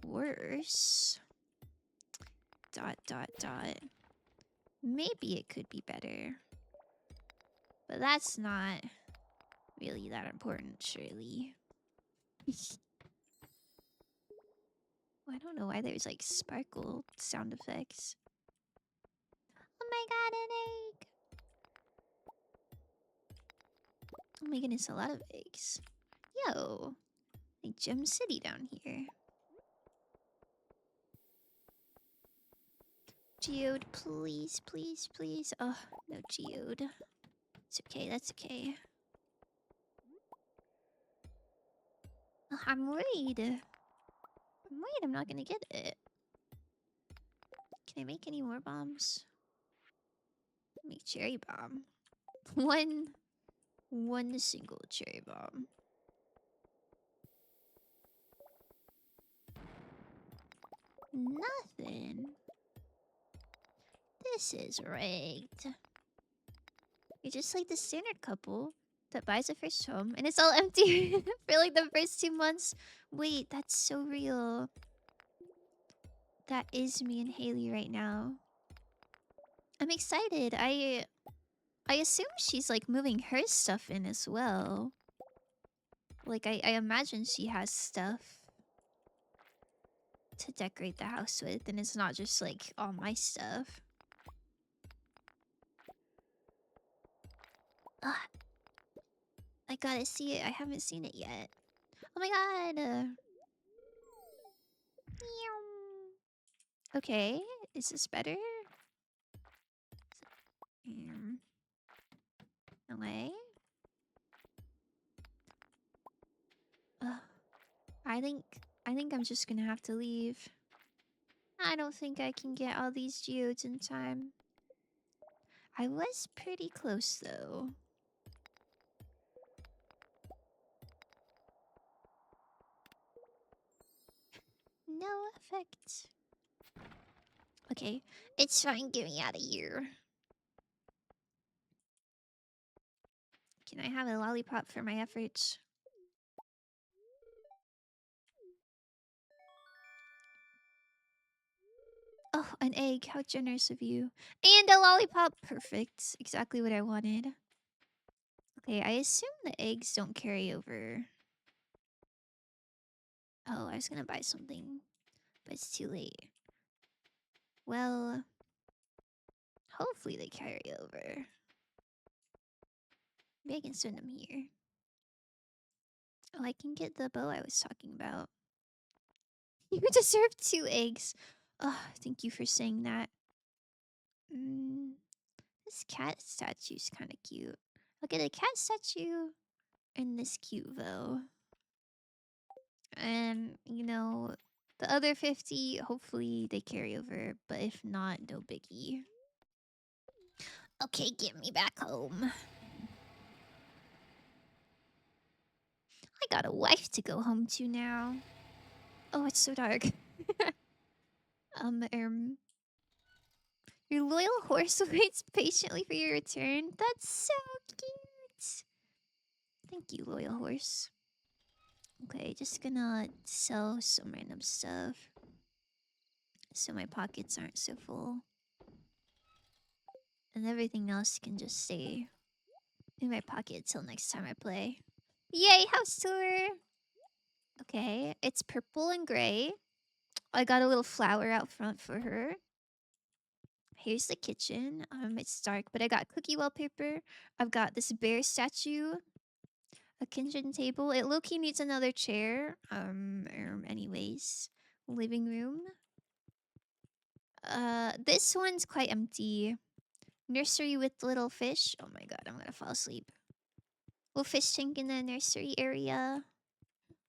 worse. ... Maybe it could be better. But that's not really that important, surely. I don't know why there's like sparkle sound effects. Oh my god, an egg! Oh my goodness, a lot of eggs. Yo, like Gem City down here. Geode, please, please, please. Oh, no geode. It's okay, that's okay. Oh, I'm worried. I'm not gonna get it. Can I make any more bombs? Make cherry bomb. One single cherry bomb. Nothing. This is rigged. You're just like the standard couple that buys a first home and it's all empty for like the first 2 months. Wait, that's so real. That is me and Haley right now. I'm excited. I assume she's like moving her stuff in as well. Like I imagine she has stuff to decorate the house with, and it's not just like all my stuff. Ugh. I gotta see it. I haven't seen it yet. Oh my god. Okay, is this better? Okay. I think I'm just gonna have to leave. I don't think I can get all these geodes in time. I was pretty close though. No effect. Okay, it's fine. Get me out of here. Can I have a lollipop for my efforts? Oh, an egg. How generous of you. And a lollipop. Perfect. Exactly what I wanted. Okay, I assume the eggs don't carry over. Oh, I was gonna buy something, but it's too late. Well, hopefully they carry over. Maybe I can send them here. Oh, I can get the bow I was talking about. You deserve 2 eggs. Oh, thank you for saying that. This cat statue's kind of cute. I'll get a cat statue and this cute bow. And, you know, the other 50, hopefully they carry over. But if not, no biggie. Okay, get me back home. I got a wife to go home to now. Oh, it's so dark. Your loyal horse waits patiently for your return. That's so cute. Thank you, loyal horse. Okay, just gonna sell some random stuff. so my pockets aren't so full. And everything else can just stay in my pocket till next time I play. Yay, house tour! Okay, it's purple and gray. I got a little flower out front for her. Here's the kitchen. It's dark, but I got cookie wallpaper. I've got this bear statue, a kitchen table. It low-key needs another chair. Anyways, living room. This one's quite empty. Nursery with little fish. Oh my god, I'm gonna fall asleep. Little fish tank in the nursery area.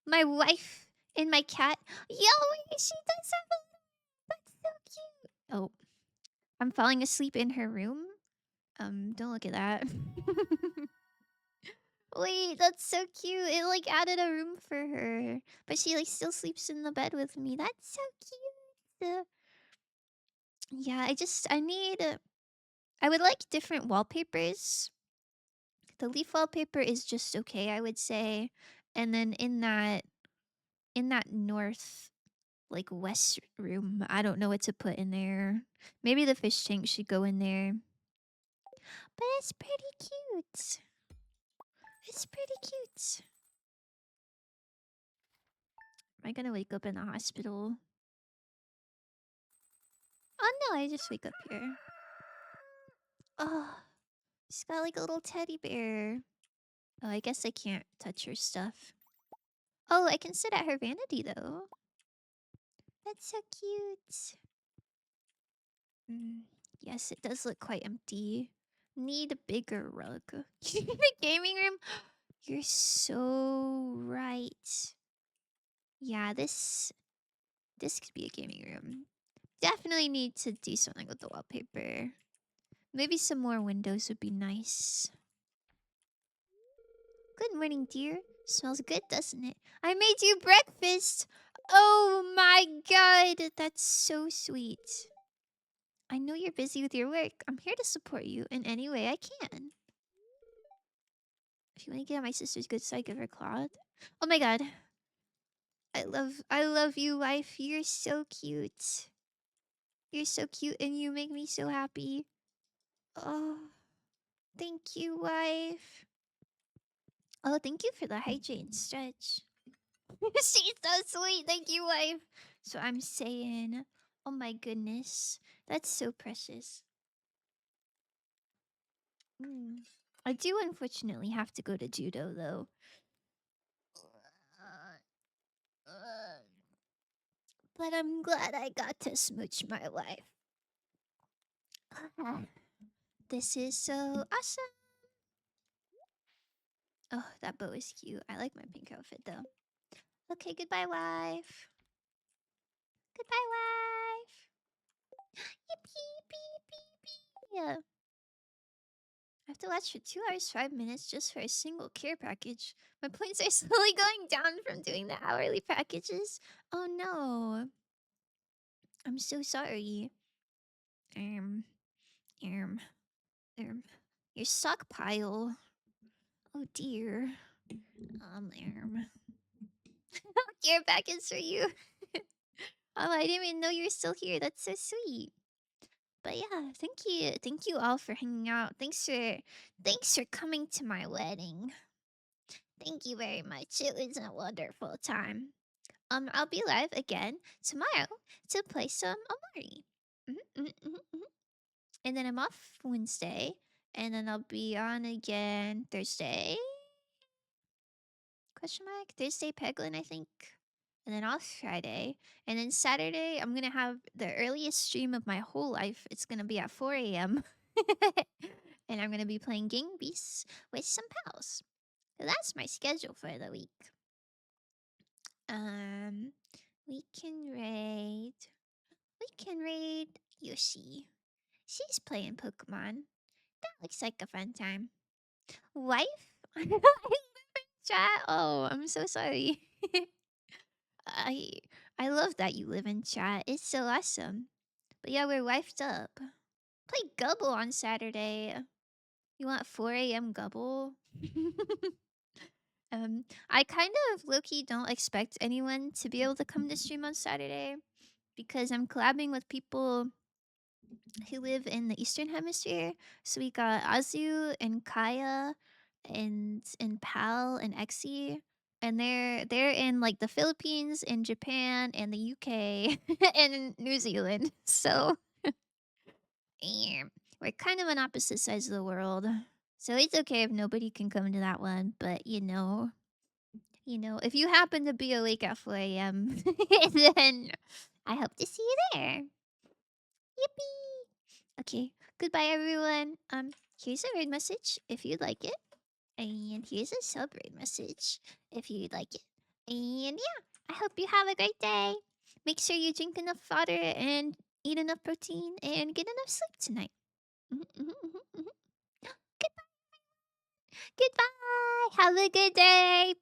My wife and my cat. Yo, she does have a. That's so cute. Oh, I'm falling asleep in her room. Don't look at that. Wait, that's so cute. It like added a room for her, but she like still sleeps in the bed with me. That's so cute. Yeah, I need. I would like different wallpapers. The leaf wallpaper is just okay, I would say. And then in that north like west room, I don't know what to put in there. Maybe the fish tank should go in there. But it's pretty cute. It's pretty cute. Am I gonna wake up in the hospital? Oh no, I just wake up here. Oh, she's got like a little teddy bear. Oh, I guess I can't touch her stuff. Oh, I can sit at her vanity though. That's so cute. Yes, it does look quite empty. Need a bigger rug. The gaming room? You're so right. Yeah, this could be a gaming room. Definitely need to do something with the wallpaper. Maybe some more windows would be nice. Good morning, dear. Smells good, doesn't it? I made you breakfast. Oh my god, that's so sweet. I know you're busy with your work. I'm here to support you in any way I can. If you want to get on my sister's good side, give her a cloth. Oh my god. I love you, wife. You're so cute. You're so cute and you make me so happy. Oh, thank you, wife. Oh, thank you for the hydrate and stretch. She's so sweet. Thank you, wife. So I'm saying, oh my goodness. That's so precious. I do unfortunately have to go to judo though. But I'm glad I got to smooch my wife. This is so awesome. Oh, that bow is cute. I like my pink outfit though. Okay, goodbye, wife. Goodbye, wife. Yippee, beep, beep, beep. Yeah. I have to watch for 2 hours, 5 minutes just for a single care package. My points are slowly going down from doing the hourly packages. Oh no. I'm so sorry. Um, um, your stockpile. Oh dear. Care package for you. Oh, I didn't even know you were still here. That's so sweet. But yeah, thank you all for hanging out. Thanks for coming to my wedding. Thank you very much. It was a wonderful time. I'll be live again tomorrow to play some Amari. And then I'm off Wednesday, and then I'll be on again Thursday. Question mark? Thursday Peglin, I think. And then off Friday. And then Saturday, I'm gonna have the earliest stream of my whole life. It's gonna be at 4 a.m. And I'm gonna be playing Gang Beasts with some pals. So that's my schedule for the week. We can raid. Yoshi. She's playing Pokemon. That looks like a fun time. Wife? I live in chat. Oh, I'm so sorry. I I love that you live in chat. It's so awesome. But yeah, we're wifed up. Play Gubble on Saturday. You want 4 a.m. Gubble? I kind of low-key don't expect anyone to be able to come to stream on Saturday. because I'm collabing with people who live in the Eastern Hemisphere. So we got Azu and Kaya and Pal and Exy. And they're in like the Philippines and Japan and the UK and New Zealand. So yeah, we're kind of on opposite sides of the world. So it's okay if nobody can come to that one, but if you happen to be awake at 4 a.m., then I hope to see you there. Yippee! Okay, goodbye everyone. Here's a raid message if you'd like it. And here's a sub raid message if you'd like it. And yeah, I hope you have a great day. Make sure you drink enough water and eat enough protein and get enough sleep tonight. Mhm, mhm, mhm, mhm. Goodbye. Goodbye. Have a good day.